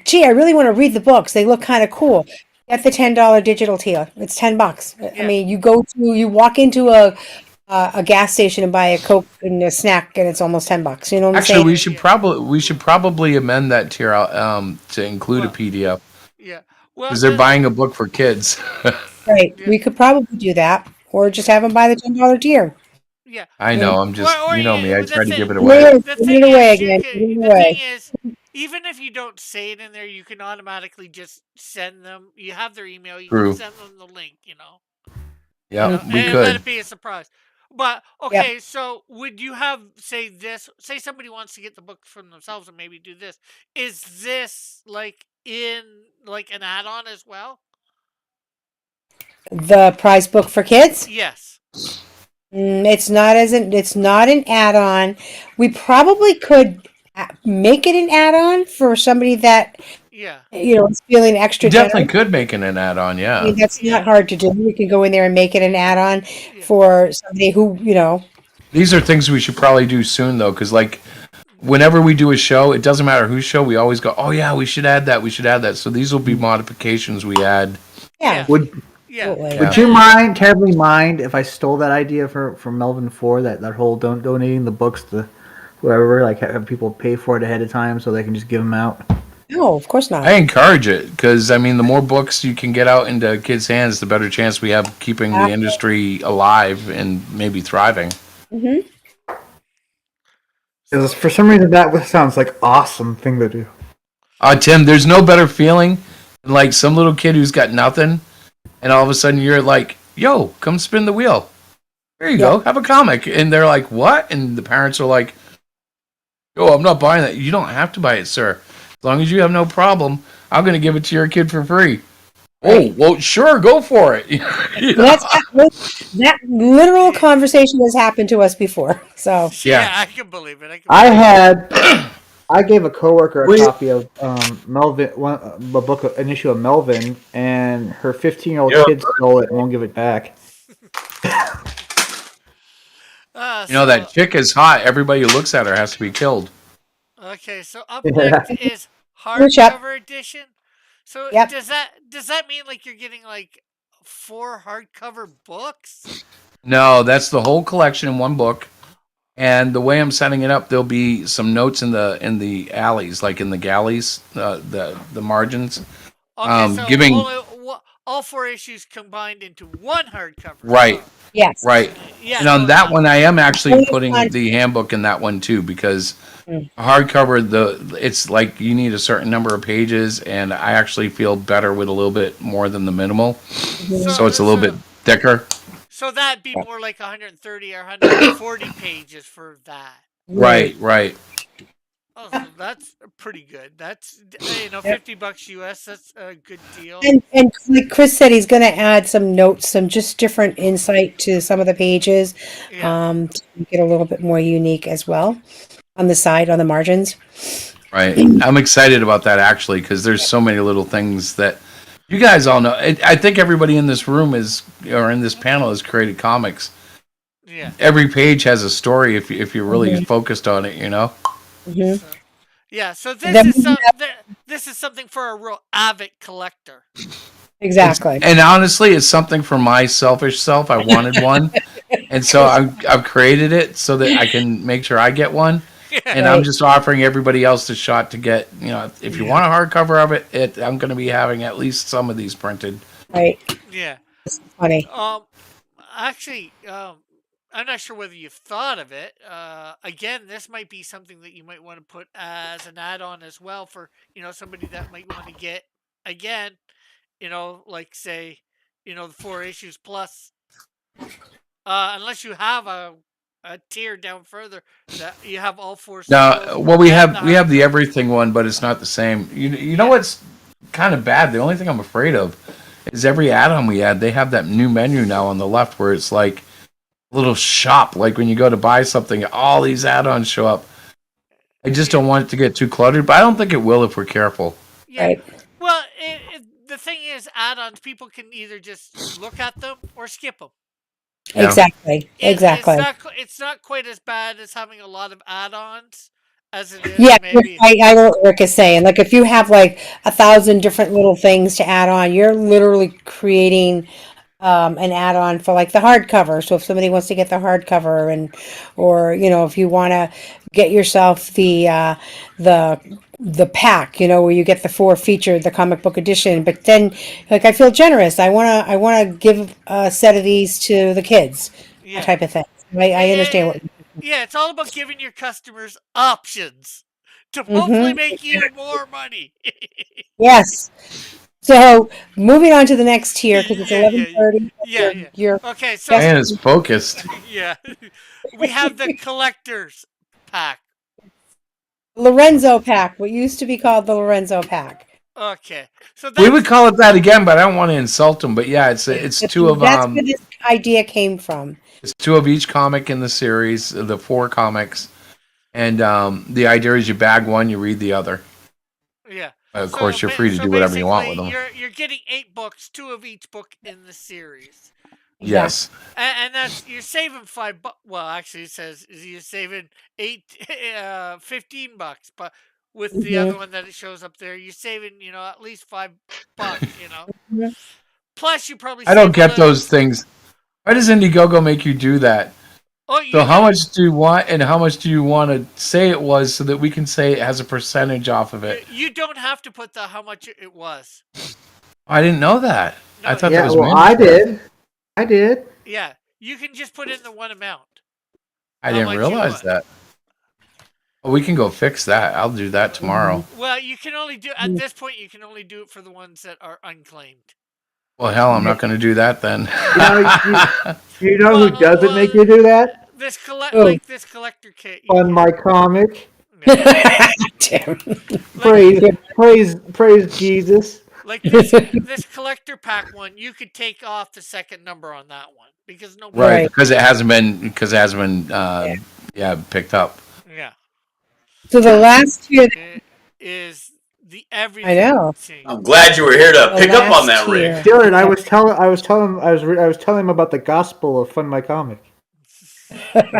Gee, I really want to read the books. They look kind of cool. Get the $10 digital tier. It's $10. I Yeah. mean, you walk into a gas station and buy a Coke and a snack, and it's almost $10. You know what I'm Actually, saying? we should probably amend that tier to include a PDF Yeah. Well, because they're buying a book for kids. Right. Yeah. We could probably do that, or just have them buy the $10 tier. yeah. I know. I'm just, Or you know me. I the try to thing- give it Yeah. away. The Give thing it away is, again. Give it the away. thing is, even if you don't say it in there, you can automatically just send them. You have their email. You True. can send them the link. Yeah, we and let could. it be a surprise. But okay, so would you have say somebody wants to get the book from themselves and maybe do this? Is this like in like an add-on as well? The prize book for kids? Yes. It's not an add-on. We probably could make it an add-on for somebody that Yeah. is feeling extra Definitely generous. could make it an add-on. I Yeah. mean, that's not hard to do. We can go in there and make it an add-on Yeah. for somebody who, These are things we should probably do soon though, because like whenever we do a show, it doesn't matter whose show, we always go, oh yeah, we should add that. We should add that. So these will be modifications we add. yeah. Yeah. Absolutely. Would you terribly mind, if I stole that idea from Melvin Four, that whole donating the books to whoever, like have people pay for it ahead of time so they can just give them out? No, of course not. I encourage it because I mean, the more books you can get out into kids' hands, the better chance we have keeping the industry alive and maybe thriving. Mm-hmm. Because for some reason that sounds like awesome thing to do. Tim, there's no better feeling than like some little kid who's got nothing, and all of a sudden you're like, "Yo, come spin the wheel. Here you go, have a comic." And they're like, "What?" And the parents are like, "Yo, I'm not buying that. You don't have to buy it, sir. As long as you have no problem, I'm going to give it to your kid for free." Oh, well, sure, go for it. You know? That literal conversation has happened to us before. So Yeah. I can believe it. I gave a coworker a copy of Melvin, an issue of Melvin, and her 15-year-old kid stole it and won't give it back. You know, that chick is hot. Everybody who looks at her has to be killed. Okay, so up next is Finish up. hardcover edition. So Yep. does that mean like you're getting like 4 hardcover books? No, that's the whole collection in one book. And the way I'm setting it up, there'll be some notes in the alleys, like in the galleys, the margins. Okay, so giving- all 4 issues combined into one hardcover. Right. yes. Right. Yeah. And on so that one, I am actually Only putting one. the handbook in that one too, because hardcover, it's like you need a certain number of pages, and I actually feel better with a little bit more than the minimal, so it's a little bit thicker. So that'd be more like 130 or 140 pages for that. Right. Oh, so that's pretty good. That's Yep. $50 US. That's a good deal. And like Chris said, he's going to add some notes, some just different insight to some of the pages, Yeah, to make it a little bit more unique as well on the side, on the margins. Right. I'm excited about that actually because there's so many little things that you guys all know. I think everybody in this room or in this panel has created comics. yeah. Every page has a story if you're really Mhm. focused on it, you know? Hmm. So, yeah. So Then we have, this is something for a real avid collector. exactly. And honestly, it's something for my selfish self. I wanted one. And so I've created it so that I can make sure I get one. And I'm Right. just offering everybody else the shot to get, if you want a hardcover of it, I'm going to be having at least some of these printed. Right. Yeah. Funny. Actually, I'm not sure whether you've thought of it. Again, this might be something that you might want to put as an add-on as well for somebody that might want to get again. Like say, the 4 issues plus. Unless you have a tier down further that you have all 4 Now, sequels well, we and the have the hardcover. everything one, but it's not the same. You know Yeah. what's kind of bad? The only thing I'm afraid of is every add-on we add, they have that new menu now on the left where it's like a little shop. Like when you go to buy something, all these add-ons show up. I just Yeah. don't want it to get too cluttered, but I don't think it will if we're careful. Yeah. Right. Well, the thing is, add-ons people can either just look at them or skip them. Yeah. Exactly. It's Exactly. not it's not quite as bad as having a lot of add-ons as it is Yeah, maybe. I know what Rick is saying. Like if you have like 1,000 different little things to add on, you're literally creating an add-on for like the hardcover. So if somebody wants to get the hardcover or if you want to get yourself the pack, where you get the 4 featured, the comic book edition. But then, like, I feel generous. I wanna give a set of these to the kids, that Yeah. type of thing. I understand what. Yeah, it's all about giving your customers options to hopefully Mm-hmm. make you more money. Yes. So moving on to the next tier because it's Yeah, yeah, 11:30. yeah, yeah. Your Okay, so guest, Man is focused. yeah, we have the collector's pack. Lorenzo pack, what used to be called the Lorenzo pack. Okay, so We would that's call it that again, but I don't want to insult them. But yeah, it's two of That's where this idea came from. it's two of each comic in the series, the 4 comics, and the idea is you bag one, you read the other. yeah. Of course, you're free to do whatever you want with them. You're getting 8 books, 2 of each book in the series, Yes. and that's you're saving $5. Well, actually, it says you're saving 15 bucks, but with the other one that it shows up there, you're saving at least $5. Mhm. Plus, you probably I don't save a get little. those things. Why does Indiegogo make you do that? Oh, you So how don't. much do you want, and how much do you want to say it was, so that we can say it has a percentage off of it? You don't have to put how much it was. I didn't know that. I No, thought that Yeah, was well, I mandatory. did. I did. Yeah, you can just put in the one amount. I How didn't much you realize want. that. Well, we can go fix that. I'll do that tomorrow. Well, you can only do at this point. You can only do it for the ones that are unclaimed. Well, hell, I'm not going to do that then. You know who Well, doesn't make you do that? This Oh. this collector kit. On my comic. Damn. Praise Jesus. Like this collector pack one, you could take off the second number on that one because nobody. Right, Right. because it hasn't been picked up. Yeah, So the last tier, it is the everything. I know. Thing. I'm glad you were here to The pick up on last that, Rick. tier. Dylan, I was telling him about the gospel of Fund My Comic.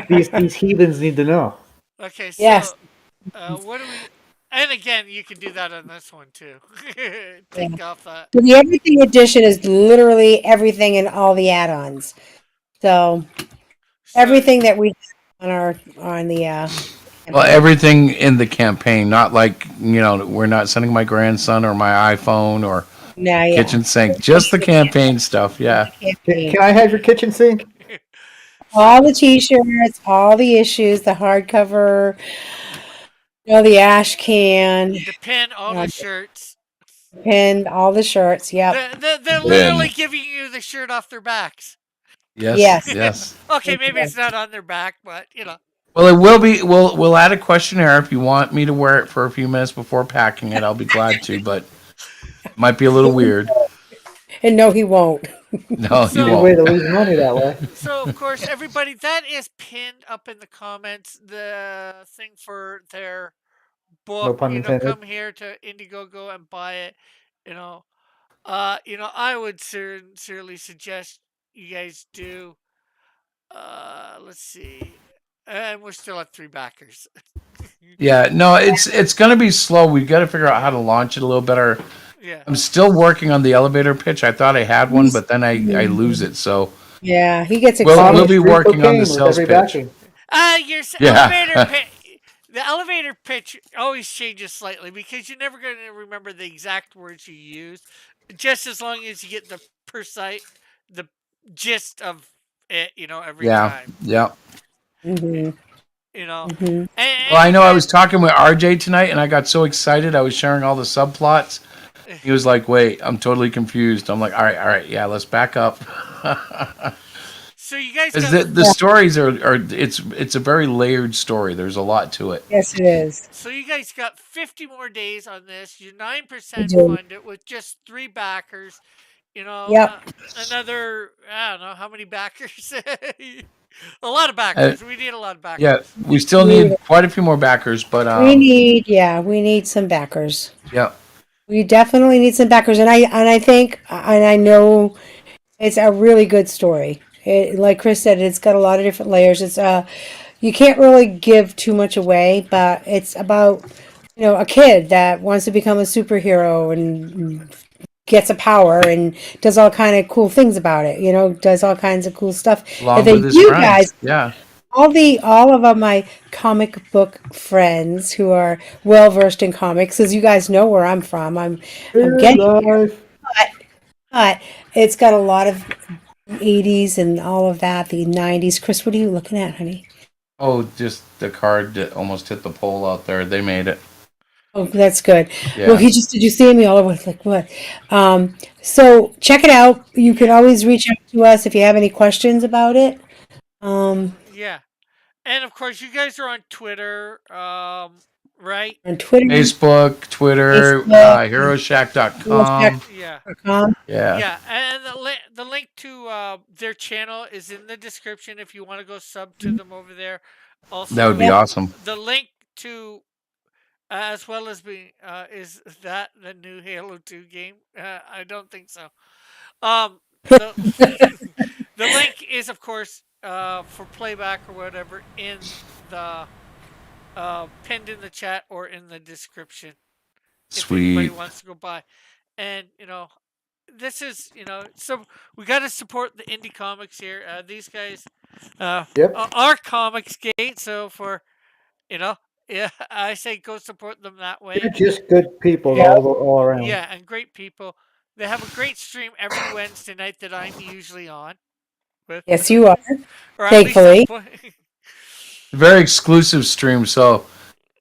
These heathens need to know. Okay, so Yes. what do we? And again, you can do that on this one too. Take off that. So the everything edition is literally everything and all the add-ons. So So- everything that we on the Well, everything in the campaign, not like, we're not sending my grandson or my iPhone or kitchen sink, just the campaign stuff. Yeah. Can I have your kitchen sink? all the t-shirts, all the issues, the hardcover, the ash can, the pin, all the shirts. pin, all the shirts. Yep. They're literally giving you the shirt off their backs. Yes. Yes. Yes. Okay, maybe it's not on their back, but Well, it will be. We'll add a questionnaire if you want me to wear it for a few minutes before packing it. I'll be glad to, but it might be a little weird. And no, he won't. No, you So- Good way won't. to lose money that way. So, of course, everybody, that is pinned up in the comments. The thing for their book. pun intended. Come here to Indiegogo and buy it. I would sincerely suggest you guys do. Let's see, and we're still at 3 backers. Yeah, no, it's gonna be slow. We've got to figure out how to launch it a little better. Yeah. I'm still working on the elevator pitch. I thought I had one, but then I lose it. So Yeah, he gets We'll excited. be Street working on cocaine the with sales every pitch. backing. Yeah. Elevator pitch. The elevator pitch always changes slightly because you're never going to remember the exact words you use. Just as long as you get the the gist of it, every yeah, time. yeah. Mhm, mhm. Well, I know I was talking with RJ tonight, and I got so excited. I was sharing all the subplots. He was like, "Wait, I'm totally confused." I'm like, "All right, yeah, let's back up." So you guys Because got, the stories are it's a very layered story. There's a lot to it. Yes, it is. so you guys got 50 more days on this. You're 9% We do. funded with just 3 backers. Yep. Another, I don't know how many backers. A lot of backers. We need a lot of backers. Yeah, we still need quite a few more backers, but We need some backers. yeah, We definitely need some backers, and I think, and I know it's a really good story. Like Chris said, it's got a lot of different layers. It's you can't really give too much away, but it's about a kid that wants to become a superhero and gets a power and does all kind of cool things about it. Does all kinds of cool stuff. along And then with his you friends. guys, Yeah, all of my comic book friends who are well versed in comics, as you guys know where I'm from. I'm getting here, but it's got a lot of 80s and all of that, the 90s. Chris, what are you looking at, honey? Oh, just the card that almost hit the pole out there. They made it. Oh, that's good. Yeah. Well, did you see me all over? Like what? So check it out. You can always reach out to us if you have any questions about it. Yeah. And of course, you guys are on Twitter, right? On Twitter, Facebook, Twitter, Facebook, HeroShack.com. Yeah. Yeah. Yeah. And the link to their channel is in the description if you want to go sub to them over there. Also, That would be awesome. the link to, as well as is that the new Halo 2 game? I don't think so. The, the link is, of course, for playback or whatever in the pinned in the chat or in the description. If anybody Sweet. wants to go by, and this is so we got to support the indie comics here. These guys, Yep. are Comics Gate. So for yeah, I say go support them that way. They're just good people Yeah. all around. Yeah, and great people. They have a great stream every Wednesday night that I'm usually on with. yes, you are. Or at least Thankfully. Very exclusive stream. So,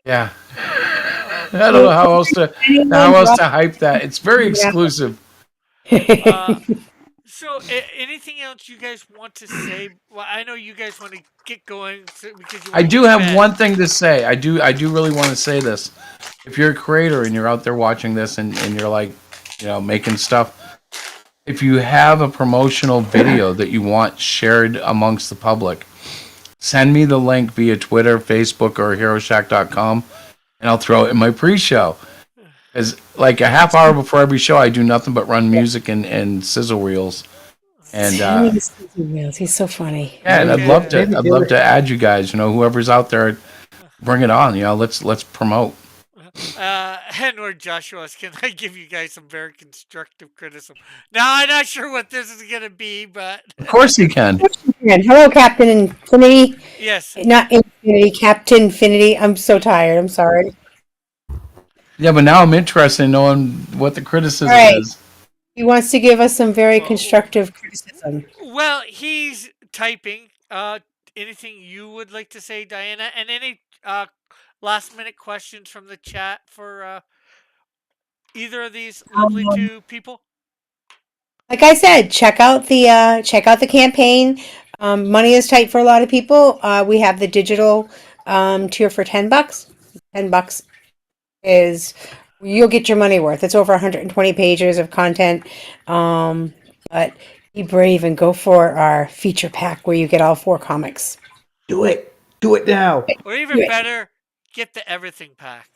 yeah. I don't know how else to hype that. It's very exclusive. So, anything else you guys want to say? Well, I know you guys want to get going because you I wanna do get have fed. one thing to say. I do really want to say this. If you're a creator and you're out there watching this and you're like, making stuff, if you have a promotional video that you want shared amongst the public, send me the link via Twitter, Facebook, or HeroShack.com, and I'll throw it in my pre-show. Because like a half hour before every show, I do nothing but run music and sizzle reels. And He's so funny. yeah, and Okay. I'd love to add you guys. Whoever's out there, bring it on. Let's promote. Henry Joshua, can I give you guys some very constructive criticism? Now, I'm not sure what this is going to be, but Of course you can. And hello, Captain Infinity. yes. Not Infinity, Captain Infinity. I'm so tired. I'm sorry. Yeah, but now I'm interested in knowing what the criticism Right. is. He wants to give us some very constructive criticism. Well, he's typing. Anything you would like to say, Diana? And any last minute questions from the chat for either of these lovely two people? Like I said, check out the campaign. Money is tight for a lot of people. We have the digital tier for $10. $10 is you'll get your money worth. It's over 120 pages of content. But be brave and go for our feature pack where you get all 4 comics. Do it. Do it now. Or even better, get the everything pack.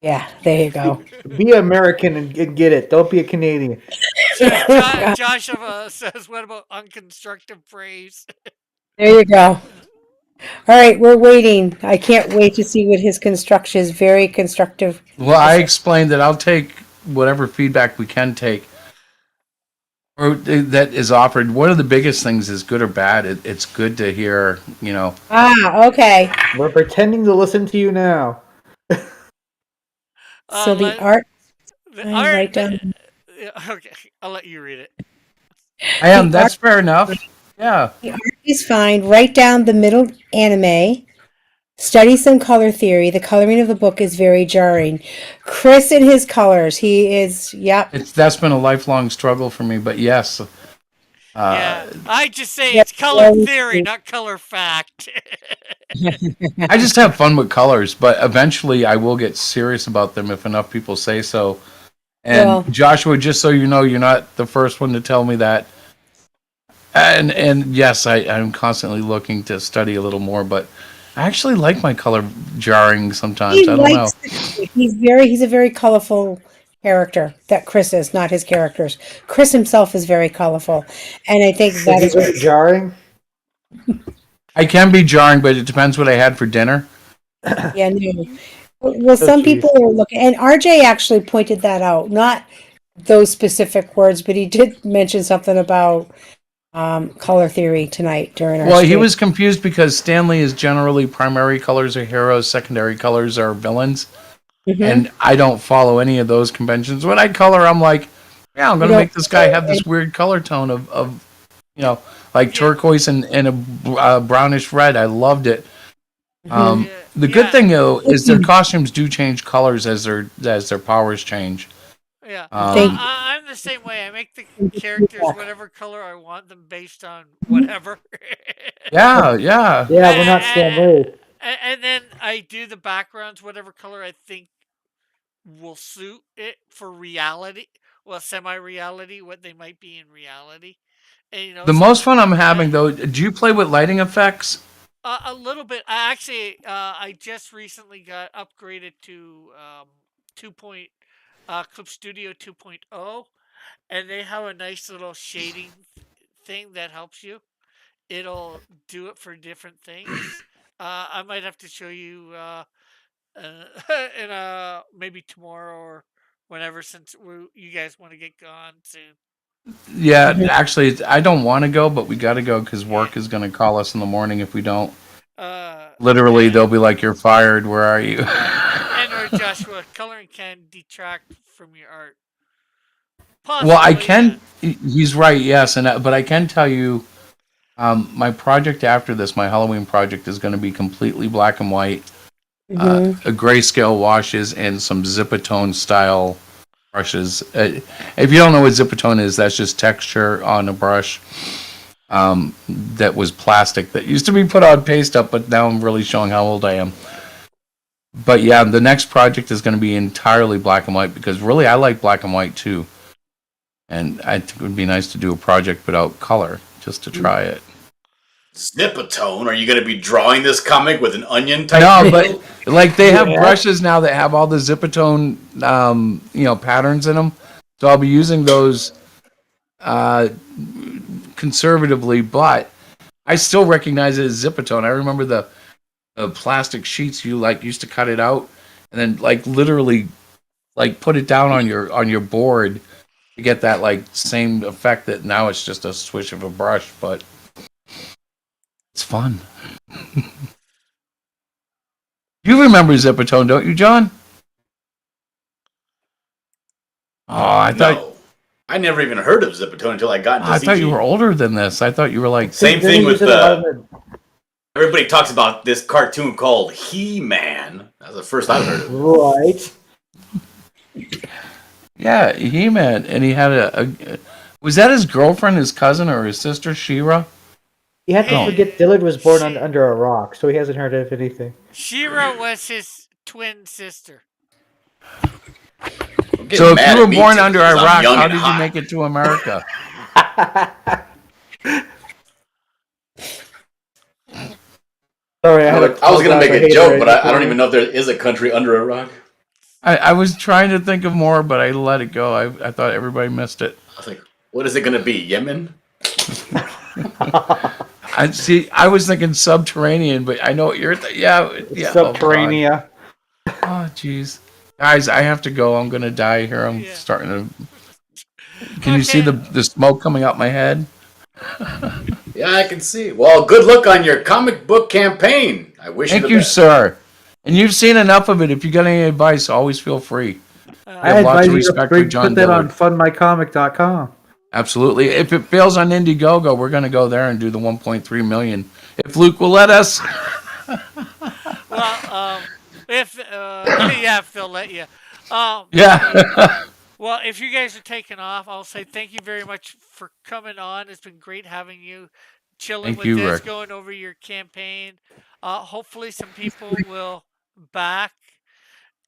Yeah, there you go. Be American and get it. Don't be a Canadian. Joshua says, what about unconstructive phrase? There you go. All right, we're waiting. I can't wait to see what his construction is. Very constructive. Well, I explained that I'll take whatever feedback we can take, or that is offered. One of the biggest things is good or bad. It's good to hear, Okay. We're pretending to listen to you now. So the art. The I art. write down. Okay, I'll let you read it. I am. That's fair enough. Yeah. The art is fine. Write down the middle anime. Study some color theory. The coloring of the book is very jarring. Chris and his colors. He is. Yep. That's been a lifelong struggle for me. But yes. Yeah, I just say Yep. it's color theory, not color fact. I just have fun with colors, but eventually I will get serious about them if enough people say so. And Well- Joshua, just so you know, you're not the first one to tell me that. And yes, I'm constantly looking to study a little more, but I actually like my color jarring sometimes. He I don't know. likes he's a very colorful character. That Chris is, not his characters. Chris himself is very colorful, and I think that Is is it jarring? I can be jarring, but it depends what I had for dinner. yeah. No. Well, some geez. people are looking, and RJ actually pointed that out. Not those specific words, but he did mention something about color theory tonight during our. Well, he stream. was confused because Stanley is generally primary colors are heroes, secondary colors are villains. Mhm. And I don't follow any of those conventions. When I color, I'm like, yeah, I'm going to You make this guy have this weird color tone of like Yeah. turquoise and a brownish red. I loved it. Mhm. The good thing though is their costumes do change colors as their powers change. Yeah, Thank- I'm the same way. I make the characters whatever color I want them based on whatever. Yeah, yeah. Yeah, we're not Stan Lee. And then I do the backgrounds whatever color I think will suit it for reality. Well, semi-reality, what they might be in reality. And, The most fun I'm having though, do you play with lighting effects? a little bit. I just recently got upgraded to 2. Clip Studio 2.0, and they have a nice little shading thing that helps you. It'll do it for different things. I might have to show you in maybe tomorrow or whenever, since you guys want to get gone soon. Yeah, actually, I don't want to go, but we got to go because work is going to call us in the morning if we don't. Literally, they'll be like, "You're fired. Where are you?" And or Joshua, coloring can detract from your art. Well, I Possibly, can. He's right. Yes, but I can tell you, my project after this, my Halloween project, is going to be completely black and white, a grayscale washes, and some Zipatone style brushes. If you don't know what Zipatone is, that's just texture on a brush that was plastic that used to be put on paste up, but now I'm really showing how old I am. But yeah, the next project is going to be entirely black and white because really I like black and white too. And I think it would be nice to do a project without color just to try it. Snipatone? Are you going to be drawing this comic with an onion type? No, but like they have brushes now that have all the Zipatone, patterns in them. So I'll be using those conservatively, but I still recognize it as Zipatone. I remember the plastic sheets you used to cut it out and then literally put it down on your board to get that same effect that now it's just a swish of a brush, but it's fun. You remember Zipatone, don't you, John? Oh, I thought No. I never even heard of Zipatone until I got into I CG. thought you were older than this. I thought you were like Same They thing use with it a lot in everybody talks about this cartoon called He-Man. That's the first I've heard of. Right. Yeah, He-Man, and he had a was that his girlfriend, his cousin, or his sister, She-Ra? You have to Hey. forget Dillard was born She- under a rock, so he hasn't heard of anything. Shira was his twin sister. Don't get So if mad you at were me, born Tim, under because I'm Iraq, young how and did you hot. make it to America? Sorry, I was gonna make a joke, but I don't even know if there is a country under Iraq. I was trying to think of more, but I let it go. I thought everybody missed it. I was like, what is it gonna be? Yemen? I see. I was thinking subterranean, but I know what you're. Yeah. Subterranea. Oh, jeez. Guys, I have to go. I'm gonna die here. I'm Yeah. starting to. Can you see the smoke coming out my head? Yeah, I can see. Well, good luck on your comic book campaign. I wish Thank you you, the best. sir. And you've seen enough of it. If you got any advice, always feel free. I have lots advise of you to respect for John put that on Dillard. funmycomic.com. Absolutely. If it fails on Indiegogo, we're going to go there and do the 1.3 million. If Luke will let us. Well, if if they'll let you. Yeah. Well, if you guys are taking off, I'll say thank you very much for coming on. It's been great having you, chilling Thank with you, this, Rick. going over your campaign. Hopefully, some people will back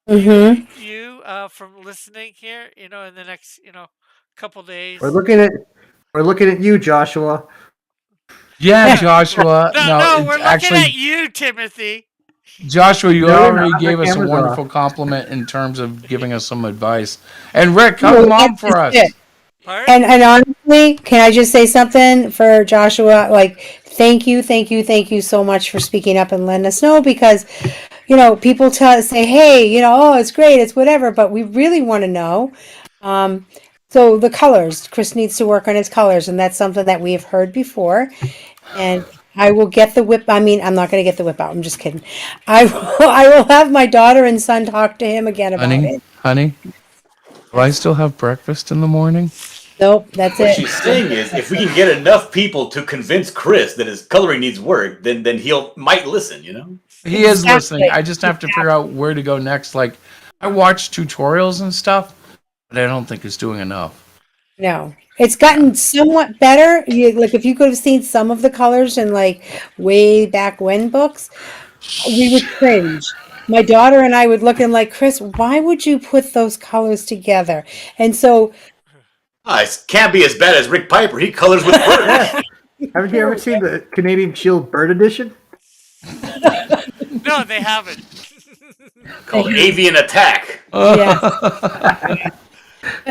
Mm-hmm. you from listening here. In the next couple days. We're looking at you, Joshua. Yeah, Joshua. No, it's we're looking actually at you, Timothy. Joshua, you No, we're already not. gave My us a camera's wonderful off. compliment in terms of giving us some advice. And Rick, come on for us. Pardon? And honestly, can I just say something for Joshua? Like, thank you so much for speaking up and letting us know, because people say, hey, oh, it's great, it's whatever, but we really want to know. So the colors, Chris needs to work on his colors, and that's something that we have heard before. And I will get the whip. I mean, I'm not going to get the whip out. I'm just kidding. I will have my daughter and son talk to him again about Honey, it. do I still have breakfast in the morning? Nope, that's What it. she's saying is, if we can get enough people to convince Chris that his coloring needs work, then might listen. He is Exactly. listening. I just have to figure out where to go next. Like, I watch tutorials and stuff, but I don't think it's doing enough. No, it's gotten somewhat better. Like, if you could have seen some of the colors in like way back when books, we would cringe. My daughter and I would look and like, Chris, why would you put those colors together? And so, It can't be as bad as Rick Piper. He colors with birds. Haven't you ever seen the Canadian Shield Bird Edition? No, they haven't. Called Avian Attack. yes.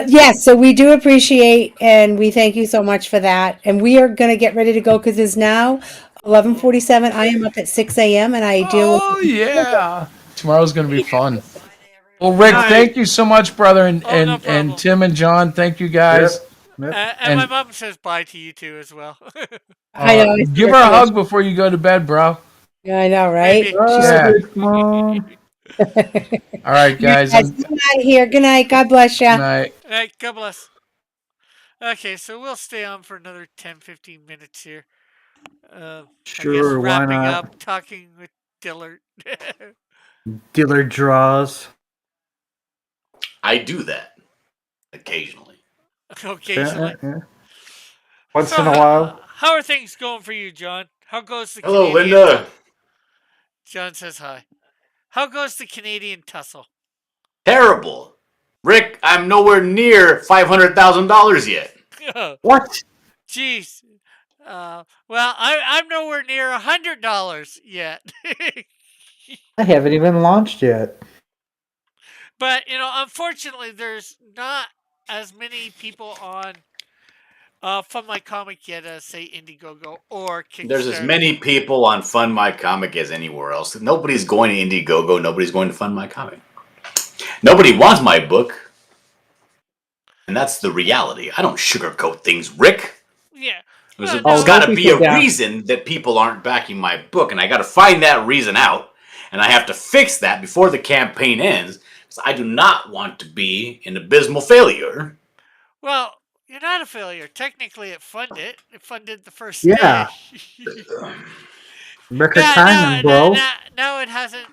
Yes, so we do appreciate and we thank you so much for that. And we are going to get ready to go because it's now 11:47. I am up at 6 a.m. and I deal with. Oh, yeah. Tomorrow's going to be fun. Well, Rick, Nice. thank you so much, brother. And, Oh, no and problem. Tim and John, thank you guys. Yep. And my And- mom says bye to you too as well. I know. Give her a hug before you go to bed, bro. Yeah, I know, right? Maybe. Yeah. Mom. All right, guys. Guys, good night here. Good night. God bless you. Good night. All right, God bless. Okay, so we'll stay on for another 10-15 minutes here. I guess Sure, why wrapping not? up, talking with Dillard. Dillard draws. I do that occasionally. Occasionally. Yeah. Once So, in a while. How are things going for you, John? How goes the Hello, Canadian Linda. John says hi. How goes the Canadian tussle? Terrible. Rick, I'm nowhere near $500,000 yet. What? Jeez. Well, I'm nowhere near $100 yet. I haven't even launched yet. But unfortunately, there's not as many people on Fund My Comic yet as say Indiegogo or Kickstarter. There's as many people on Fund My Comic as anywhere else. Nobody's going to Indiegogo. Nobody's going to Fund My Comic. Nobody wants my book. And that's the reality. I don't sugarcoat things, Rick. Yeah. There's Well, got to don't be be a so down. reason that people aren't backing my book, and I got to find that reason out, and I have to fix that before the campaign ends, because I do not want to be an abysmal failure. Well, you're not a failure. Technically, it funded. It funded the first Yeah. day. Record timing, bro. Now it hasn't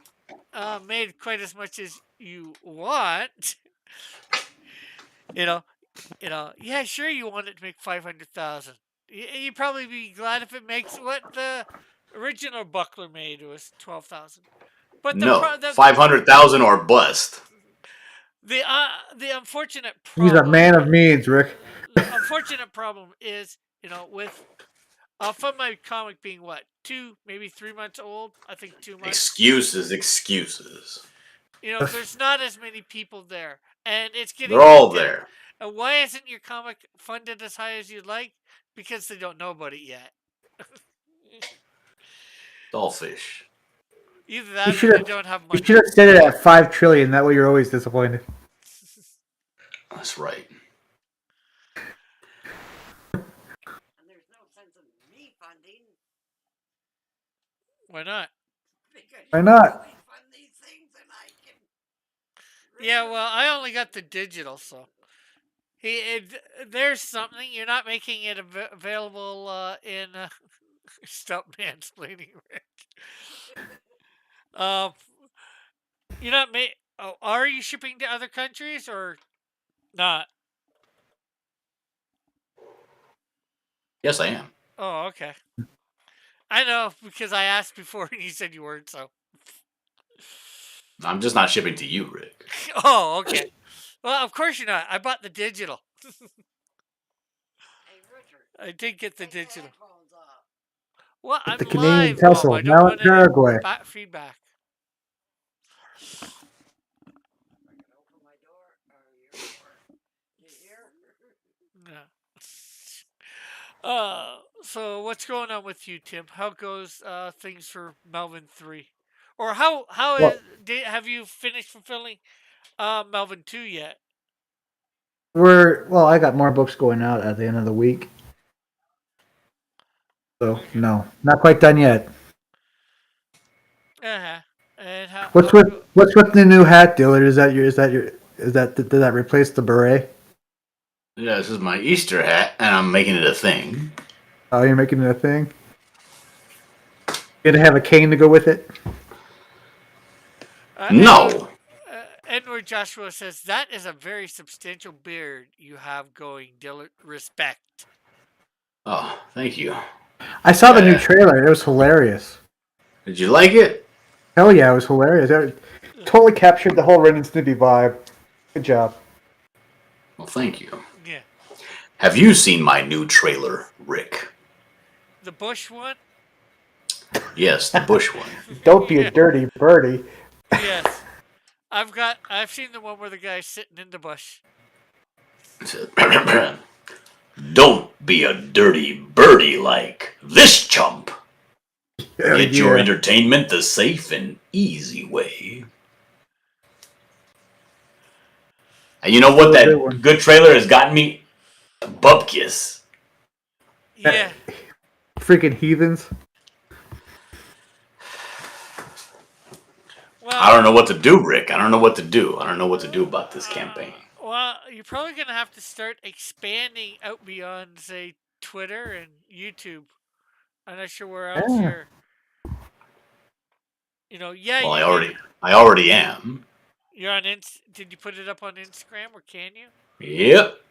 made quite as much as you want. Yeah, sure, you want it to make 500,000. You'd probably be glad if it makes what the original Buckler made was 12,000. But No, 500,000 or bust. the unfortunate He's a problem man of means, Rick. the unfortunate problem is, with from my comic being what, 2 maybe 3 months old, I think 2 months. Excuses. There's not as many people there, and it's getting They're all hinted. there. And why isn't your comic funded as high as you'd like? Because they don't know about it yet. Dollfish. Either You that or should they have. don't have You money. should have set it at 5 trillion. That way, you're always disappointed. That's right. And there's no sense of me funding Why not? because Why you not? always fund these things and I can. Yeah, well, I only got the digital, so there's something you're not making it available in. Stop mansplaining, Rick. You're not Oh, are you shipping to other countries or not? Yes, I am. Oh, okay. I know because I asked before and you said you weren't. So. I'm just not shipping to you, Rick. Oh, okay. Well, of course you're not. I bought the digital. Hey, Richard. I did get the take your digital. headphones off. Well, With I'm the Canadian live, peso, Mom. I don't now in want any Paraguay. feedback. I can open my door or your door. You hear? Yeah. So what's going on with you, Tim? How goes things for Melvin 3? Or how Well, have you finished fulfilling Melvin 2 yet? I got more books going out at the end of the week. So no, not quite done yet. Uh-huh. And What's with the new hat, Dillard? Did that replace the beret? Yeah, this is my Easter hat, and I'm making it a thing. Oh, you're making it a thing? You gonna have a cane to go with it? No! Edward Joshua says, that is a very substantial beard you have going, Dillard. Respect. Oh, thank you. I saw the new trailer. It was hilarious. Did you like it? Hell yeah, it was hilarious. It totally captured the whole Ren and Snoopy vibe. Good job. Well, thank you. Yeah. Have you seen my new trailer, Rick? The Bush one? Yes, the Bush one. Don't be a dirty birdie. Yes. I've seen the one where the guy's sitting in the bush. Don't be a dirty birdie like this chump. Get your entertainment the safe and easy way. And you know what that good trailer has gotten me? Bupkis. Yeah. Freaking heathens. Well, I don't know what to do, Rick. I don't know what to do. I don't know what to do about this campaign. Well, you're probably going to have to start expanding out beyond, say, Twitter and YouTube. I'm not sure where else you're... yeah. Well, I already am. You're on Did you put it up on Instagram or can you? Yep.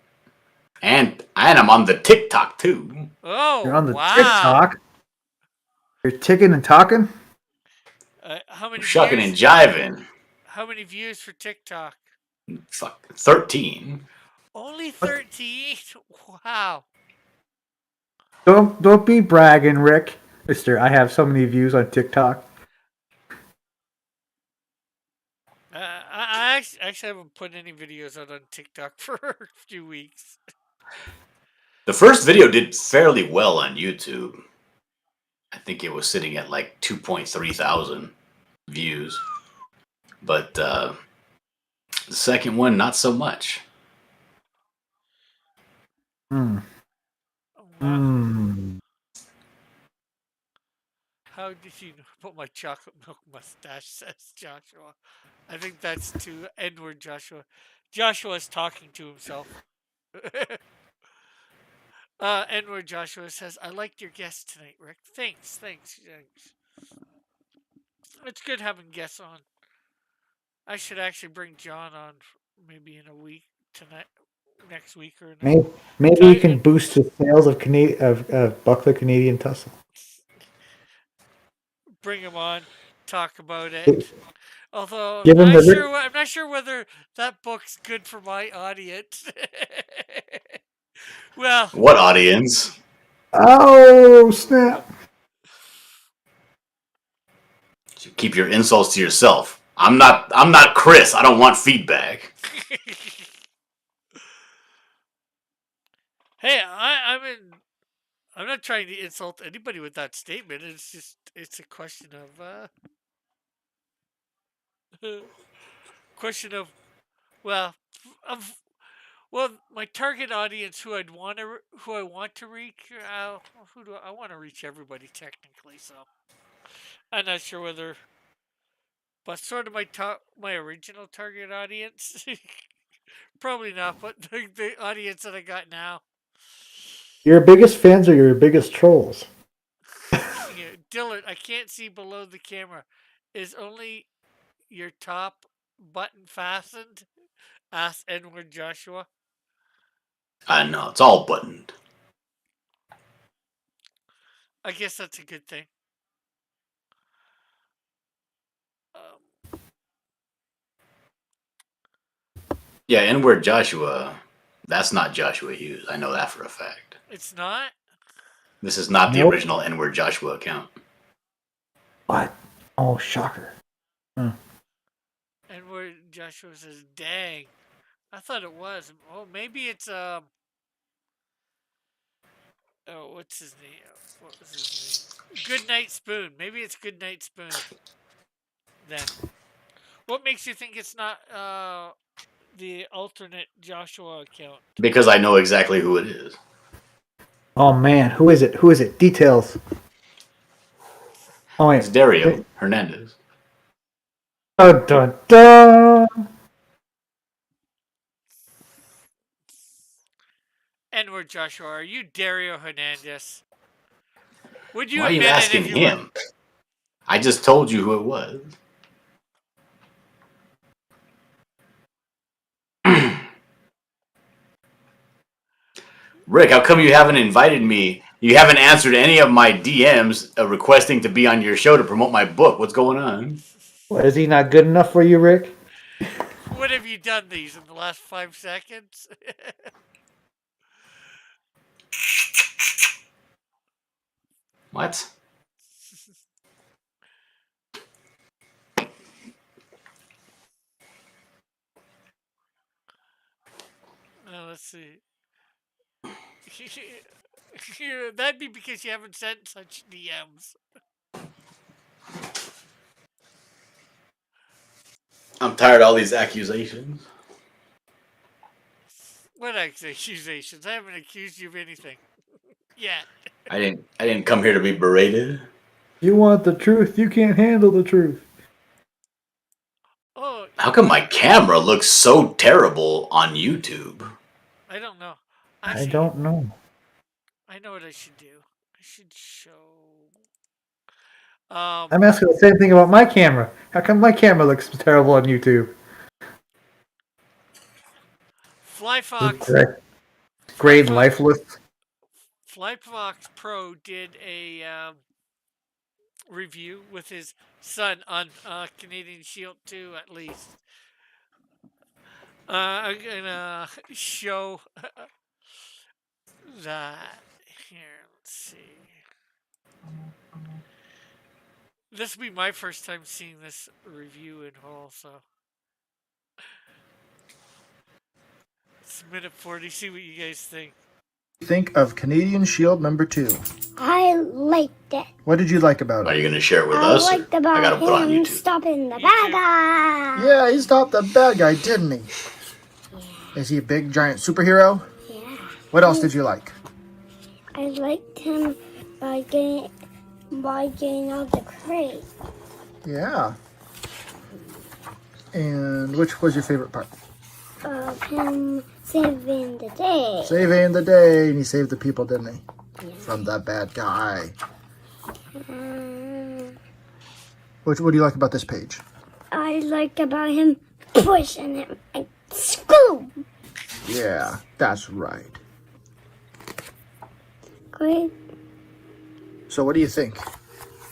And I'm on the TikTok too. Oh, You're on the wow. TikTok. You're ticking and talking. How many Shucking views? and jiving. How many views for TikTok? Fuck, 13. Only 13? Wow. Don't be bragging, Rick. Mister, I have so many views on TikTok. I actually haven't put any videos out on TikTok for a few weeks. The first video did fairly well on YouTube. I think it was sitting at like 2.3 thousand views. But the second one, not so much. Wow. How did you know about my chocolate milk mustache, says Joshua. I think that's to Edward Joshua. Joshua's talking to himself. Edward Joshua says, I liked your guest tonight, Rick. Thanks. It's good having guests on. I should actually bring John on maybe in a week tonight. next week or next. Maybe you can boost the sales of Buckler Canadian Tussle. Bring him on, talk about it. Although Give him I'm not sure whether that book's good for my audience. Well, What audience? Oh snap! Keep your insults to yourself. I'm not Chris. I don't want feedback. hey, I'm not trying to insult anybody with that statement. It's a question of well, of my target audience who I want to reach. I want to reach everybody technically, so I'm not sure whether, but sort of my original target audience. Probably not, but the audience that I got now. Your biggest fans are your biggest trolls. Yeah, Dylan, I can't see below the camera. Is only your top button fastened? Asked Edward Joshua. I know, it's all buttoned. I guess that's a good thing. Yeah, N-word Joshua. That's not Joshua Hughes. I know that for a fact. It's not? This is not the Nope. original N-word Joshua account. What? Oh, shocker. Edward Joshua says, dang. I thought it was. Oh, maybe it's, oh, what's his name? What was his name? Goodnight Spoon. Maybe it's Goodnight Spoon. Then. What makes you think it's not, the alternate Joshua account? Because I know exactly who it is. Oh man, who is it? Who is it? Details. Oh It's wait. Dario Hernandez. Dun dun dun. Edward Joshua, are you Dario Hernandez? Would you Why are you admit it asking if you were? him? I just told you who it was. Rick, how come you haven't invited me? You haven't answered any of my DMs requesting to be on your show to promote my book. What's going on? What, is he not good enough for you, Rick? What have you done these in the last 5 seconds? What? Let's see. That'd be because you haven't sent such DMs. I'm tired of all these accusations. What accusations? I haven't accused you of anything. Yet. I didn't come here to be berated. You want the truth? You can't handle the truth. Oh, How come my camera looks so terrible on YouTube? I don't know. I don't know. I know what I should do. I should show. I'm asking the same thing about my camera. How come my camera looks terrible on YouTube? FlyFox. Great and lifeless. FlyFox Pro did a review with his son on Canadian Shield 2, at least. I'm gonna show that here. Let's see. This will be my first time seeing this review in whole, so it's minute 40. See what you guys think. Think of Canadian Shield number 2. I liked it. What did you like about Are it? you going to share it with I us? liked I got to about put on him YouTube. stopping the bad guy. Yeah, he stopped the bad guy, didn't he? Is he a big giant superhero? Yeah. What else did you like? I liked him by getting out the crate. Yeah. And which was your favorite part? Of him saving the day. Saving the day, and he saved the people, didn't he? From the bad guy. What do you like about this page? I like about him pushing him and screw. Yeah, that's right. Great. So, what do you think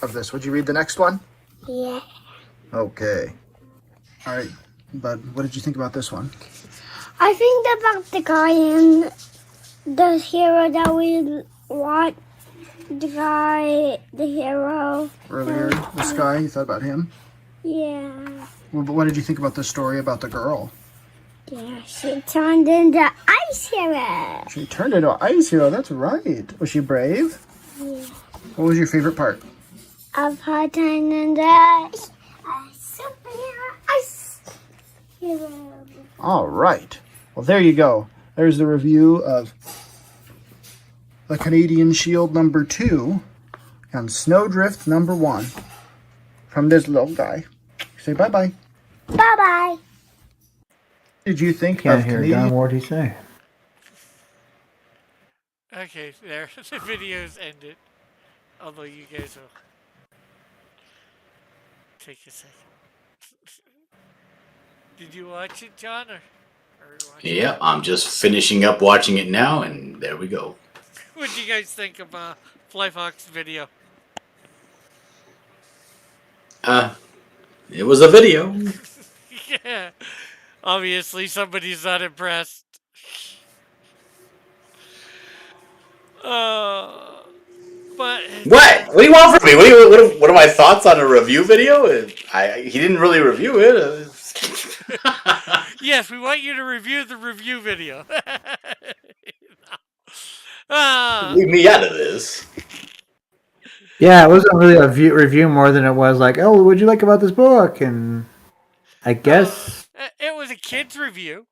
of this? Would you read the next one? Yeah. Okay. All right. But what did you think about this one? I think about the guy in the hero that we watched. The guy, the hero. Earlier, this guy, you thought about him? Yeah. Well, but what did you think about the story about the girl? Yeah, she turned into ice hero. She turned into an ice hero, that's right. Was she brave? Yeah. What was your favorite part? Of her turning into a superhero ice hero. All right. Well, there you go. There's the review of the Canadian Shield number 2 and Snowdrift number 1 from this little guy. Say bye-bye. Bye-bye. Did you think Can't of hear Canadian... Don. What did he say? Okay, there. The video's ended. Although you guys will take a second. Did you watch it, John? Or you watching Yeah, it? I'm just finishing up watching it now, and there we go. What do you guys think of Flyfox video? It was a video. Yeah. Obviously, somebody's not impressed. But What? What do you want from me? What are my thoughts on a review video? He didn't really review it. yes, we want you to review the review video. Leave me out of this. Yeah, it wasn't really a review more than it was like, oh, what'd you like about this book? And I guess it was a kid's review.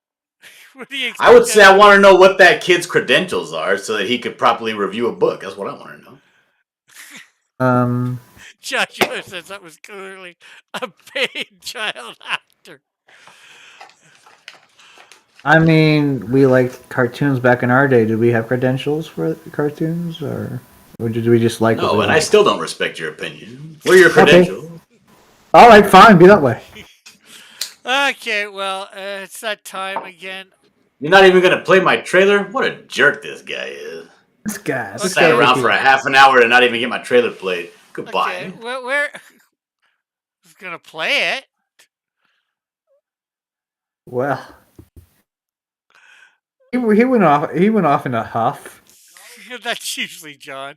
What do you I would say I expect? want to know what that kid's credentials are so that he could properly review a book. That's what I want to know. Joshua says that was clearly a paid child actor. I mean, we liked cartoons back in our day. Did we have credentials for cartoons, or did we just like? No, and I still don't respect your opinion. What are your credentials? All right, fine, be that way. Okay, well, it's that time again. You're not even gonna play my trailer? What a jerk this guy is. This guy. Sat around for a half an hour to not even get my trailer played. Goodbye. Okay, where who's gonna play it? Well, he went off. He went off in a huff. That's usually John.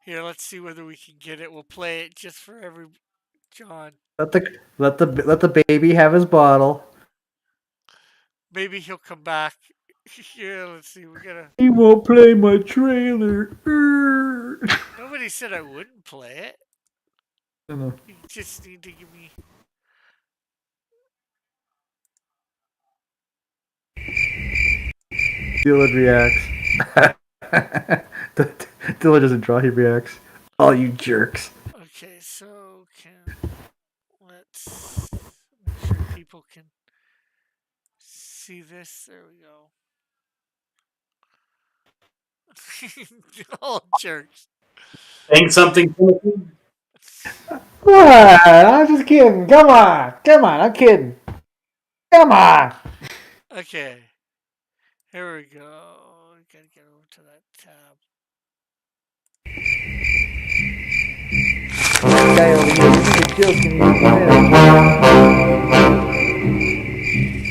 Here, let's see whether we can get it. We'll play it just for every John. Let the baby have his bottle. Maybe he'll come back. Yeah, let's see. We're gonna. He won't play my trailer. Nobody said I wouldn't play it. I know. You just need to give me. Dylan reacts. Dylan doesn't draw, he reacts. All you jerks. Okay, so let's make sure people can see this. There we go. All jerks. Saying something, Timothy? What? I'm just kidding. Come on. I'm kidding. Come on. Okay. Here we go. Gotta get over to that tab. Guy over here, this is a joke and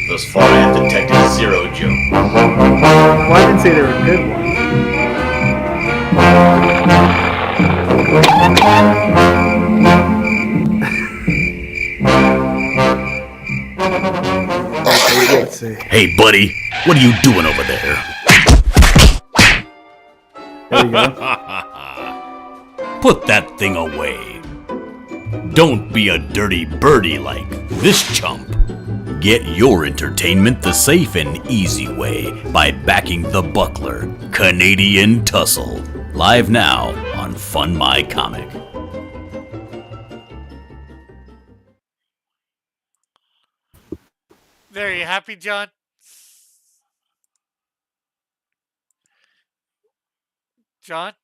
he's Thus far, I have detected zero jokes. Well, I didn't say they were good ones. Okay, let's see. Hey, buddy, what are you doing over there? There you go. Put that thing away. Don't be a dirty birdie like this chump. Get your entertainment the safe and easy way by backing the Buckler Canadian Tussle. Live now on Fun My Comic. There, you happy, John? John?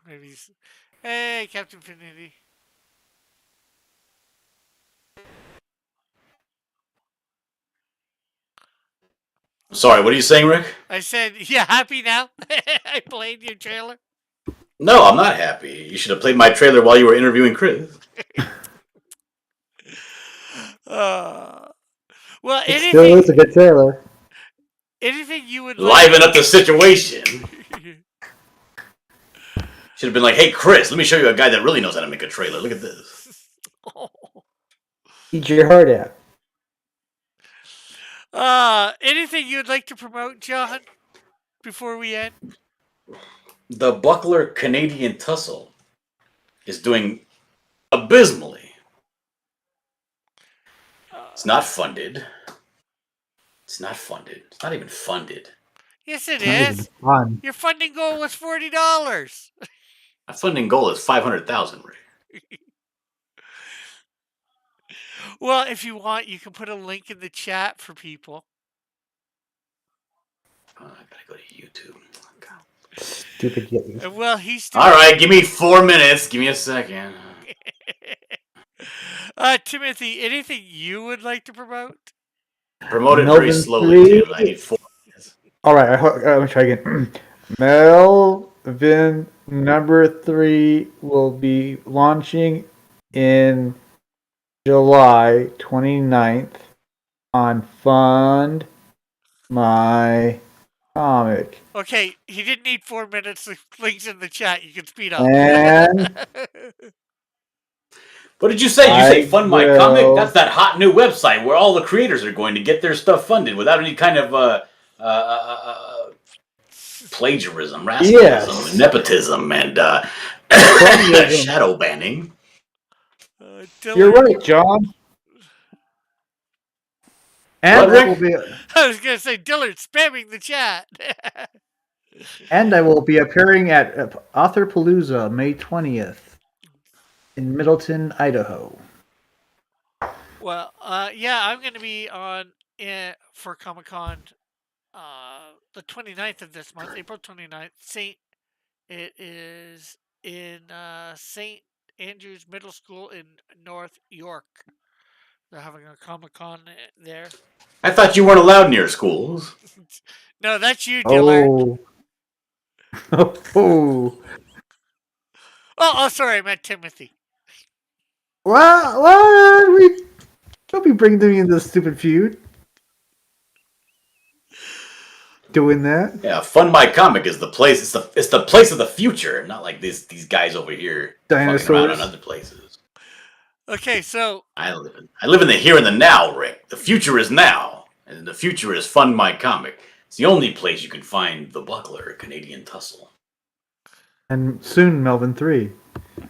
Maybe he's... Hey, Captain Finity. Sorry, what are you saying, Rick? I said, you happy now? I played your trailer. No, I'm not happy. You should have played my trailer while you were interviewing Chris. Uh, well, It still is a good trailer. anything you would like. Liven up the situation. Should have been like, hey, Chris, let me show you a guy that really knows how to make a trailer. Look at this. Eat your heart out. Anything you'd like to promote, John, before we end? The Buckler Canadian Tussle is doing abysmally. It's not funded. It's not funded. It's not even funded. Yes, it Not even is. fun. Your funding goal was $40. My funding goal is $500,000, Rick. Well, if you want, you can put a link in the chat for people. I gotta go to YouTube. God. Stupid Yeti. And well, he's doing. All right, give me 4 minutes. Give me a second. Timothy, anything you would like to promote? Promote it very Melvin slowly, 3. Tim. I need 4 minutes. All right, let me try again. Melvin number 3 will be launching in July 29th on Fund My Comic. Okay, he didn't need 4 minutes. The link's in the chat. You can speed up. And What did you say? You say I Fund My will- Comic? That's that hot new website where all the creators are going to get their stuff funded without any kind of plagiarism, rascalism, Yes. nepotism, and shadow banning. You're right, John. And What, I will be I was going to say Dillard spamming the chat. and I will be appearing at Authorpalooza May 20th in Middleton, Idaho. Well, yeah, I'm going to be on for Comic-Con the 29th of this month, April 29th. It is in St. Andrews Middle School in North York. They're having a Comic-Con there. I thought you weren't allowed near schools. No, that's you, Dillard. Oh. Oh, sorry, I meant Timothy. Well, don't be bringing me into this stupid feud. Doing that. Yeah, Fund My Comic is the place. It's the place of the future, not like these guys over here fucking around Dinosaurs. on other places. Okay, so I live in the here and the now, Rick. The future is now, and the future is Fund My Comic. It's the only place you can find the Buckler Canadian Tussle. And soon Melvin 3.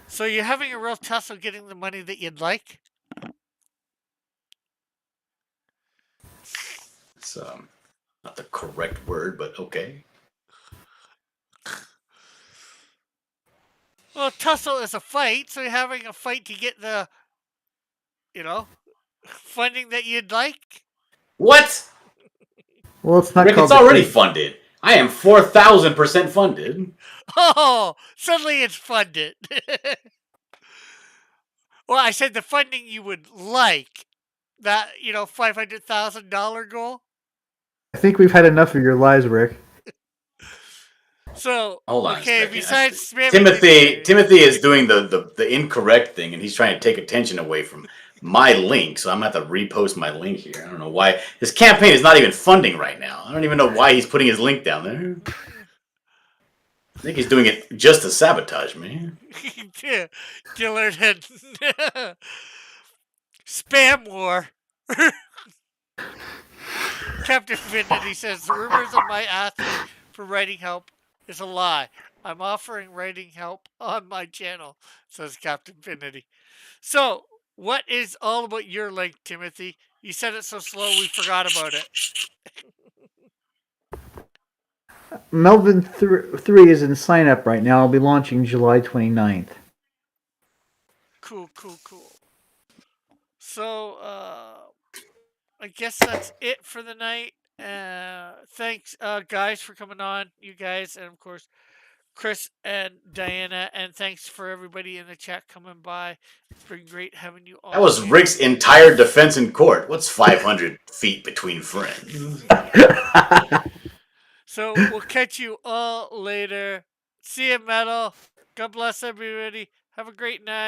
so you're having a real tussle getting the money that you'd like? It's not the correct word, but okay. Well, tussle is a fight, so you're having a fight to get the, funding that you'd like. What? Well, it's not Rick, called it's already funded. I am 4,000% funded. Oh, suddenly it's funded. Well, I said the funding you would like. That, $500,000 goal. I think we've had enough of your lies, Rick. So, Hold on. okay, a second. besides spamming Timothy is doing the incorrect thing, and he's trying to take attention away from my link. So I'm gonna have to repost my link here. I don't know why his campaign is not even funding right now. I don't even know why he's putting his link down there. I think he's doing it just to sabotage me. Dillard and spam war. Captain Finity says the rumors of my asking for writing help is a lie. I'm offering writing help on my channel, says Captain Finity. So, what is all about your link, Timothy? You said it so slow we forgot about it. Melvin 3 is in sign up right now. I'll be launching July 29th. Cool. So, I guess that's it for the night. Thanks, guys, for coming on. You guys, and of course, Chris and Diana, and thanks for everybody in the chat coming by. It's been great having you all. That was here. Rick's entire defense in court. What's 500 feet between friends? So we'll catch you all later. See you, Metal. God bless everybody. Have a great night.